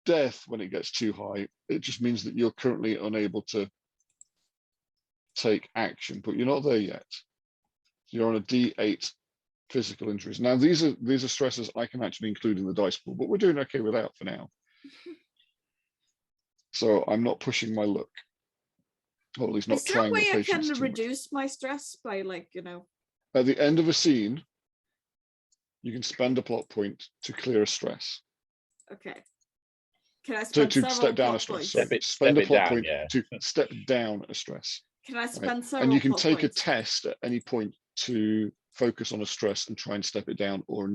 death when it gets too high. It just means that you're currently unable to take action, but you're not there yet. You're on a D8 physical injuries. Now these are stresses I can actually include in the dice pool, but we're doing okay without for now. So I'm not pushing my luck, or at least not Is there a trying my way I patience can too reduce my stress by At the end of a scene, you can spend a plot point to clear a stress. Okay. Can I To spend several step down a plot stress. points? Sorry. Spend a it plot down, point yeah. to step down a stress. Can I spend Right? several And you can plot take points? a test at any point to focus on a stress and try and step it down or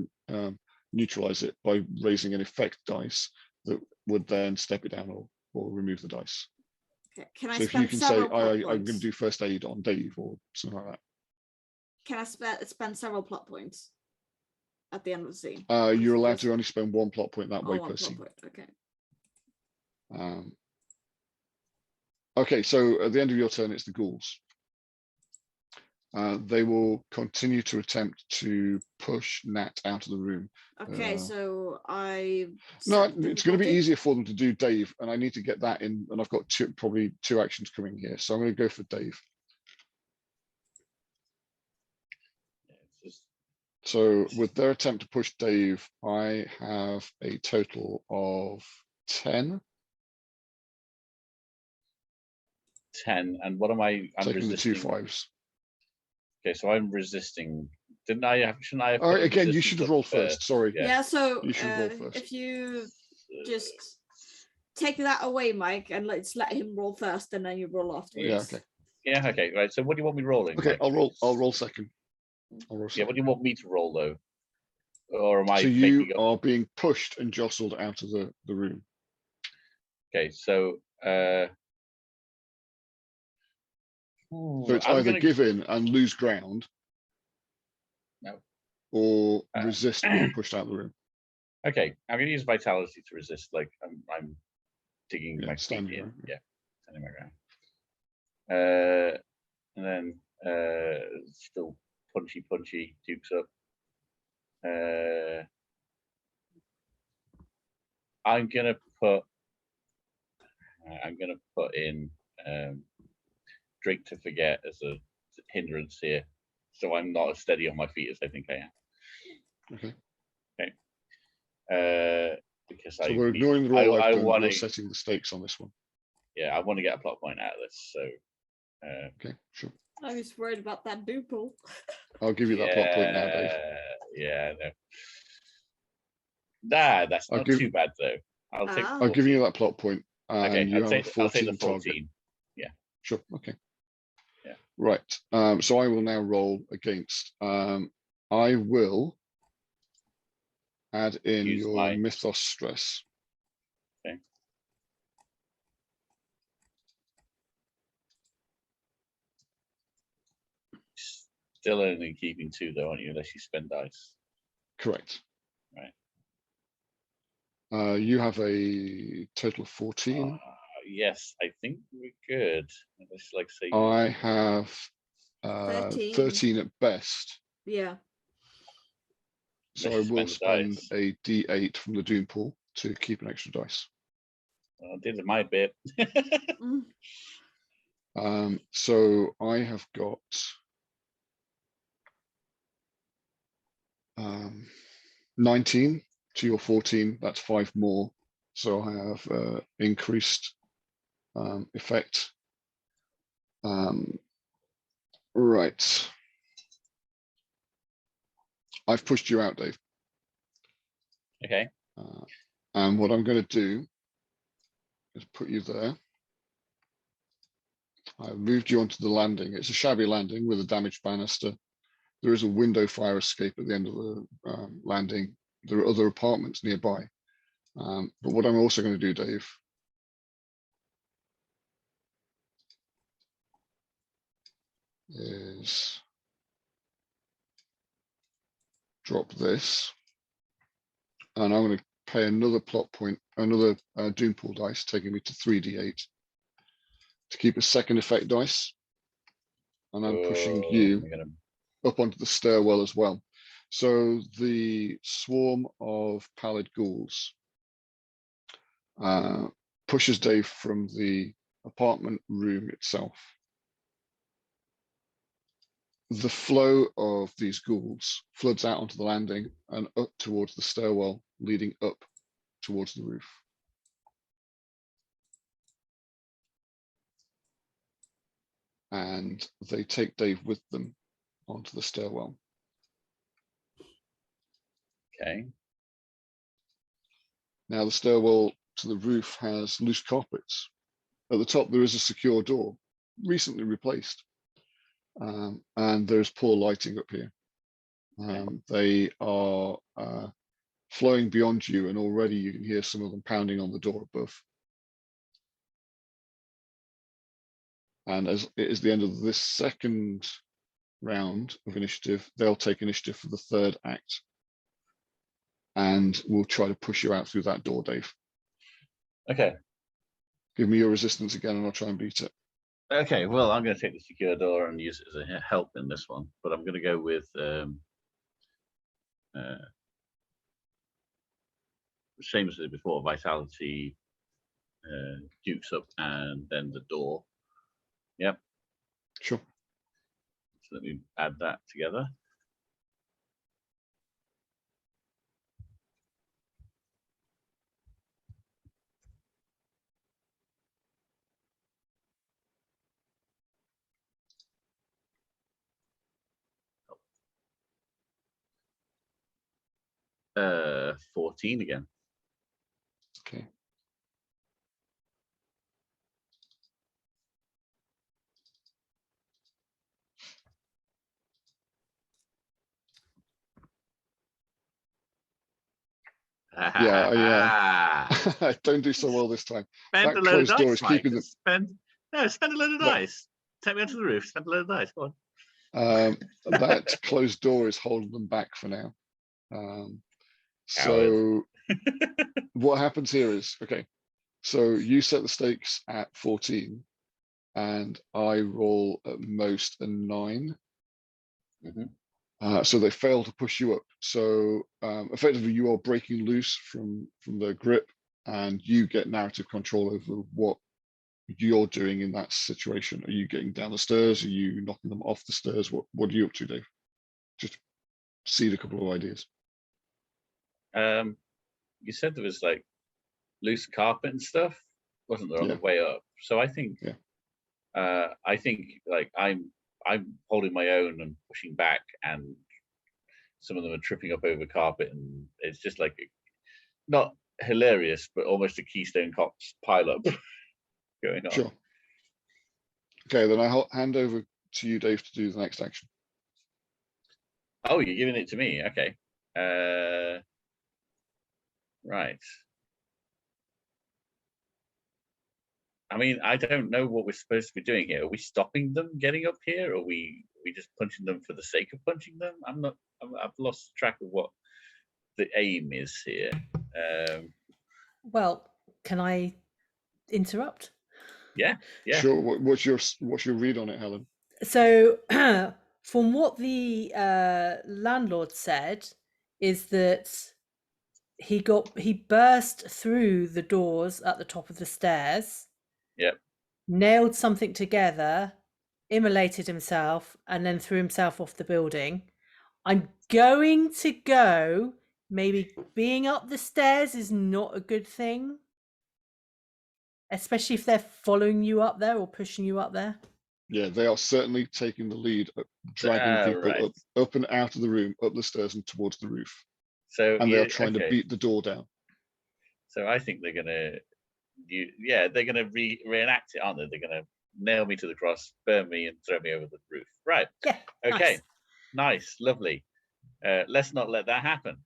neutralize it by raising an effect dice that would then step it down or remove the dice. Okay. Can I So if spend you can say, several plot I'm going points? to do first aid on Dave or something like that. Can I spend several plot points? at the end of the scene? You're allowed Just- to only spend 1 plot point that Oh, way one per plot scene. point, okay. Okay, so at the end of your turn, it's the ghouls. They will continue to attempt to push Nat out of the room. Okay, so I. No, set it's going to be difficulty. easier for them to do Dave, and I need to get that in, and I've got probably two actions coming here, so I'm going to go for Dave. Yeah, it's just So with their attempt to push Dave, I have a total of 10, 10. And what am I? I'm taking the two resisting. 5s. Okay, so I'm resisting. Didn't I have? Shouldn't I have? All put right, the again, you resistance should have up rolled first. Sorry. Yeah. Yeah, so You should roll first. if you just take that away, Mike, and let's let him roll first, and then you roll afterwards. Yeah, okay. Yeah. Okay. Right. So what do you want me rolling? Okay, Like, I'll roll second. I'll roll Yeah. second. What do you want me to roll though? Or am I? So making you up? are being pushed and jostled out of the room. Okay. So. So it's I'm either gonna- give in and lose ground, No. or resist being pushed out of the room. Okay, I'm gonna use vitality to resist. Like I'm digging Yeah, my feet standing in. ground, Yeah, standing my ground. And then still punchy dukes up. I'm gonna put in drink to forget as a hindrance here, so I'm not as steady on my feet as I think I am. Okay. Because So we're ignoring the roll I've done. wanna, You're setting the stakes on this one. yeah, I want to get a plot point out of this. So Okay, sure. I was worried about that duple. I'll give you that plot point now, Dave. Yeah, no. Nah, that's I'll not give- too bad though. I'll take. Ah. I'll give you 14. that plot point, and Okay, you I'll have take, a I'll take 14 the target. 14. Sure. Okay. Yeah. Right. So I will now roll against. I will add in Use your my- mythos stress. Okay. Still only keeping 2 though, aren't you? Unless you spend dice. Correct. Right. You have a total of 14. Yes, I think we're good. Let's like say. I have 13. 13 at best. Yeah. So I Let's will spend spend dice. a D8 from the Doom pool to keep an extra dice. I did my bit. Mm. So I have got 19 to your 14. That's 5 more. So I have increased effect. Right. I've pushed you out, Dave. Okay. And what I'm going to do is put you there. I've moved you onto the landing. It's a shabby landing with a damaged banister. There is a window fire escape at the end of the landing. There are other apartments nearby. But what I'm also going to do, Dave, is drop this. And I'm going to pay another plot point, another Doom pool dice, taking me to 3d8 to keep a second effect dice. And I'm pushing you I'm gonna- up onto the stairwell as well. So the swarm of pallid ghouls pushes Dave from the apartment room itself. The flow of these ghouls floods out onto the landing and up towards the stairwell, leading up towards the roof. And they take Dave with them onto the stairwell. Okay. Now the stairwell to the roof has loose carpets. At the top, there is a secure door, recently replaced. And there's poor lighting up here. They are flowing beyond you, and already you can hear some of them pounding on the door above. And as it is the end of this second round of initiative, they'll take initiative for the third act. and we'll try to push you out through that door, Dave. Okay. Give me your resistance again, and I'll try and beat it. Okay. Well, I'm going to take the secure door and use it as a help in this one, but I'm going to go with same as I did before: vitality, dukes up, and then the door. Yep. Sure. So let me add that together. Oh. 14 again. Okay. Yeah, I don't do so well this time. Spend That a load of closed door dice, is Mike. keeping them. Spend a load of dice. Take me onto the roof. Spend a load of dice. Go on. That closed door is holding them back for now. Coward. So what happens here is, okay, so you set the stakes at 14, and I roll at most a 9. So they fail to push you up. So effectively, you are breaking loose from the grip, and you get narrative control over what you're doing in that situation. Are you getting down the stairs? Are you knocking them off the stairs? What are you up to, Dave? Just seed a couple of ideas. You said there was like loose carpet and stuff, wasn't there, on the way up? So I think, like I'm holding my own and pushing back, and some of them are tripping up over carpet, and it's just like not hilarious, but almost a Keystone Cops pile up going on. Sure. Okay, then I'll hand over to you, Dave, to do the next action. Oh, you're giving it to me. Okay. Right. I mean, I don't know what we're supposed to be doing here. Are we stopping them getting up here? Or are we just punching them for the sake of punching them? I've lost track of what the aim is here. Well, can I interrupt? Yeah. Sure. What's your read on it, Helen? So from what the landlord said is that he burst through the doors at the top of the stairs. Yep. Nailed something together, immolated himself, and then threw himself off the building. I'm going to go, maybe being up the stairs is not a good thing, especially if they're following you up there or pushing you up there. Yeah, they are certainly taking the lead, dragging people up and out of the room, up the stairs and towards the roof. So and they are trying to beat the door down. So I think they're gonna, they're gonna reenact it, aren't they? They're gonna nail me to the cross, burn me, and throw me over the roof. Right. Yeah. Okay. Nice. Lovely. Let's not let that happen.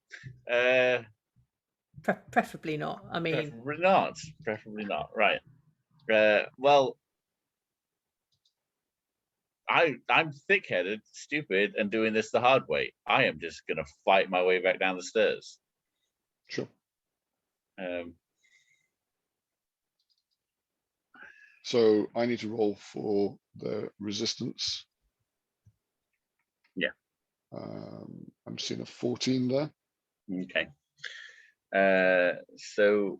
Preferably not. I mean, preferably not. Right. Well, I'm thick-headed, stupid, and doing this the hard way. I am just gonna fight my way back down the stairs. Sure. So I need to roll for the resistance. Yeah. I'm seeing a 14 there. Okay. So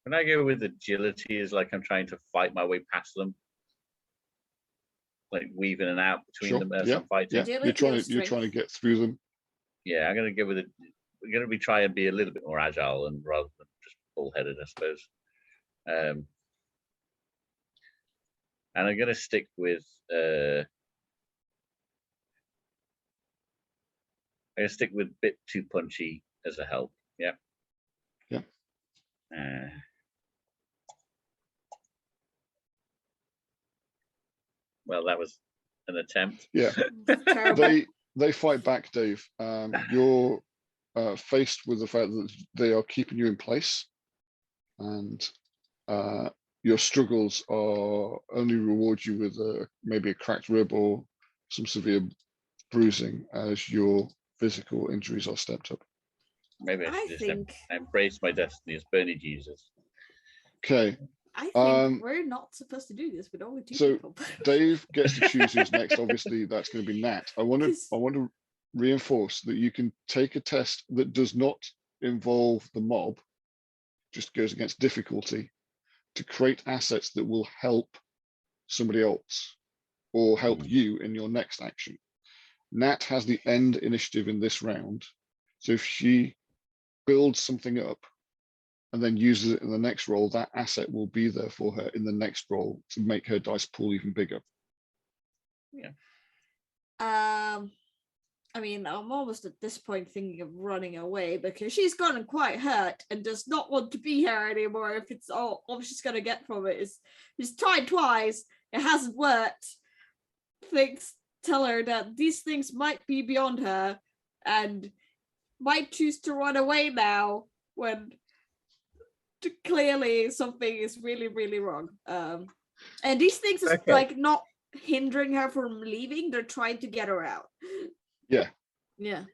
when I go with agility, is like I'm trying to fight my way past them, like weaving in and out between them as I'm fighting. Yeah. You're trying to get through them. Yeah, I'm gonna go with it. We're gonna try and be a little bit more agile and rather than just bullheaded, I suppose. And I'm gonna stick with bit too punchy as a help. Yeah. Yeah. Well, that was an attempt. Yeah. they fight back, Dave. You're faced with the fact that they are keeping you in place, and your struggles are only reward you with maybe a cracked rib or some severe bruising as your physical injuries are stepped up. Maybe I I should just think embrace my destiny as Bernie Jesus. Okay, I think we're not supposed to do this with only two so people. Dave gets to choose who's next. Obviously, that's going to be Nat. I want Because- to reinforce that you can take a test that does not involve the mob, just goes against difficulty, to create assets that will help somebody else or help you in your next action. Nat has the end initiative in this round, so if she builds something up and then uses it in the next roll, that asset will be there for her in the next roll to make her dice pool even bigger. I mean, I'm almost at this point thinking of running away because she's gotten quite hurt and does not want to be here anymore. If it's all she's gonna get from it is she's tried twice, it hasn't worked. Things tell her that these things might be beyond her and might choose to run away now when clearly something is really, really wrong. And these things is Okay. like not hindering her from leaving, they're trying to get her out. Yeah. Yeah.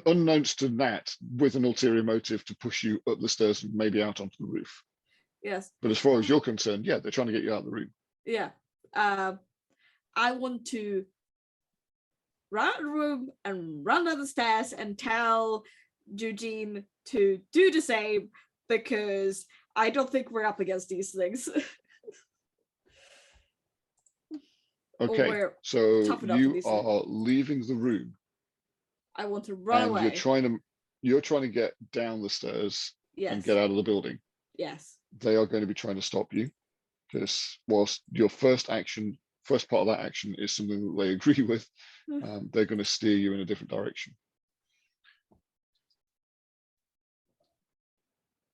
Unknowns to Nat, with an ulterior motive to push you up the stairs and maybe out onto the roof. Yes. But as far as you're concerned, yeah, they're trying to get you out of the room. Yeah. I want to run out of the room and run down the stairs and tell Eugene to do the same because I don't think we're up against these things. Okay, we're so tough enough for you these things. are leaving the room I want to run and away. you're trying to get down the stairs and Yes. get out of the building. Yes. They are going to be trying to stop you because whilst your first part of that action is something that they agree with, they're going to steer you in a different direction.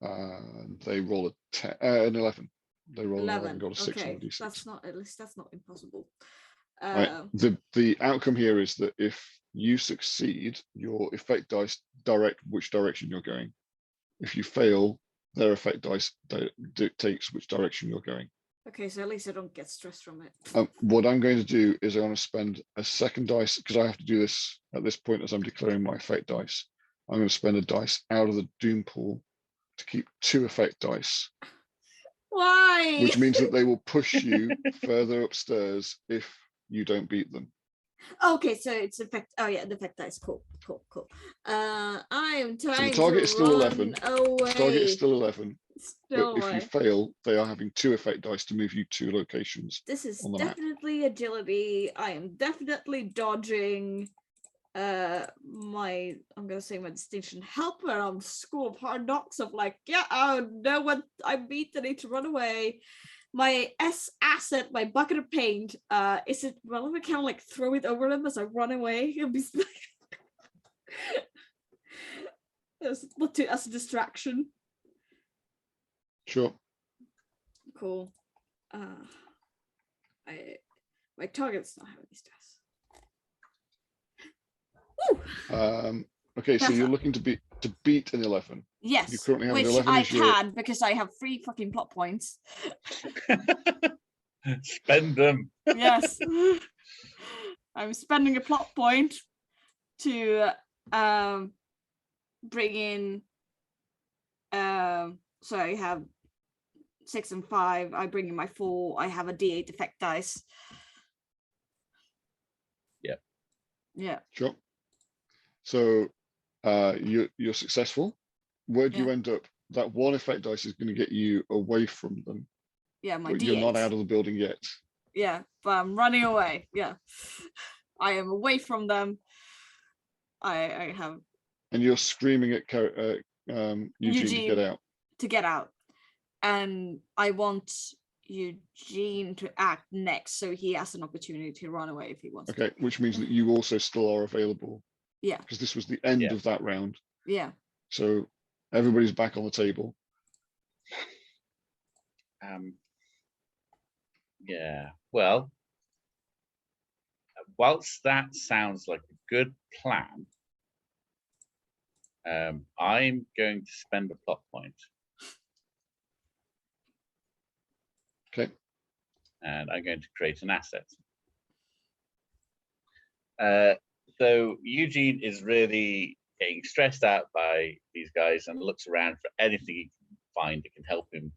They roll an 11. They roll an 11, got a 6 on Okay, the d6. that's not, at least that's not impossible. Right. The outcome here is that if you succeed, your effect dice direct which direction you're going. If you fail, their effect dice dictates which direction you're going. Okay, so at least I don't get stressed from it. What I'm going to do is I'm going to spend a second dice, because I have to do this at this point as I'm declaring my effect dice. I'm going to spend a dice out of the doom pool to keep 2 effect dice, Why? which means that they will push you further upstairs if you don't beat them. Okay, so it's effect. Oh yeah, the effect dice. Cool. I am trying target to is still 11. away. Target is still 11, Still but if you fail, they are having 2 effect dice to move you 2 locations. This is on the map. definitely agility. I am definitely dodging. I'm gonna say my distinction helper on School of Hard Knocks of like, yeah, I know what I beat. I need to run away. My S asset, my bucket of paint. Is it relevant? Kind of like throw it over them as I run away. It'll be as a distraction. Sure. Cool. My target's not having stress. Woo! Okay, so you're looking to beat an 11. Yes, You currently have an which 11 I as your- can because I have 3 fucking plot points. Spend them. Yes. I'm spending a plot point to bring in so I have 6 and 5. I bring in my 4. I have a D8 effect dice. Yeah. Sure. So you're successful. Where'd you Yeah. end up? That 1 effect dice is going to get you away from them, Yeah, my but D8. you're not out of the building yet. Yeah, but I'm running away. Yeah. I am away from them. I have And you're screaming at Eugene to get out. And I want Eugene to act next, so he has an opportunity to run away if he wants. Okay, which means that you also still are available. Yeah. Because this was the end Yeah. of that round. Yeah. So everybody's back on the table. Yeah. Well, whilst that sounds like a good plan, I'm going to spend a plot point. Okay. And I'm going to create an asset. So Eugene is really getting stressed out by these guys and looks around for anything he can find that can help him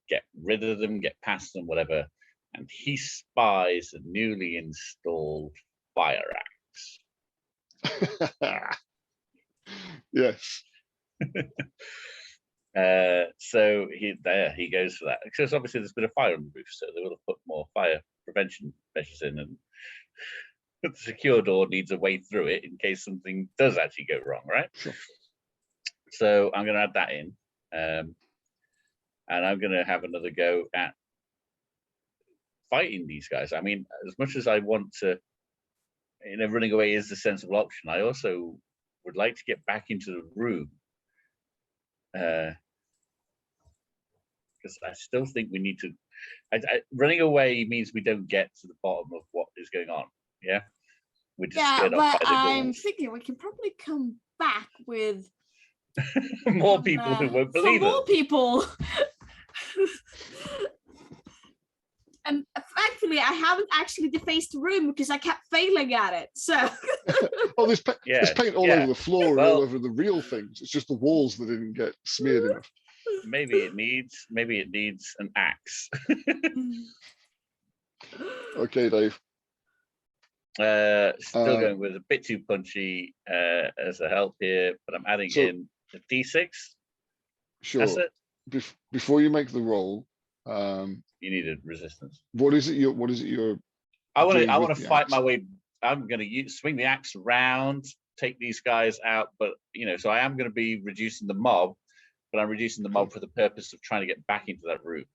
get rid of them, get past them, whatever. And he spies a newly installed fire axe. Yes. So he goes for that. Because obviously there's been a fire on the roof, so they will have put more fire prevention measures in, and the secure door needs a way through it in case something does actually go wrong, right? Sure. So I'm going to add that in, and I'm going to have another go at fighting these guys. I mean, as much as I want to, running away is the sensible option, I also would like to get back into the room, because I still think we need to. Running away means we don't get to the bottom of what is going on. Yeah, we're just scared off but by the I'm ghouls. thinking we can probably come back with More people who won't some believe more us. people. And thankfully, I haven't actually defaced the room because I kept failing at it. So Oh, there's paint all over the floor and all over the real things. It's just the walls that didn't get smeared enough. Maybe it needs an axe. Okay, Dave. Still going with a bit too punchy as a help here, but I'm adding in the D6. Sure. That's it. Before you make the roll, You needed resistance. what is it you're I want doing with to the fight axe? my way. I'm going to swing the axe around, take these guys out, but so I am going to be reducing the mob, but I'm reducing the mob for the purpose of trying to get back into that room.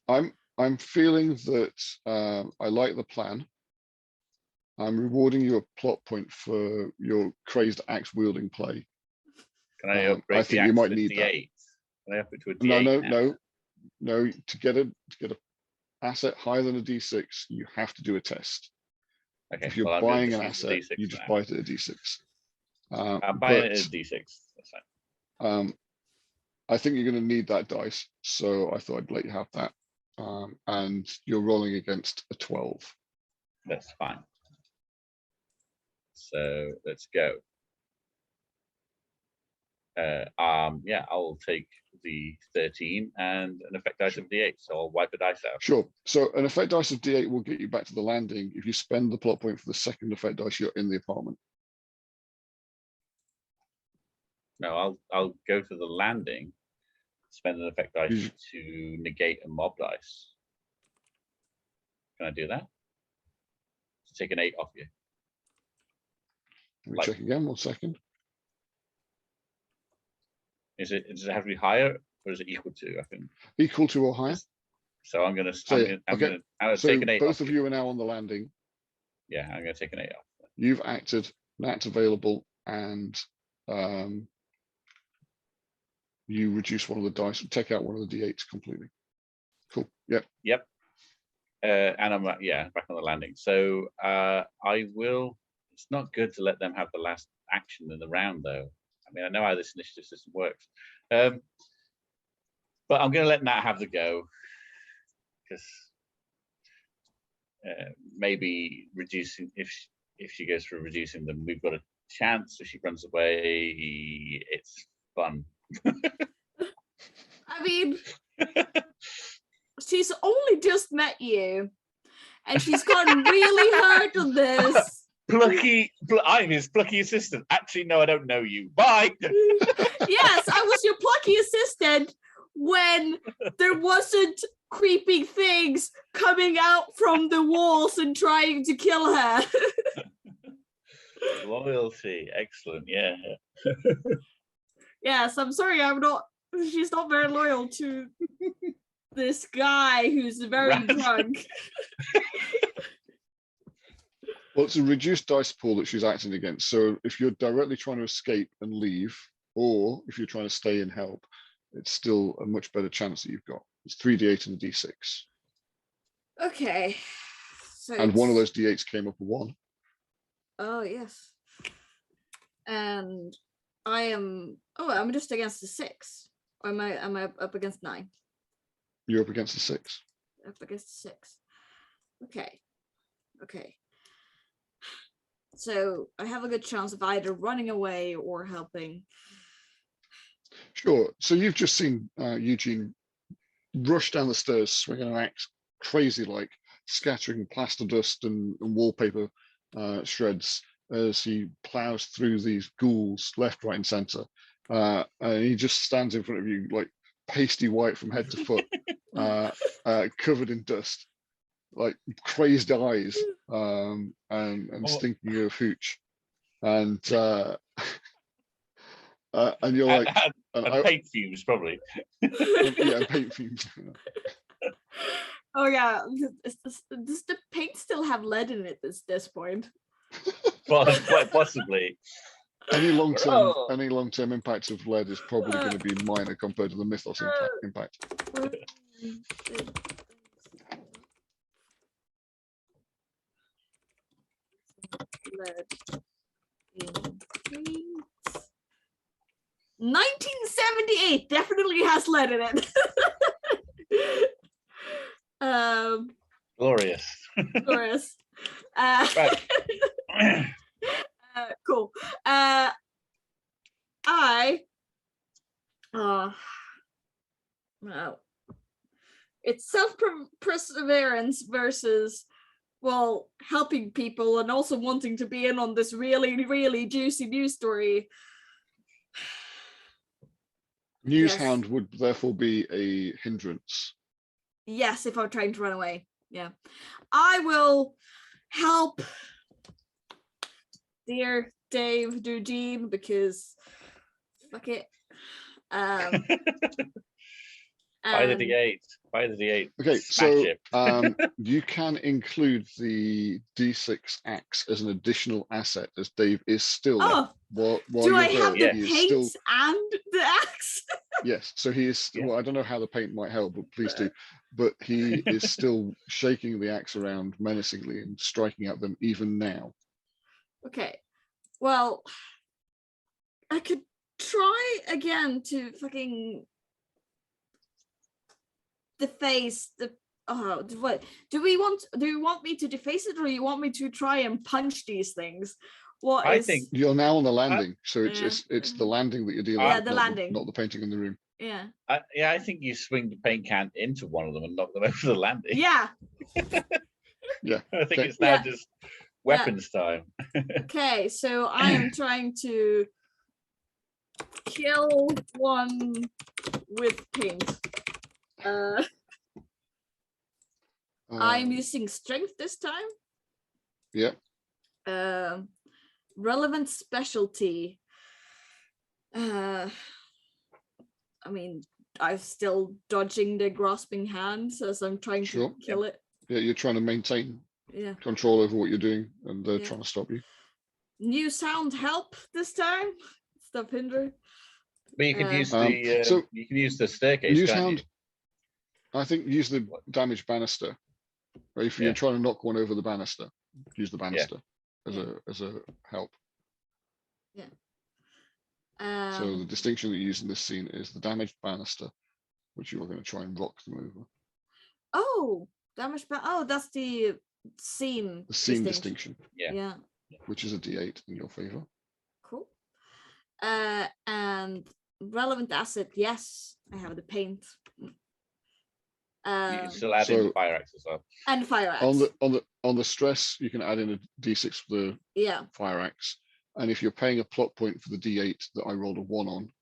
I'm feeling that I like the plan. I'm rewarding you a plot point for your crazed axe wielding play. Can I upgrade I think the you axe might to need that. D8? Can I up it to a D8 No. To get a asset higher than a D6, you have to do a test. Okay. If you're well, buying an just use the asset, D6 you just now. buy it at a D6. I'm buying it at a D6. That's fine. I think you're going to need that dice, so I thought I'd let you have that. And you're rolling against a 12. That's fine. So let's go. Yeah, I'll take the 13 and an effect dice of D8. So I'll wipe a dice out. Sure. So an effect dice of D8 will get you back to the landing. If you spend the plot point for the second effect dice, you're in the apartment. No, I'll go to the landing, spend an effect dice to negate a mob dice. Can I do that? To take an 8 off you. Let me check again, 1 second. Does it have to be higher, or is it equal to? I think Equal to or higher. so. I'm gonna So take an 8 both off of you are now on the landing. Yeah, I'm gonna take an 8 off. You've acted, that's available, and you reduce one of the dice, take out one of the D8s completely. Cool. Yep. And I'm back on the landing. So I will. It's not good to let them have the last action in the round, though. I mean, I know how this initiative system works, but I'm going to let Nat have the go, because maybe reducing, if she goes for reducing them, we've got a chance. If she runs away, it's fun. I mean, she's only just met you, and she's gotten really hurt on this. I'm his plucky assistant. Actually, no, I don't know you. Bye. Yes, I was your plucky assistant when there wasn't creepy things coming out from the walls and trying to kill her. Loyalty, excellent. Yeah. Yes, I'm sorry, she's not very loyal to this guy who's very drunk. Well, it's a reduced dice pool that she's acting against. So if you're directly trying to escape and leave, or if you're trying to stay and help, it's still a much better chance that you've got. It's 3d8 and a d6. Okay. So and one of those d8s came up a 1. Oh, yes. And I'm just against the 6. Or am I up against 9? You're up against the 6. Up against the 6. Okay. So I have a good chance of either running away or helping. Sure. So you've just seen Eugene rush down the stairs, swinging an axe, crazy like, scattering plaster dust and wallpaper shreds as he plows through these ghouls left, right, and center. And he just stands in front of you like pasty white from head to foot, covered in dust, like crazed eyes, and stinking of hooch. And and you're like, and paint fumes probably. yeah, paint fumes. Oh yeah, does the paint still have lead in it at this point? Well, quite possibly. Any long-term Oh. impacts of lead is probably going to be minor compared to the Mythos impact. Lead in paint. 1978 definitely has lead in it. Glorious. Glorious. Right. Cool. No. It's self-perseverance versus, well, helping people and also wanting to be in on this really, really juicy news story. Newshound would therefore be a hindrance. Yes, if I'm trying to run away. Yeah. I will help dear Dave Eugene because fuck it. By the D8. By the D8. Okay, Smash so it. you can include the D6 axe as an additional asset, as Dave is still. Oh, while do I you're have there, the he is paint still, and the axe? yes, so he is. Yeah. Well, I don't know how the paint might help, but please do. But he is still shaking the axe around menacingly and striking at them even now. Okay, well, I could try again to fucking deface the. Oh, what do we want? Do you want me to deface it, or you want me to try and punch these things? What I is? think You're now on the landing, so Yeah. it's the landing that you're dealing Yeah, with, the not landing. not the painting in the room. Yeah. I think you swing the paint can into one of them and knock them over the landing. Yeah. Yeah. I think Okay. it's now Yeah. just weapons time. Okay, so I am trying to kill one with paint. I'm using strength this time. Yeah. Relevant specialty. I mean, I'm still dodging the grasping hands as I'm trying Sure. to kill it. Yeah, you're trying to maintain Yeah. control over what you're doing, and they're Yeah. trying to stop you. New sound help this time. Stop hinder. But you could use so you can use the staircase, New can't you? sound. I think use the damaged banister. Or if you're Yeah. trying to knock one over the banister, use the banister as a help. Yeah. So the distinction that you use in this scene is the damaged banister, which you are going to try and rock them over. Oh, damage. Oh, that's the scene. The scene distinction, Yeah. Yeah. which is a D8 in your favor. Cool. And relevant asset. Yes, I have the paint. You can still add in the fire axe as well. And fire axe. On the stress, you can add in a D6 for the fire axe. And if you're paying a plot point for the D8 that I rolled a 1 on,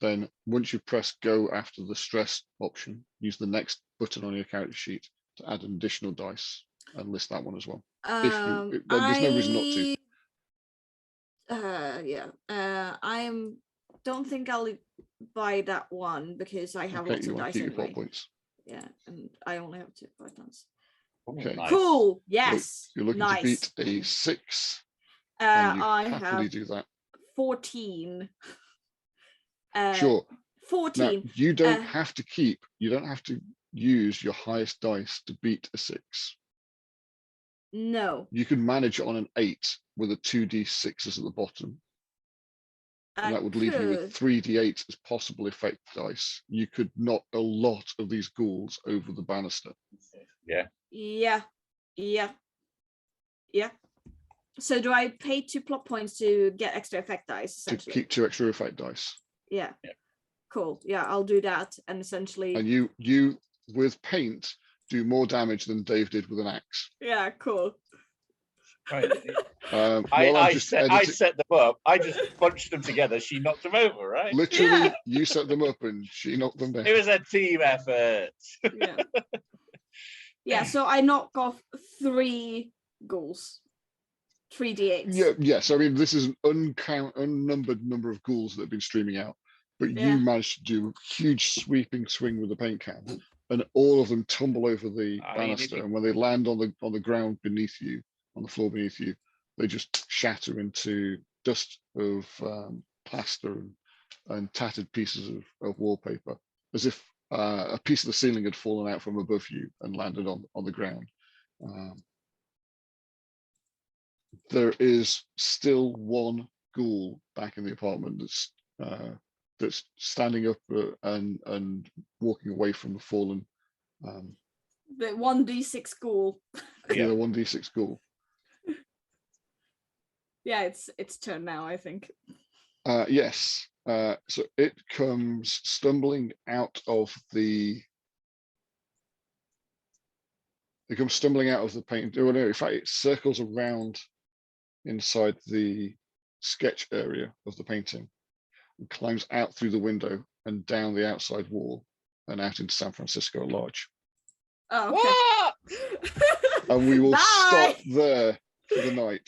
then once you press go after the stress option, use the next button on your character sheet to add an additional dice and list that one as well. There's no reason not to. Don't think I'll buy that one because I have lots of dice keep your plot anyway. points. Yeah, and I only have 2 buttons. Okay. Nice. Cool. Yes. You're looking nice. to beat a 6. And you I happily have do that. 14. Sure. 14. Now, you don't have to use your highest dice to beat a 6. No. You can manage on an 8 with a 2d6s at the bottom. And that would leave you with 3d8 as possible effect dice. You could knock a lot of these ghouls over the banister. Yeah. Yeah. So do I pay 2 plot points to get extra effect dice? to Essentially, keep 2 extra effect dice. yeah. Yeah. Cool. Yeah, I'll do that, and essentially, And you with paint do more damage than Dave did with an axe. yeah, cool. Right. While I'm I just set them up. I just bunched them together. She knocked them over, right? literally, Yeah. you set them up and she knocked them down. It was a team effort. Yeah. Yeah. So I knock off 3 ghouls, 3 d8s. Yes. I mean, this is an unnumbered number of ghouls that have been streaming out, but Yeah. you managed to do a huge sweeping swing with the paint can, and all of them tumble over the banister. And when they land on the ground beneath you, on the floor beneath you, they just shatter into dust of plaster and tattered pieces of wallpaper, as if a piece of the ceiling had fallen out from above you and landed on the ground. There is still 1 ghoul back in the apartment that's standing up and walking away from the fallen. The 1d6 ghoul. Yeah, 1d6 ghoul. Yeah, it's turn now, I think. Yes. So it comes stumbling out of the. It comes stumbling out of the paint. Oh, no, in fact, it circles around inside the sketch area of the painting and climbs out through the window and down the outside wall and out into San Francisco at large. Oh, okay. What? And we will Bye. stop there for the night.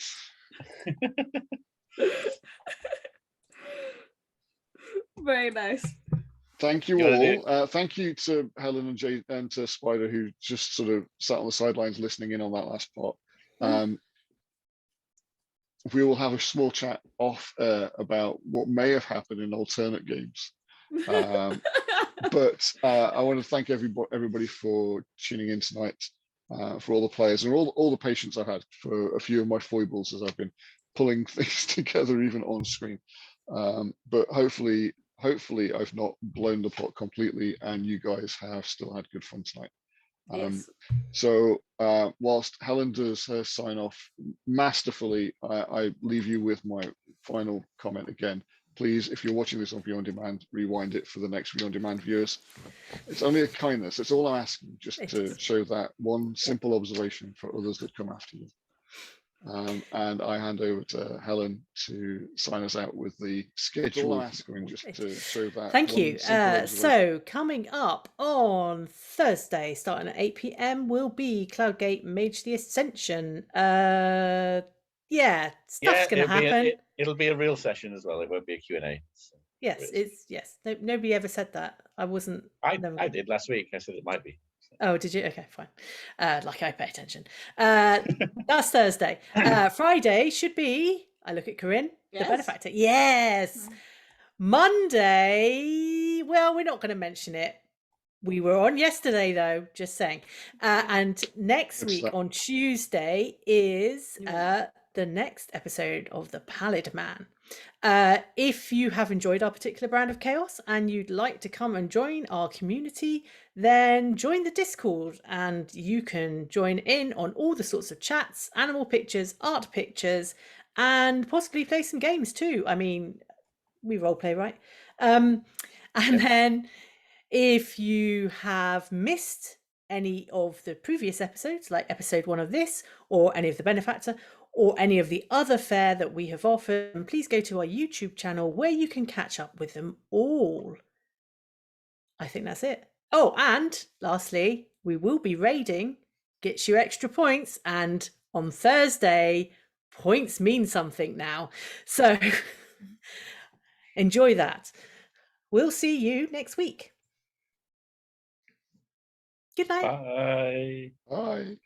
Very nice. Thank you You wanna all. Thank you to Helen and Jay and to Spider, who just sort of sat on the sidelines listening in on that last part. We will have a small chat off about what may have happened in alternate games. But I want to thank everybody for tuning in tonight, for all the players and all the patience I've had for a few of my foibles as I've been pulling things together even on screen. But hopefully I've not blown the pot completely and you guys have still had good fun tonight. Yes. So whilst Helen does her sign off masterfully, I leave you with my final comment again. Please, if you're watching this on View on Demand, rewind it for the next View on Demand viewers. It's only a kindness. It's all I'm asking, just to show that one simple observation for others that come after you. And I hand over to Helen to sign us out with the schedule. Just to show that. Thank you. So coming up on Thursday, starting at 8 p.m, will be Cloudgate Mage the Ascension. Yeah, stuff's gonna happen. It'll be a real session as well. It won't be a Q&A. So yes, No, nobody ever said that. I wasn't. I did last week. I said it might be. Oh, did you? Okay, fine. Like I pay attention. That's Thursday. Friday should be. I look at Corinne, the benefactor. Yes. Monday. Well, we're not going to mention it. We were on yesterday, though. Just saying. And next week on Tuesday is the next episode of the Pallid Man. If you have enjoyed our particular brand of chaos and you'd like to come and join our community, then join the Discord and you can join in on all the sorts of chats, animal pictures, art pictures, and possibly play some games too. I mean, we role play, right? Then if you have missed any of the previous episodes, like episode 1 of this, or any of the benefactor, or any of the other fare that we have offered, please go to our YouTube channel where you can catch up with them all. I think that's it. Oh, and lastly, we will be raiding Gets You Extra Points, and on Thursday, points mean something now. So enjoy that. We'll see you next week. Good night. Bye. Bye.